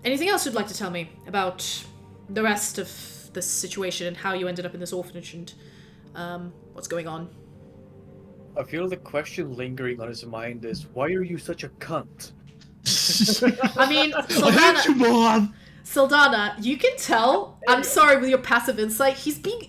Anything else you'd like to tell me about the rest of this situation and how you ended up in this orphanage and what's going on? I feel the question lingering on his mind is, why are you such a cunt? I mean, Sildana, you can tell, I'm sorry, with your passive insight, he's being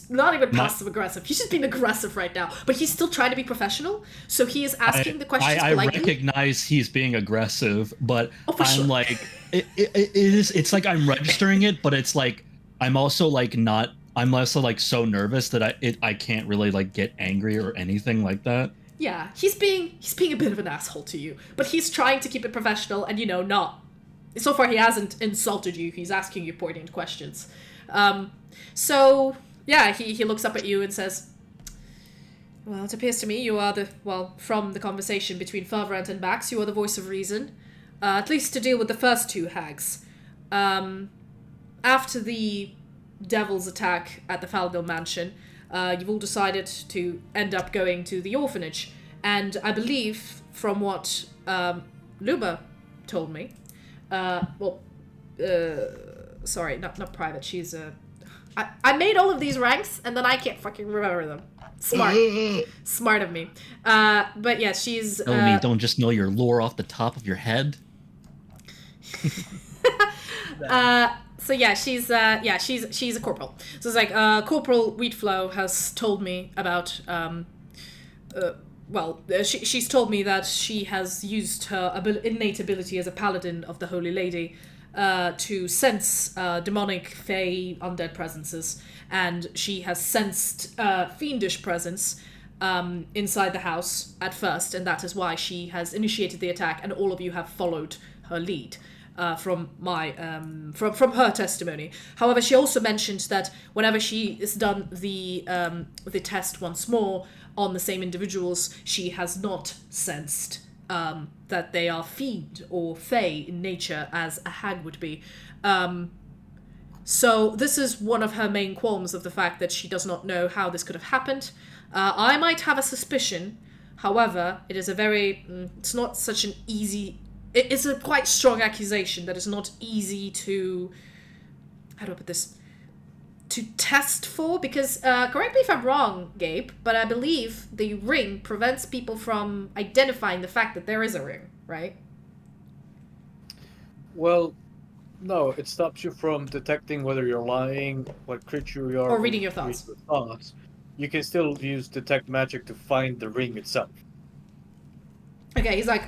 not even passive-aggressive. He's just being aggressive right now. But he's still trying to be professional, so he is asking the questions politely. I recognize he's being aggressive, but I'm like, it's like I'm registering it, but it's like, I'm also like so nervous that I can't really like get angry or anything like that. Yeah, he's being a bit of an asshole to you, but he's trying to keep it professional and, not... So far, he hasn't insulted you. He's asking you poignant questions. So, yeah, he looks up at you and says, well, it appears to me you are from the conversation between Ferverand and Bax, you are the voice of reason. At least to deal with the first two hags. After the devil's attack at the Faldil mansion, you've all decided to end up going to the orphanage. And I believe, from what Luba told me, sorry, not private, she's I made all of these ranks, and then I can't fucking remember them. Smart of me. But yeah, she's... Tell me, don't just know your lore off the top of your head? So yeah, she's a corporal. So it's like, Corporal Wheatflow has told me about, she's told me that she has used her innate ability as a paladin of the Holy Lady to sense demonic, fey, undead presences, and she has sensed fiendish presence inside the house at first, and that is why she has initiated the attack, and all of you have followed her lead. From her testimony. However, she also mentioned that whenever she has done the test once more on the same individuals, she has not sensed that they are fiend or fey in nature as a hag would be. So this is one of her main qualms of the fact that she does not know how this could have happened. I might have a suspicion. However, it is it's not such an easy... It's a quite strong accusation that is not easy to... How do I put this? To test for, because, correct me if I'm wrong, Gabe, but I believe the ring prevents people from identifying the fact that there is a ring, right? Well, no, it stops you from detecting whether you're lying, what creature you are, or reading your thoughts. You can still use detect magic to find the ring itself. Okay, he's like...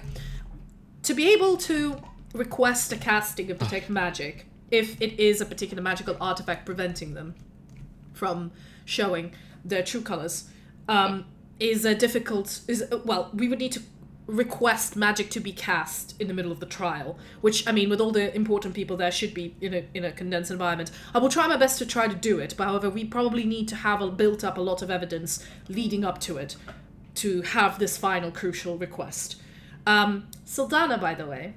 To be able to request a casting of detect magic, if it is a particular magical artifact preventing them from showing their true colors, is a difficult... we would need to request magic to be cast in the middle of the trial, which, I mean, with all the important people there, should be in a condensed environment. I will try my best to try to do it, but however, we probably need to have built up a lot of evidence leading up to it to have this final crucial request. Sildana, by the way,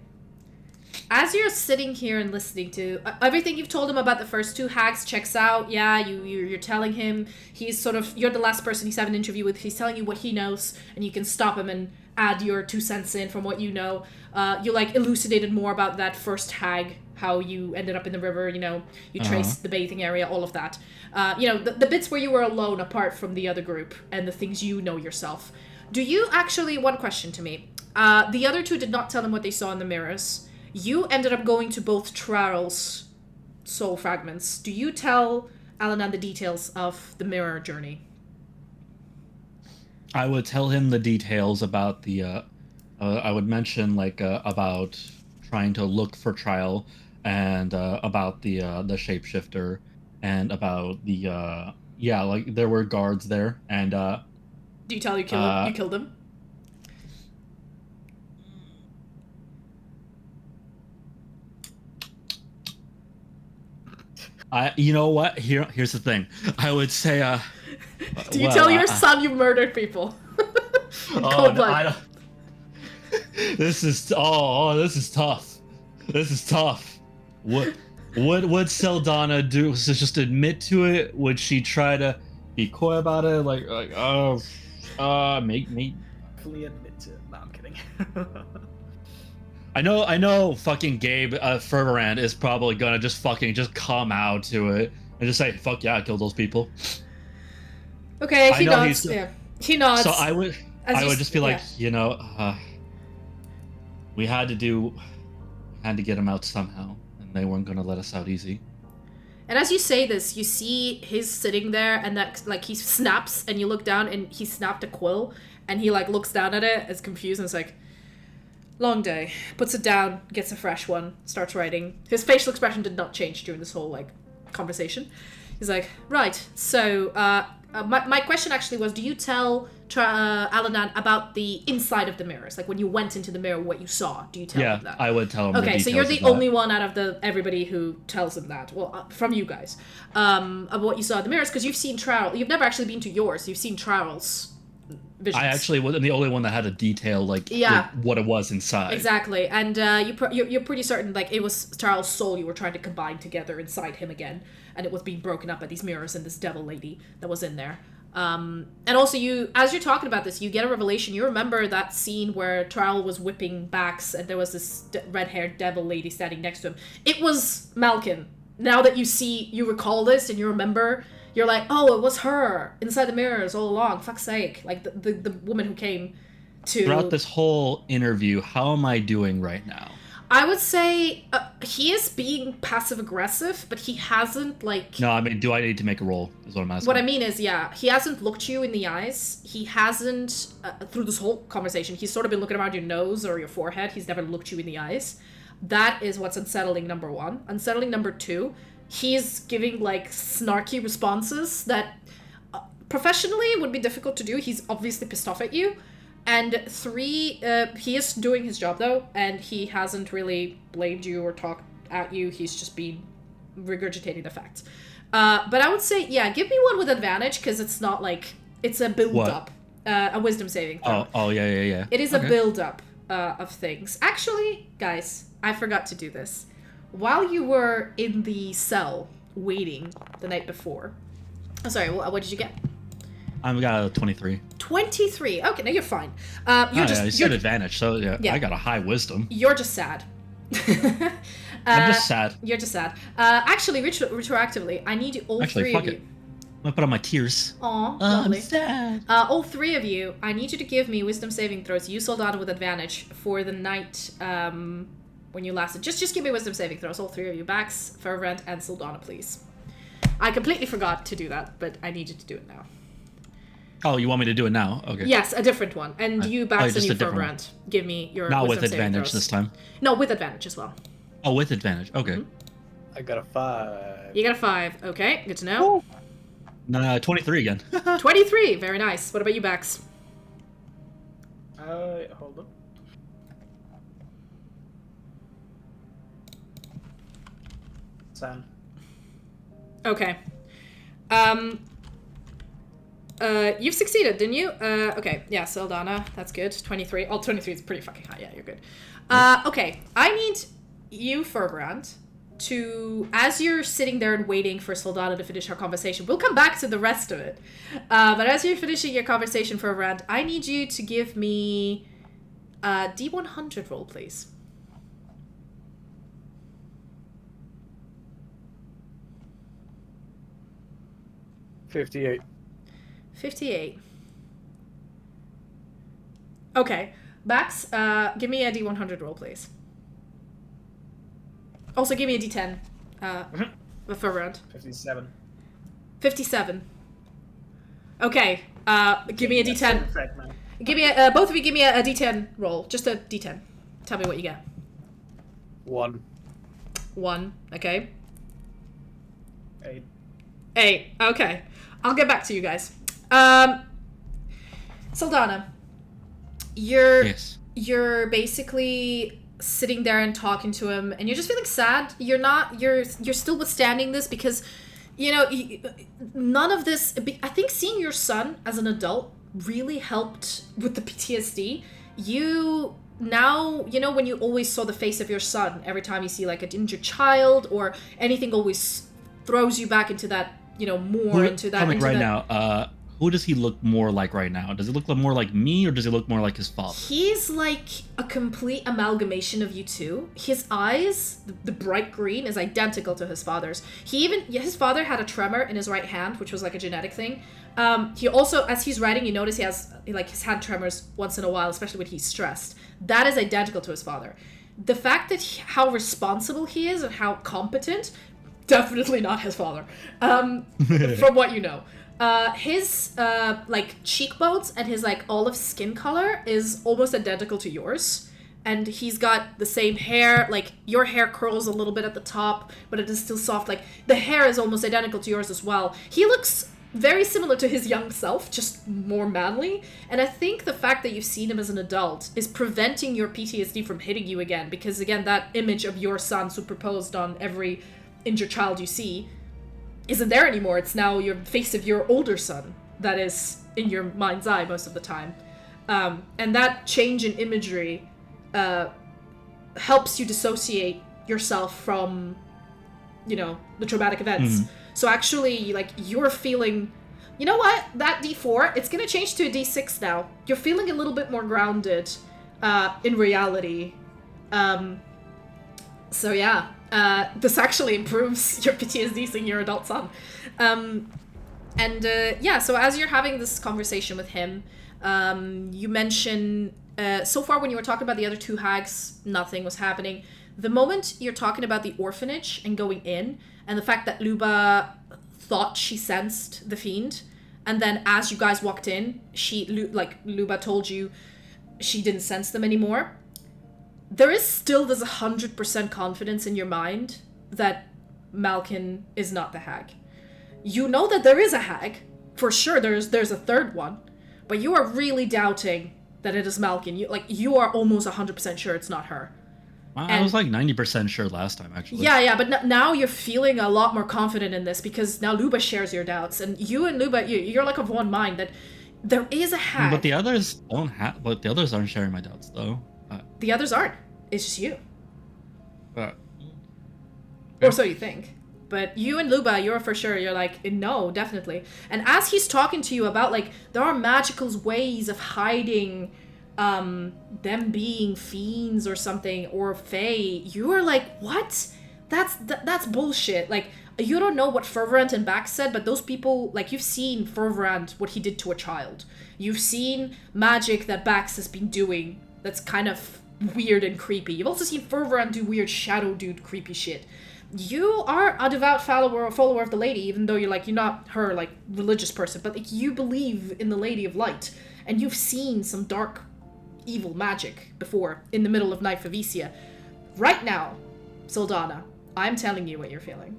as you're sitting here and listening to everything you've told him about the first two hags checks out. Yeah, you're telling him, he's sort of, you're the last person he's having an interview with, he's telling you what he knows, and you can stop him and add your 2 cents in from what you know. You elucidated more about that first hag, how you ended up in the river, you traced the bathing area, all of that. The bits where you were alone apart from the other group and the things you know yourself. Do you actually, one question to me, the other two did not tell him what they saw in the mirrors. You ended up going to both Trarl's soul fragments. Do you tell Alanan the details of the mirror journey? I would tell him the details about the... I would mention, about trying to look for Trial, and about the shapeshifter, and about the like there were guards there, and Do you tell you killed him? You know what? Here's the thing. I would say Do you tell your son you murdered people? Oh, no, I don't. This is this is tough. This is tough. What would Sildana do? Was it just admit to it? Would she try to be coy about it? Make me Fully admit to it. No, I'm kidding. I know fucking Gabe Ferverand is probably gonna just come out to it and just say, fuck yeah, I killed those people. Okay, he nods. Yeah. He nods. So I would just be like, we had to get him out somehow, and they weren't gonna let us out easy. And as you say this, you see he's sitting there, and that like he snaps, and you look down, and he snapped a quill, and he like looks down at it as confused, and it's like, long day. Puts it down, gets a fresh one, starts writing. His facial expression did not change during this whole like conversation. He's like, right, so my question actually was, do you tell Alanan about the inside of the mirrors? Like when you went into the mirror, what you saw? Do you tell him that? Yeah, I would tell him. Okay, so you're the only one out of everybody who tells him that. Well, from you guys, of what you saw in the mirrors, because you've seen Trowel. You've never actually been to yours. You've seen Trowel's visions. I actually wasn't the only one that had a detail like what it was inside. Exactly, and you're pretty certain like it was Charles' soul you were trying to combine together inside him again, and it was being broken up by these mirrors and this devil lady that was in there. And also as you're talking about this, you get a revelation. You remember that scene where Trowel was whipping backs and there was this red-haired devil lady standing next to him. It was Malkin. Now that you recall this and you remember, you're like, oh, it was her inside the mirrors all along. Fuck's sake. Like the woman who came to... Throughout this whole interview, how am I doing right now? I would say he is being passive-aggressive, but he hasn't, like... No, I mean, do I need to make a roll, is what I'm asking. What I mean is, he hasn't looked you in the eyes. He hasn't, through this whole conversation, he's sort of been looking around your nose or your forehead. He's never looked you in the eyes. That is what's unsettling, number one. Unsettling, number two, he's giving, like, snarky responses that professionally would be difficult to do. He's obviously pissed off at you. And three, he is doing his job, though, and he hasn't really blamed you or talked at you. He's just been regurgitating the facts. But I would say, give me one with advantage, because it's not like... It's a build-up. A wisdom saving throw. Oh, yeah. It is a build-up of things. Actually, guys, I forgot to do this. While you were in the cell waiting the night before... Oh, sorry, what did you get? I've got a 23. 23. Okay, no, you're fine. You said advantage, so yeah, I got a high wisdom. You're just sad. I'm just sad. You're just sad. Actually, retroactively, I need you, all three of you. I'm gonna put on my tears. Aw, lovely. I'm sad. All three of you, I need you to give me wisdom saving throws. You Soldado with advantage for the night when you lasted. Just give me wisdom saving throws, all three of you. Bax, Ferverand, and Sildana, please. I completely forgot to do that, but I need you to do it now. Oh, you want me to do it now? Okay. Yes, a different one. And you, Bax, and you, Ferverand, give me your not wisdom with advantage throws. this time. No, with advantage as well. Oh, with advantage. Okay. Mm-hmm. I got a 5. You got a 5. Okay, good to know. No, 23 again. 23. Very nice. What about you, Bax? Hold up. Sam. Okay. You've succeeded, didn't you? Okay, yeah, Sildana, that's good. 23. Oh, 23 is pretty fucking high. Yeah, you're good. Okay, I need you, Ferverand, to, as you're sitting there and waiting for Sildana to finish her conversation, we'll come back to the rest of it. But as you're finishing your conversation, Ferverand, I need you to give me a D100 roll, please. $58. 58. Okay. Bax, give me a D100 roll, please. Also, give me a D10. For round. 57. 57. Okay. Give me a D10. Effect, man. Give me both of you give me a D10 roll. Just a D10. Tell me what you get. 1. 1, okay? 8. 8, okay. I'll get back to you guys. Saldana, Yes. you're basically sitting there and talking to him, and you're just feeling sad. You're still withstanding this because, you know, none of this. I think seeing your son as an adult really helped with the PTSD. You now, you know, when you always saw the face of your son every time you see like an injured child or anything, always throws you back into that, you know, more into that. Coming right now, who does he look more like right now? Does he look more like me, or does he look more like his father? He's like a complete amalgamation of you two. His eyes, the bright green, is identical to his father's. His father had a tremor in his right hand, which was like a genetic thing. He also, as he's writing, you notice he has like his hand tremors once in a while, especially when he's stressed. That is identical to his father. The fact that how responsible he is and how competent, definitely not his father. From what you know. His like cheekbones and his like olive skin color is almost identical to yours, and he's got the same hair. Like your hair curls a little bit at the top, but it is still soft. Like the hair is almost identical to yours as well. He looks very similar to his young self, just more manly. And I think the fact that you've seen him as an adult is preventing your PTSD from hitting you again, because again, that image of your son superposed on every injured child you see isn't there anymore. It's now your face of your older son that is in your mind's eye most of the time. And that change in imagery helps you dissociate yourself from, you know, the traumatic events. So actually, like, you're feeling, you know what, that D4, it's gonna change to a D6 now. You're feeling a little bit more grounded in reality. So yeah. This actually improves your PTSD seeing your adult son. Yeah, so as you're having this conversation with him, you mention, so far when you were talking about the other 2 hags, nothing was happening. The moment you're talking about the orphanage and going in, and the fact that Luba thought she sensed the fiend, and then as you guys walked in, Luba told you she didn't sense them anymore. There is still this 100% confidence in your mind that Malkin is not the hag. You know that there is a hag. For sure, there's a third one. But you are really doubting that it is Malkin. You are almost 100% sure it's not her. I was like 90% sure last time, actually. Yeah, but now you're feeling a lot more confident in this because now Luba shares your doubts. And you and Luba, you're like of one mind that there is a hag. But the others aren't sharing my doubts, though. The others aren't. It's just you. Okay. Or so you think. But you and Luba, you're for sure. You're like, no, definitely. And as he's talking to you about, like, there are magical ways of hiding them being fiends or something, or fae, you're like, what? That's bullshit. Like, you don't know what Ferverand and Bax said, but those people, like, you've seen Ferverand, what he did to a child. You've seen magic that Bax has been doing that's kind of weird and creepy. You've also seen Ferverand do weird shadow dude creepy shit. You are a devout follower of the lady, even though you're not her, like, religious person, but, like, you believe in the Lady of Light, and you've seen some dark, evil magic before in the middle of Night Favicia. Right now, Saldana, I'm telling you what you're feeling,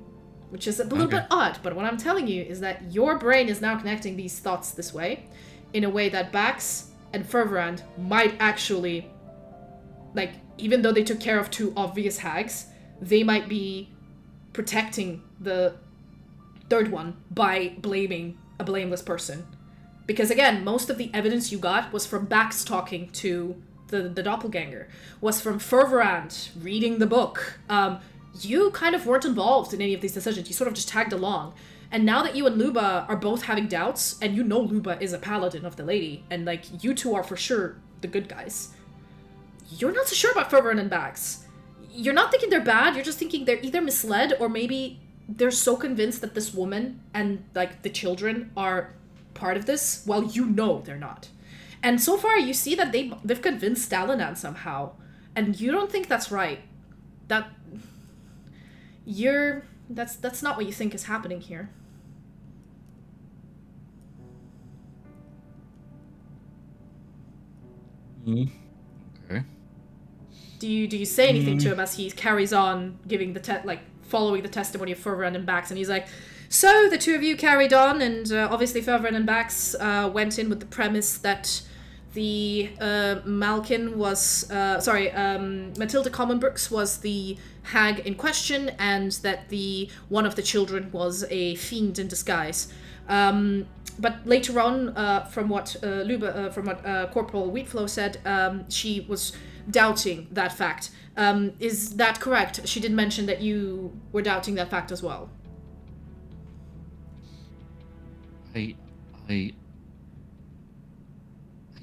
which is a little bit odd, but what I'm telling you is that your brain is now connecting these thoughts this way, in a way that Bax and Ferverand might actually, like, even though they took care of 2 obvious hags, they might be protecting the third one by blaming a blameless person. Because again, most of the evidence you got was from Bax talking to the doppelganger, was from Ferverand reading the book. You kind of weren't involved in any of these decisions. You sort of just tagged along. And now that you and Luba are both having doubts, and you know Luba is a paladin of the lady, and, like, you two are for sure the good guys, you're not so sure about Ferverand and Bax. You're not thinking they're bad, you're just thinking they're either misled, or maybe they're so convinced that this woman and, like, the children are part of this, while you know they're not. And so far, you see that they've convinced Stalinan somehow, and you don't think that's right. That's not what you think is happening here. Okay. Do you say anything to him as he carries on giving the following the testimony of Ferverand and Bax, and he's like, so the two of you carried on, and obviously Ferverand and Bax went in with the premise that the Malkin was Matilda Commonbrooks was the hag in question, and that one of the children was a fiend in disguise. But later on, from what Corporal Wheatflow said, she was doubting that fact. Is that correct? She did mention that you were doubting that fact as well. I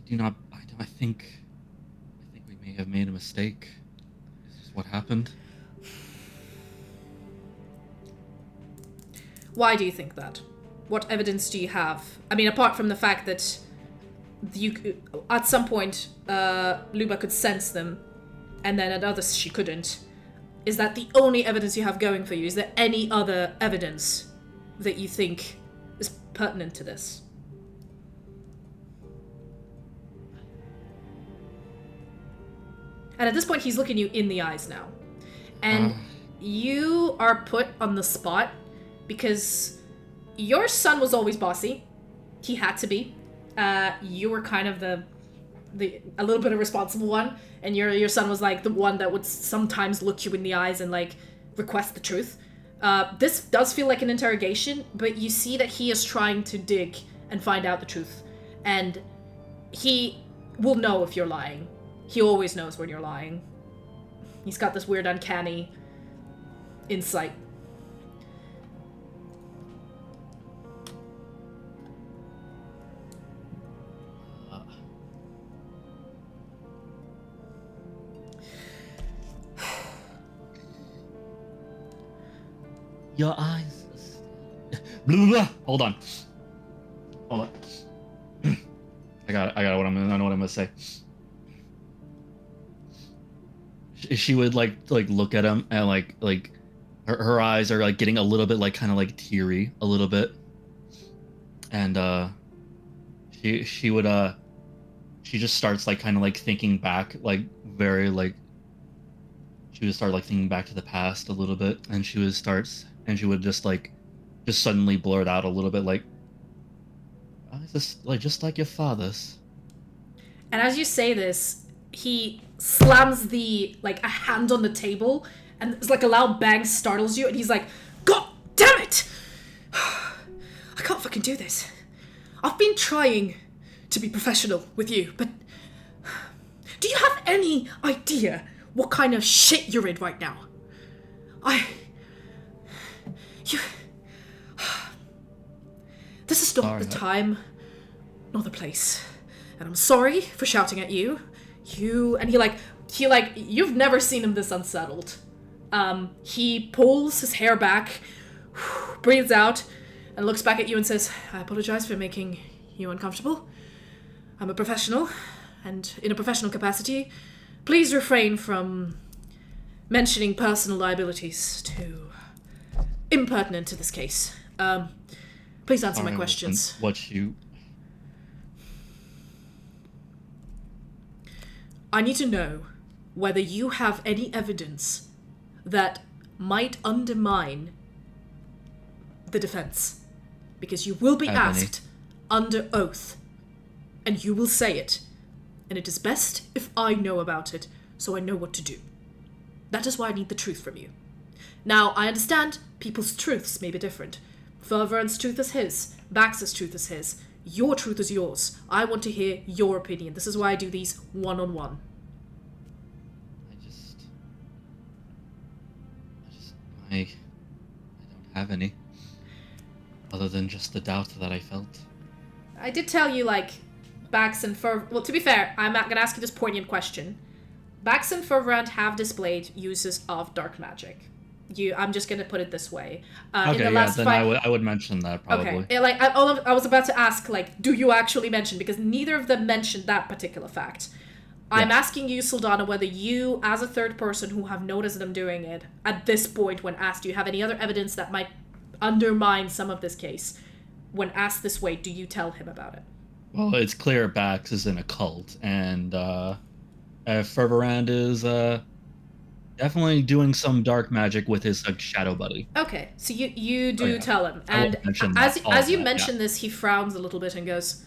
do not. I think we may have made a mistake. This is what happened. Why do you think that? What evidence do you have? I mean, apart from the fact that at some point, Luba could sense them, and then at others she couldn't. Is that the only evidence you have going for you? Is there any other evidence that you think is pertinent to this? And at this point, he's looking you in the eyes now. And you are put on the spot because your son was always bossy. He had to be. You were kind of a little bit of responsible one, and your son was like the one that would sometimes look you in the eyes and like request the truth. This does feel like an interrogation, but you see that he is trying to dig and find out the truth, and he will know if you're lying. He always knows when you're lying. He's got this weird uncanny insight. Your eyes. Blah, blah, blah. Hold on. I got what I know what I'm gonna say. She would like look at him and like her eyes are like getting a little bit like kind of like teary a little bit, and she would she just starts like kind of like thinking back like very like she would start like thinking back to the past a little bit, and she would just suddenly blurt out a little bit like, just like your father's. And as you say this, he slams a hand on the table, and it's like a loud bang startles you, and he's like, God damn it! I can't fucking do this. I've been trying to be professional with you, but do you have any idea what kind of shit you're in right now? This is not the time, nor the place. And I'm sorry for shouting at you. You've never seen him this unsettled. He pulls his hair back, breathes out, and looks back at you and says, I apologize for making you uncomfortable. I'm a professional, and in a professional capacity, please refrain from mentioning personal liabilities too impertinent to this case. Please answer my questions. I need to know whether you have any evidence that might undermine the defense. Because you will be asked under oath, and you will say it. And it is best if I know about it, so I know what to do. That is why I need the truth from you. Now, I understand people's truths may be different. Ferverand's truth is his. Bax's truth is his. Your truth is yours. I want to hear your opinion. This is why I do these one-on-one. I don't have any. Other than just the doubt that I felt. I did tell you, Bax and Ferverand... Well, to be fair, I'm not going to ask you this poignant question. Bax and Ferverand have displayed uses of dark magic. I'm just going to put it this way. Okay, in the last then I would mention that, probably. Okay, I was about to ask, do you actually mention? Because neither of them mentioned that particular fact. I'm asking you, Sildana, whether you, as a third person who have noticed them doing it, at this point when asked, do you have any other evidence that might undermine some of this case? When asked this way, do you tell him about it? Well, it's clear Bax is in a cult, and Ferverand is definitely doing some dark magic with his like shadow buddy. Okay, so you do yeah. tell him, I won't and mention as all as you that, mention this, he frowns a little bit and goes,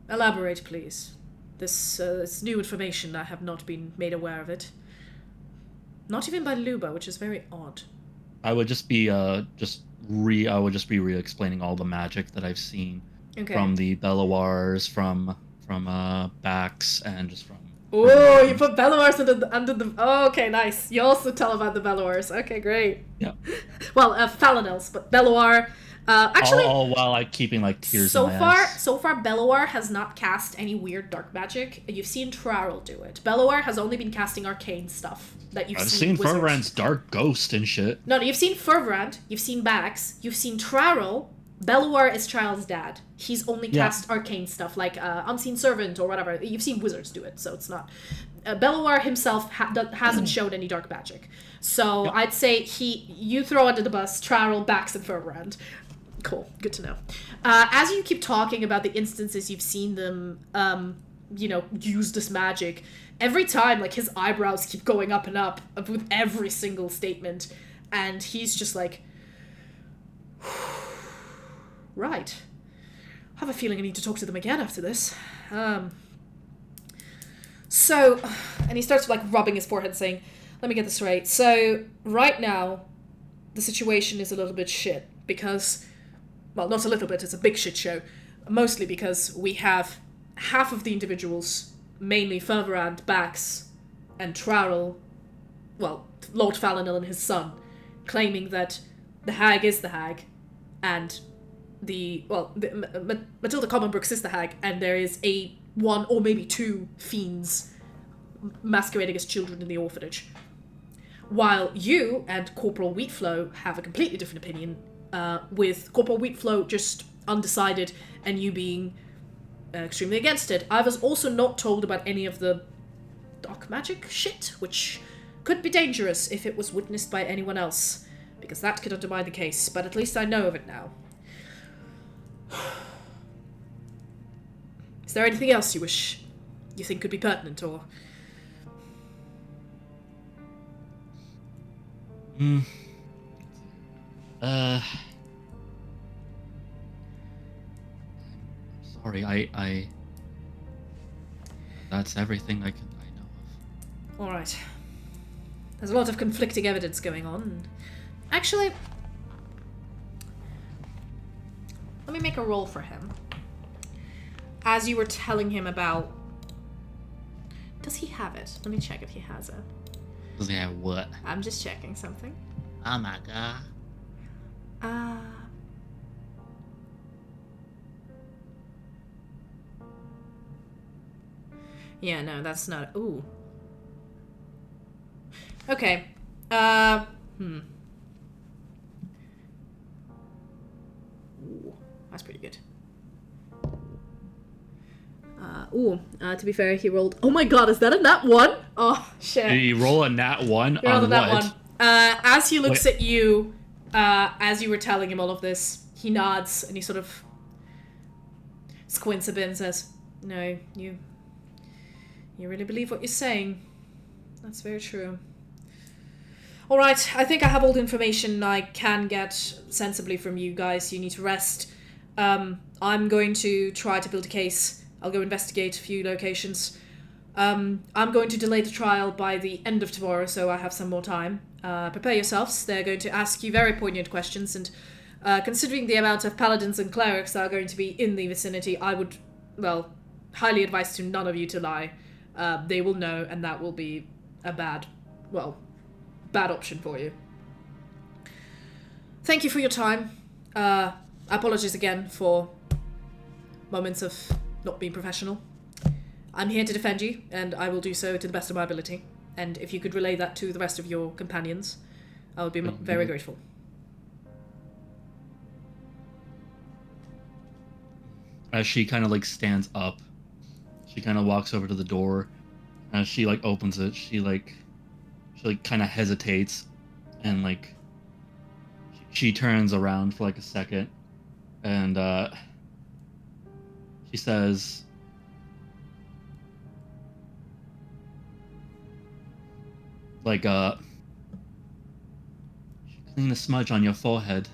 "Elaborate, please. This new information. I have not been made aware of it. Not even by Luba, which is very odd." I would just be re-explaining all the magic that I've seen from the Belloirs, from Bax, and just from. Oh, you put Belloirs under the. Oh, okay, nice. You also tell about the Belloirs. Okay, great. Yeah. Well, Falinels, but Belloir. Actually, all while like keeping like tears in my eyes. So far, Belloir has not cast any weird dark magic. You've seen Trarel do it. Belloir has only been casting arcane stuff that you've seen. I've seen Ferverand's dark ghost and shit. No, you've seen Ferverand, you've seen Bax, you've seen Trarel. Belloir is Trarel's dad. He's only cast arcane stuff like Unseen Servant or whatever. You've seen wizards do it, so it's not. Belloir himself hasn't shown any dark magic. So I'd say you throw under the bus Trarel, Bax, and Ferverand. Cool. Good to know. As you keep talking about the instances you've seen them, use this magic, every time, like, his eyebrows keep going up and up with every single statement, and he's just like, right. I have a feeling I need to talk to them again after this. So, and he starts, like, rubbing his forehead saying, let me get this right. So, right now, the situation is a little bit shit, because... Well, not a little bit, it's a big shit show. Mostly because we have half of the individuals, mainly Ferverand, Bax, and Trarel, well, Lord Falinel and his son, claiming that the hag is the hag, and Matilda Commonbrooks is the hag, and there is one or maybe two fiends masquerading as children in the orphanage. While you and Corporal Wheatflow have a completely different opinion, with Corporal Wheatflow just undecided and you being extremely against it. I was also not told about any of the dark magic shit, which could be dangerous if it was witnessed by anyone else, because that could undermine the case, but at least I know of it now. Is there anything else you think could be pertinent, or... Sorry, I that's everything I know of. Alright. There's a lot of conflicting evidence going on. Actually, let me make a roll for him. As you were telling him about... Does he have it? Let me check if he has it. Does he have what? I'm just checking something. Oh my god. Yeah, no, that's not... Ooh. Okay. Ooh, that's pretty good. To be fair, he rolled... Oh my god, is that a nat 1? Oh, shit. Did he roll a nat 1 he rolled on a nat what? 1. As he looks at you, as you were telling him all of this, he nods and he sort of squints a bit and says, no, you really believe what you're saying. That's very true. Alright, I think I have all the information I can get sensibly from you guys. You need to rest. I'm going to try to build a case. I'll go investigate a few locations. I'm going to delay the trial by the end of tomorrow, so I have some more time. Prepare yourselves. They're going to ask you very poignant questions, and considering the amount of paladins and clerics that are going to be in the vicinity, I would, highly advise to none of you to lie. They will know, and that will be a bad option for you. Thank you for your time. Apologies again for moments of not being professional. I'm here to defend you, and I will do so to the best of my ability. And if you could relay that to the rest of your companions, I would be very grateful. As she kind of stands up, she kind of walks over to the door. As she opens it, she kind of hesitates, and she turns around for a second, and she says, like clean the smudge on your forehead.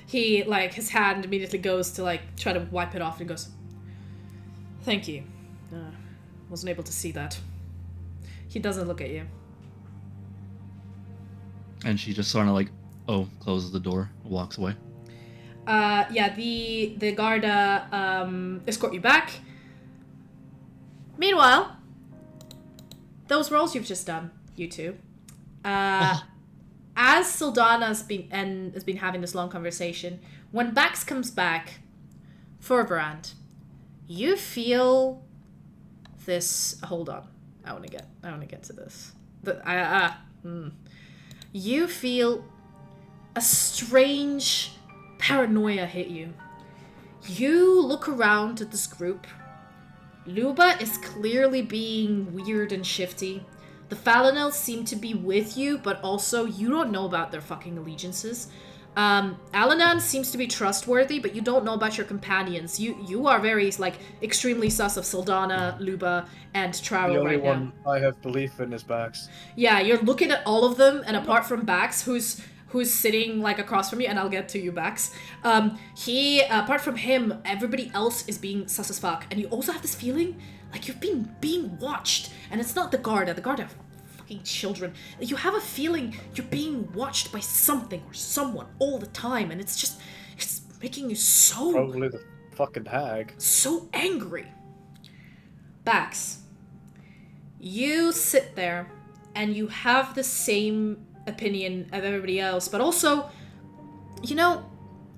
He, like, his hand immediately goes to, like, try to wipe it off and goes, "Thank you. Wasn't able to see that." He doesn't look at you. And she just sort of like, closes the door, walks away. Yeah, the Garda escort you back. Meanwhile, those rolls you've just done, you two. As Sylfania has been having this long conversation, when Bax comes back, Ferverand, you feel this. Hold on, I want to get to this. You feel a strange paranoia hit you. You look around at this group. Luba is clearly being weird and shifty. The Falinels seem to be with you, but also you don't know about their fucking allegiances. Alanan seems to be trustworthy, but you don't know about your companions. You are very, like, extremely sus of Sylfania, Luba, and Traro The only right now. one I have belief in is Bax. Yeah, you're looking at all of them, and apart from Bax, who's sitting, like, across from you, and I'll get to you, Bax. Apart from him, everybody else is being sus as fuck. And you also have this feeling like you've been being watched. And it's not the Garda. The Garda are fucking children. You have a feeling you're being watched by something or someone all the time. And it's making you so... Probably the fucking hag. So angry. Bax, you sit there and you have the same opinion of everybody else, but also, you know,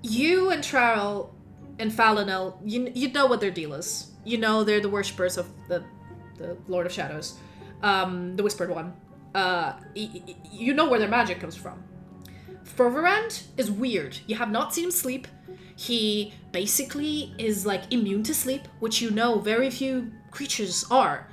you and Trarl and Falinel, you know what their deal is. You know they're the worshippers of the Lord of Shadows, the Whispered One. You know where their magic comes from. Ferverand is weird. You have not seen him sleep. He basically is, like, immune to sleep, which you know very few creatures are.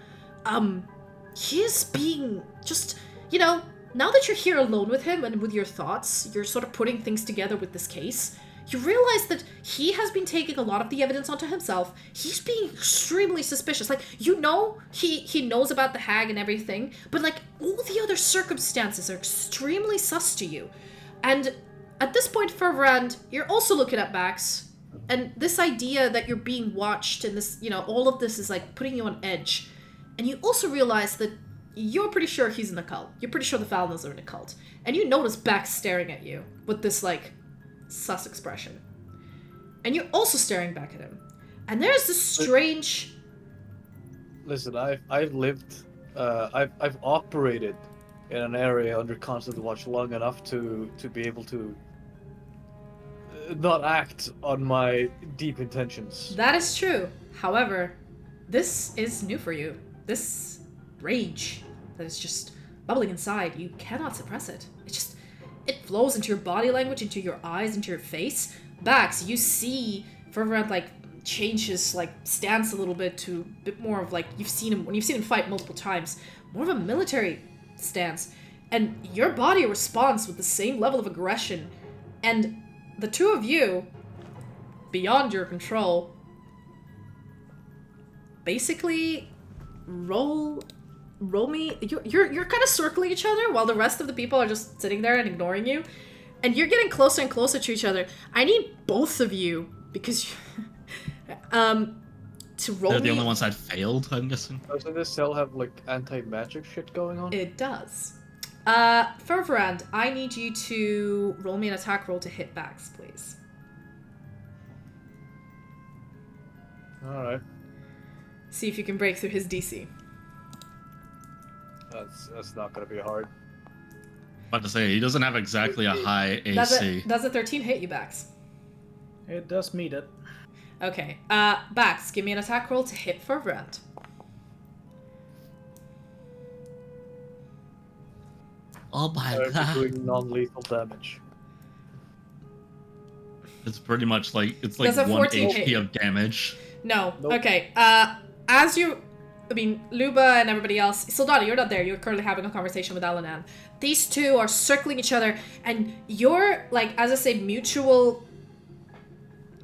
He is being just, you know, now that you're here alone with him and with your thoughts, you're sort of putting things together with this case, you realize that he has been taking a lot of the evidence onto himself. He's being extremely suspicious. Like, you know, he knows about the hag and everything, but, like, all the other circumstances are extremely sus to you. And at this point, Ferverand, you're also looking at Bax, and this idea that you're being watched and this, you know, all of this is, like, putting you on edge. And you also realize that you're pretty sure he's in a cult. You're pretty sure the Falinels are in a cult. And you notice Bax staring at you with this, like, sus expression. And you're also staring back at him. And there's this strange... Listen, I've lived, I've operated in an area under constant watch long enough to be able to not act on my deep intentions. That is true. However, this is new for you. This rage that is just bubbling inside, you cannot suppress it. It flows into your body language, into your eyes, into your face. Bax, you see Ferverand, like, change his, like, stance a little bit to a bit more of, like, when you've seen him fight multiple times, more of a military stance. And your body responds with the same level of aggression. And the two of you, beyond your control, basically roll me. You're kind of circling each other while the rest of the people are just sitting there and ignoring you, and you're getting closer and closer to each other. I need both of you because to roll. They're the only ones that failed, I'm guessing. Doesn't this cell have, like, anti-magic shit going on? It does. Ferverand, I need you to roll me an attack roll to hit Bax, please. All right. See if you can break through his DC. That's not gonna be hard. About to say, he doesn't have exactly a high AC. Does a 13 hit you, Bax? It does meet it. Okay. Bax, give me an attack roll to hit Ferverand. Oh my I'm god. doing non-lethal damage. It's pretty much like, it's like Does a 1 14 hit HP you? of damage. No. Nope. Okay. Luba and everybody else. Sylfania, you're not there. You're currently having a conversation with Alanan. These two are circling each other, and your, like, as I said, mutual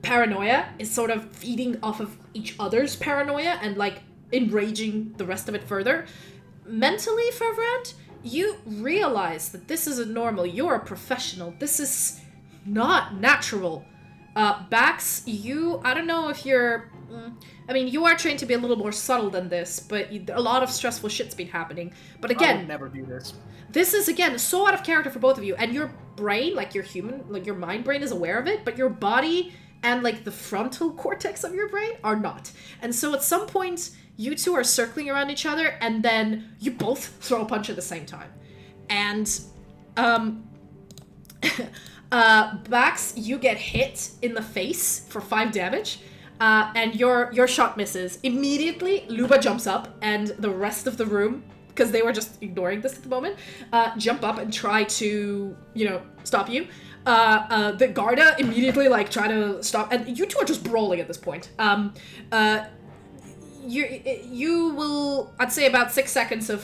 paranoia is sort of feeding off of each other's paranoia and, like, enraging the rest of it further. mentally, Ferverand, you realize that this isn't normal. You're a professional. This is not natural. Bax, I don't know if you're... I mean, you are trained to be a little more subtle than this, but a lot of stressful shit's been happening. But again... I would never do this. This is, again, so out of character for both of you. And your brain, like your human, like your mind brain is aware of it, but your body and, like, the frontal cortex of your brain are not. And so at some point, you two are circling around each other, and then you both throw a punch at the same time. And, Bax, you get hit in the face for 5 damage, and your shot misses. Immediately, Luba jumps up, and the rest of the room, because they were just ignoring this at the moment, jump up and try to, stop you. The Garda immediately, try to stop, and you two are just brawling at this point. You will, I'd say about 6 seconds of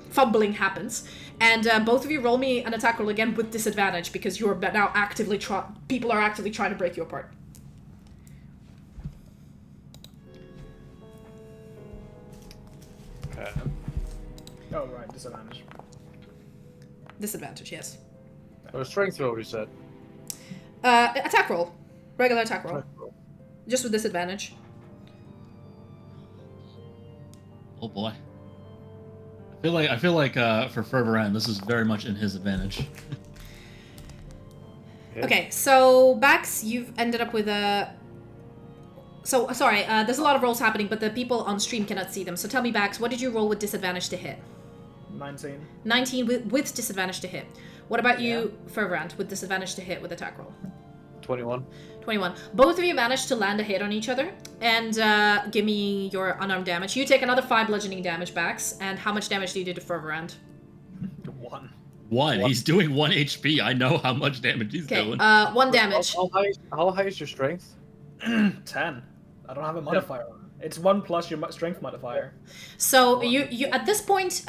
fumbling happens, and both of you roll me an attack roll again with disadvantage, because you're now people are actively trying to break you apart. Okay. Oh, right, disadvantage. Disadvantage, yes. Or strength roll, you said. Attack roll. Regular attack roll. Just with disadvantage. Oh boy. I feel like for Ferverand, this is very much in his advantage. Okay, so Bax, you've ended up with a... So, sorry, there's a lot of rolls happening, but the people on stream cannot see them. So tell me, Bax, what did you roll with disadvantage to hit? 19. 19 with disadvantage to hit. What about you, Ferverand, with disadvantage to hit with attack roll? 21. 21. Both of you managed to land a hit on each other, and give me your unarmed damage. You take another 5 bludgeoning damage, Bax, and how much damage do you do to Ferverand? 1. 1. He's doing 1 HP. I know how much damage he's doing. 1 damage. How high is your strength? 10. I don't have a modifier on it. It's 1 plus your strength modifier. So you at this point,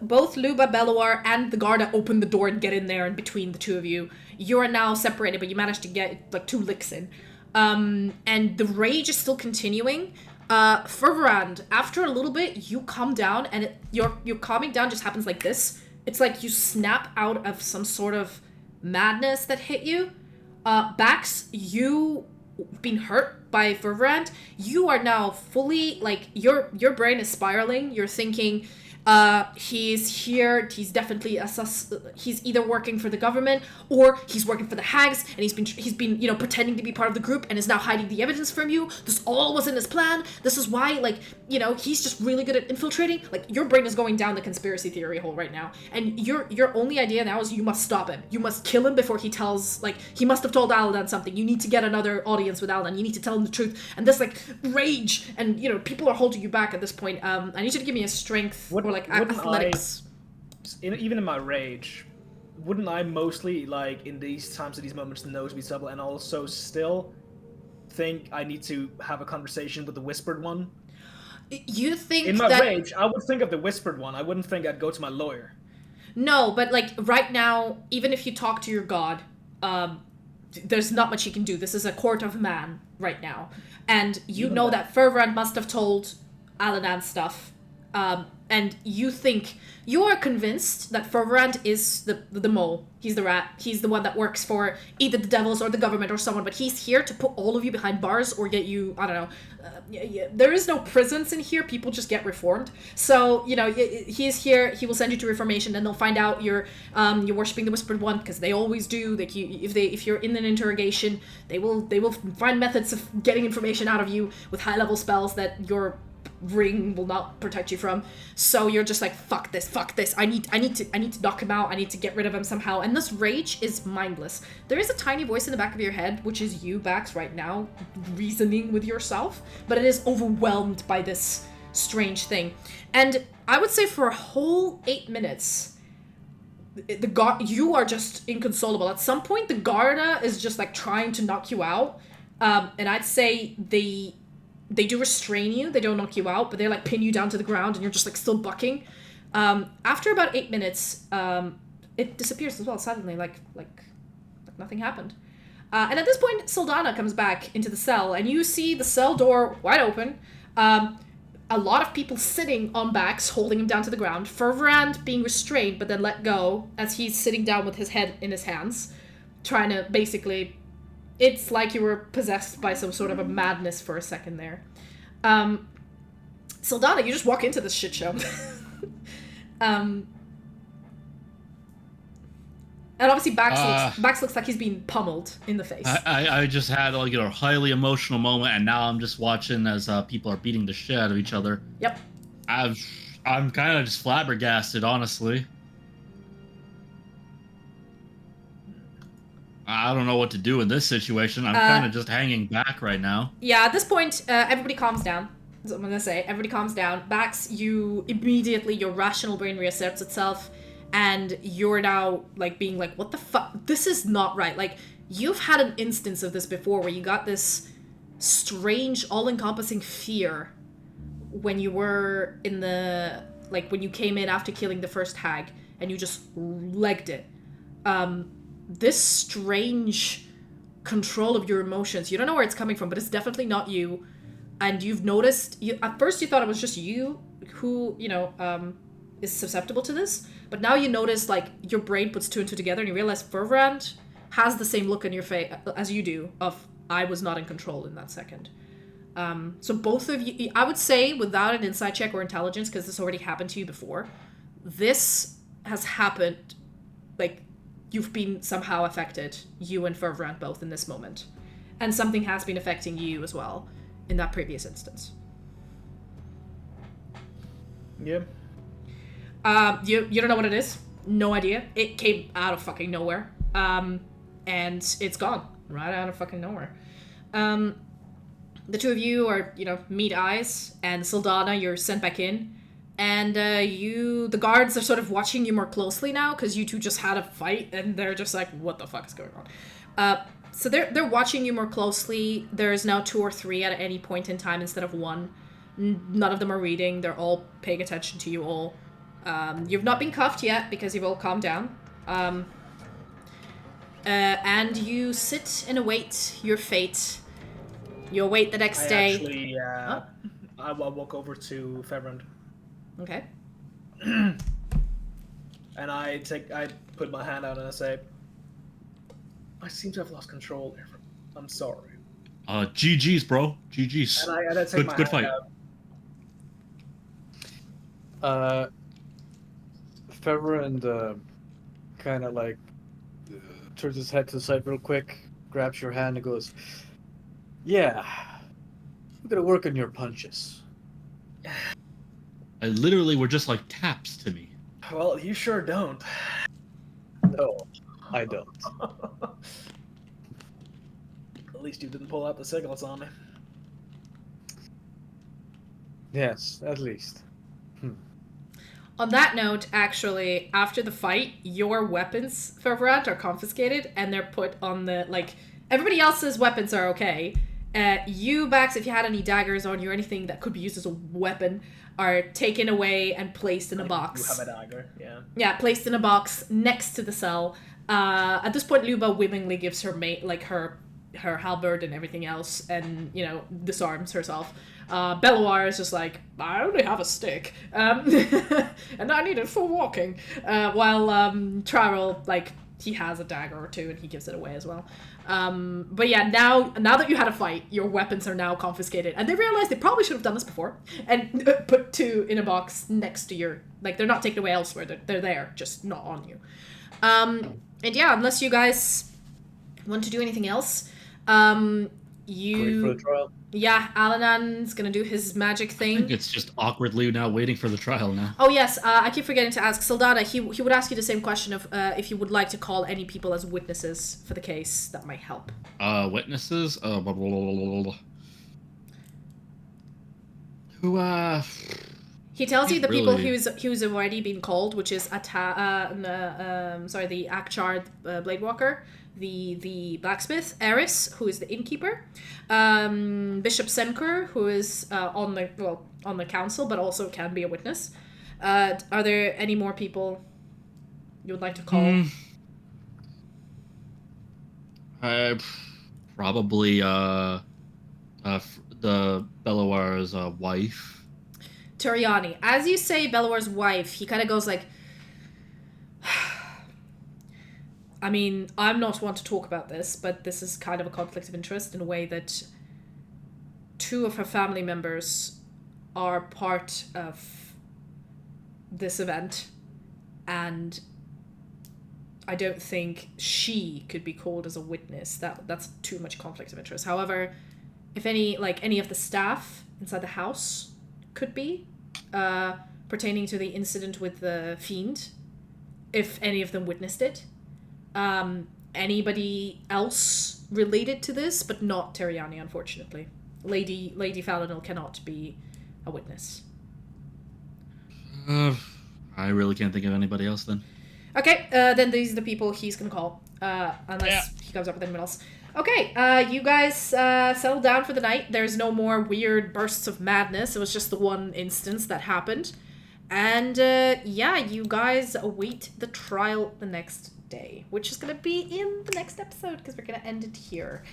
both Luba, Belloir, and the Garda open the door and get in there, and between the two of you, you are now separated, but you managed to get 2 licks in. And the rage is still continuing. Ferverand, after a little bit, you calm down, and your calming down just happens like this. It's like you snap out of some sort of madness that hit you. Bax, you've been hurt by Ferverand. You are now fully, your brain is spiraling. You're thinking, he's here, he's definitely he's either working for the government or he's working for the hags, and he's been pretending to be part of the group and is now hiding the evidence from you. This all was in his plan. This is why he's just really good at infiltrating. Your brain is going down the conspiracy theory hole right now, and your only idea now is you must stop him. You must kill him before he tells, he must have told Aladan something. You need to get another audience with Aladan. You need to tell him the truth. And this rage, and people are holding you back at this point. I need you to give me a strength athletics. Even in my rage, wouldn't I mostly, in these times, at these moments, know to be subtle, and also still think I need to have a conversation with the Whispered One? You think in my rage, I would think of the Whispered One. I wouldn't think I'd go to my lawyer. No, but right now, even if you talk to your god, there's not much you can do. This is a court of man right now, and you know that Ferverand must have told Aladan stuff. And you are convinced that Ferverand is the mole. He's the rat. He's the one that works for either the devils or the government or someone, but he's here to put all of you behind bars or get you, I don't know. There is no prisons in here. People just get reformed. So, he's here. He will send you to reformation, and they'll find out you're worshiping the Whispered One, because they always do. If you're in an interrogation, they will find methods of getting information out of you with high-level spells that your ring will not protect you from. So you're just fuck this, I need to knock him out. I need to get rid of him somehow. And this rage is mindless. There is a tiny voice in the back of your head, which is you, Bax, right now, reasoning with yourself, but it is overwhelmed by this strange thing. And I would say for a whole 8 minutes, you are just inconsolable. At some point, the Garda is just trying to knock you out, and I'd say they do restrain you. They don't knock you out, but they pin you down to the ground, and you're just still bucking. After about 8 minutes, it disappears as well suddenly, like nothing happened. And at this point, Sildana comes back into the cell, and you see the cell door wide open. a lot of people sitting on backs, holding him down to the ground. Ferverand being restrained, but then let go as he's sitting down with his head in his hands, trying to basically... It's like you were possessed by some sort of a madness for a second there. Sylfania, you just walk into this shit show. And obviously Bax looks like he's being pummeled in the face. I just had like a highly emotional moment, and now I'm just watching as people are beating the shit out of each other. Yep. I'm kind of just flabbergasted, honestly. I don't know what to do in this situation. I'm kind of just hanging back right now. Yeah, at this point, everybody calms down. That's what I'm gonna say. Everybody calms down. Bax, you immediately, your rational brain reasserts itself. And you're now, like, being like, what the fuck? This is not right. Like, you've had an instance of this before where you got this strange, all-encompassing fear when you were in the... Like, when you came in after killing the first hag, and you just legged it. This strange control of your emotions, you don't know where it's coming from, but it's definitely not you. And you've noticed... At first you thought it was just you who, is susceptible to this, but now you notice, like, your brain puts two and two together and you realize Ferverand has the same look in your face as you do of, I was not in control in that second. So both of you, I would say, without an insight check or intelligence, because this already happened to you before, this has happened, like, you've been somehow affected, you and Ferverand both in this moment. And something has been affecting you as well in that previous instance. Yeah. You don't know what it is. No idea. It came out of fucking nowhere. And it's gone. Right out of fucking nowhere. The two of you are, meet eyes, and Sylfania, you're sent back in. And the guards are sort of watching you more closely now, because you two just had a fight, and they're just like, what the fuck is going on? So they're watching you more closely. There's now 2 or 3 at any point in time instead of 1. None of them are reading. They're all paying attention to you all. You've not been cuffed yet because you've all calmed down. And you sit and await your fate. You await the next day. Actually, I will walk over to Ferverand. Okay. And I put my hand out and I say, I seem to have lost control here. I'm sorry. GG's, bro. GG's. And I take my good hand fight. out. Ferverand kind of like turns his head to the side real quick, grabs your hand and goes, yeah, I'm gonna work on your punches. I literally were just like taps to me. Well, you sure don't. No, I don't. At least you didn't pull out the signals on me. Yes, at least. On that note, actually, after the fight, your weapons, Ferverand, are confiscated, and they're put on the, like, everybody else's weapons are okay. You, Bax, if you had any daggers on you or anything that could be used as a weapon, are taken away and placed in a box. You have a dagger, yeah. Yeah, placed in a box next to the cell. At this point, Luba willingly gives her mate, like, her halberd and everything else, and, disarms herself. Belloir is just like, I only have a stick, and I need it for walking. While Trarel, like, he has a dagger or two, and he gives it away as well. But yeah, now that you had a fight, your weapons are now confiscated, and they realize they probably should have done this before, and put 2 in a box next to your, like, they're not taken away elsewhere, they're there, just not on you. And yeah, unless you guys want to do anything else, Wait for the trial. Yeah, Alanan's gonna do his magic thing. I think it's just awkwardly now waiting for the trial now. Oh yes, I keep forgetting to ask Sylfania. He would ask you the same question of if you would like to call any people as witnesses for the case. That might help. Witnesses? Who, He tells you the really... people who's already been called, which is the Akchar Bladewalker, the blacksmith, Eris, who is the innkeeper, Bishop Senker, who is on the council, but also can be a witness. Are there any more people you would like to call? Probably the Belloir's wife. Turiani, as you say Bellawar's wife, he kind of goes like, I mean, I'm not one to talk about this, but this is kind of a conflict of interest in a way that 2 of her family members are part of this event, and I don't think she could be called as a witness. That's too much conflict of interest. However, if any of the staff inside the house could be, pertaining to the incident with the fiend, if any of them witnessed it. Anybody else related to this, but not Turiani, unfortunately. Lady Falinal cannot be a witness. I really can't think of anybody else then. Okay, then these are the people he's gonna call, unless he comes up with anyone else. Okay, you guys settle down for the night. There's no more weird bursts of madness. It was just the one instance that happened. And, you guys await the trial the next day, which is going to be in the next episode, because we're going to end it here.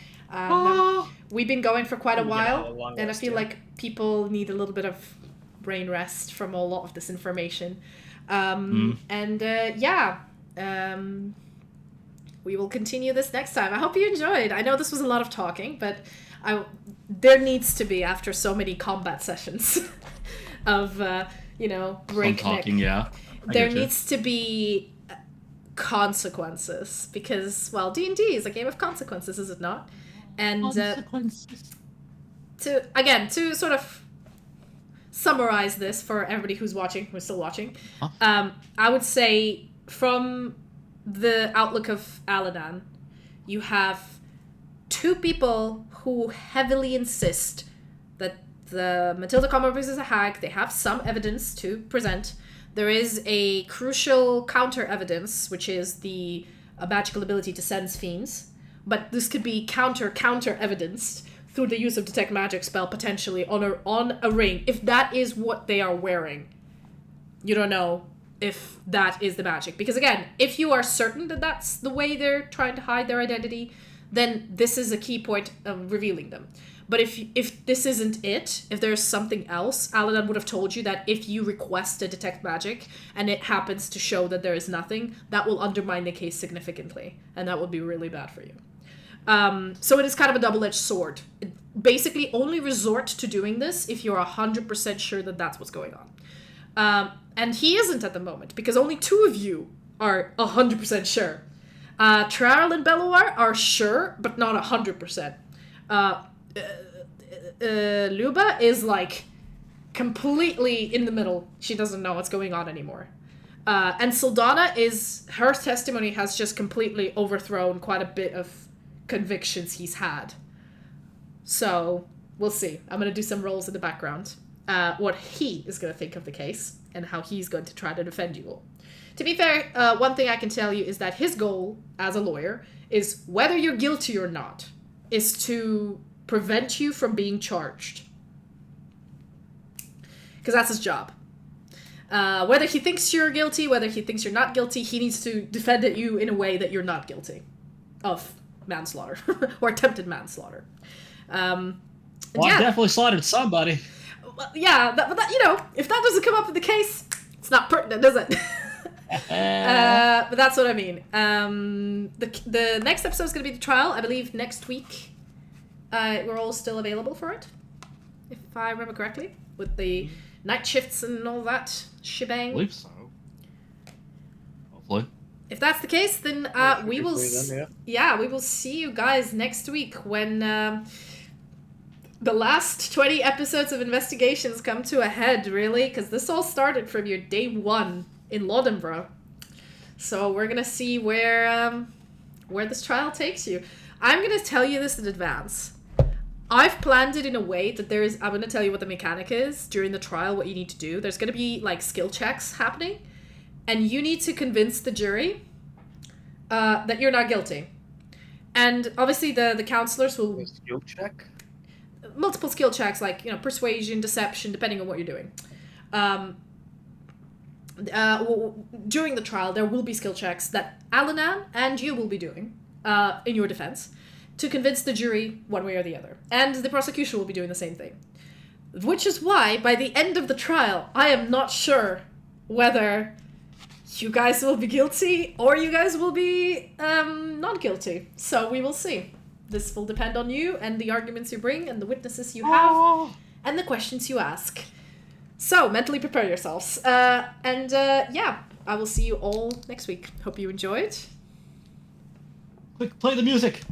We've been going for quite a while, and I feel like people need a little bit of brain rest from a lot of this information. We will continue this next time. I hope you enjoyed. I know this was a lot of talking, but there needs to be, after so many combat sessions of, breakneck. Some talking, yeah. There needs to be consequences, because, well, D&D is a game of consequences, is it not? And consequences. To sort of summarize this for everybody who's still watching, I would say from the outlook of Aladan, you have 2 people who heavily insist that the Matilda Commodus is a hag. They have some evidence to present. There is a crucial counter evidence, which is the magical ability to sense fiends. But this could be counter evidenced through the use of detect magic spell, potentially on a ring. If that is what they are wearing, you don't know if that is the magic. Because again, if you are certain that that's the way they're trying to hide their identity, then this is a key point of revealing them. But if this isn't it, if there's something else, Aladan would have told you that if you request a detect magic and it happens to show that there is nothing, that will undermine the case significantly, and that would be really bad for you. So it is kind of a double-edged sword. Basically, only resort to doing this if you're 100% sure that that's what's going on. And he isn't at the moment, because only 2 of you are 100% sure. Traral and Belloir are sure, but not 100%. Luba is like completely in the middle. She doesn't know what's going on anymore. And Sildana her testimony has just completely overthrown quite a bit of convictions he's had. So we'll see. I'm going to do some rolls in the background. What he is going to think of the case and how he's going to try to defend you all. To be fair, one thing I can tell you is that his goal as a lawyer is, whether you're guilty or not, is to prevent you from being charged. Because that's his job. Whether he thinks you're guilty, whether he thinks you're not guilty, he needs to defend you in a way that you're not guilty of manslaughter or attempted manslaughter. I definitely slaughtered somebody. Well, yeah, but if that doesn't come up in the case, it's not pertinent, is it? But that's what I mean. The next episode is going to be the trial. I believe next week. We're all still available for it, if I remember correctly, with the night shifts and all that shebang. I believe so. Hopefully. If that's the case, then we will. We will see you guys next week when the last 20 episodes of investigations come to a head. Really, because this all started from your day 1 in Lodenborough. So we're gonna see where this trial takes you. I'm gonna tell you this in advance. I've planned it in a way that I'm going to tell you what the mechanic is during the trial, what you need to do. There's going to be, like, skill checks happening, and you need to convince the jury that you're not guilty. And obviously the counselors will... A skill check? Multiple skill checks, like, persuasion, deception, depending on what you're doing. During the trial, there will be skill checks that Alanan and you will be doing in your defense, to convince the jury one way or the other. And the prosecution will be doing the same thing. Which is why, by the end of the trial, I am not sure whether you guys will be guilty or you guys will be not guilty. So we will see. This will depend on you and the arguments you bring and the witnesses you have and the questions you ask. So mentally prepare yourselves. Yeah, I will see you all next week. Hope you enjoyed. Quick, play the music!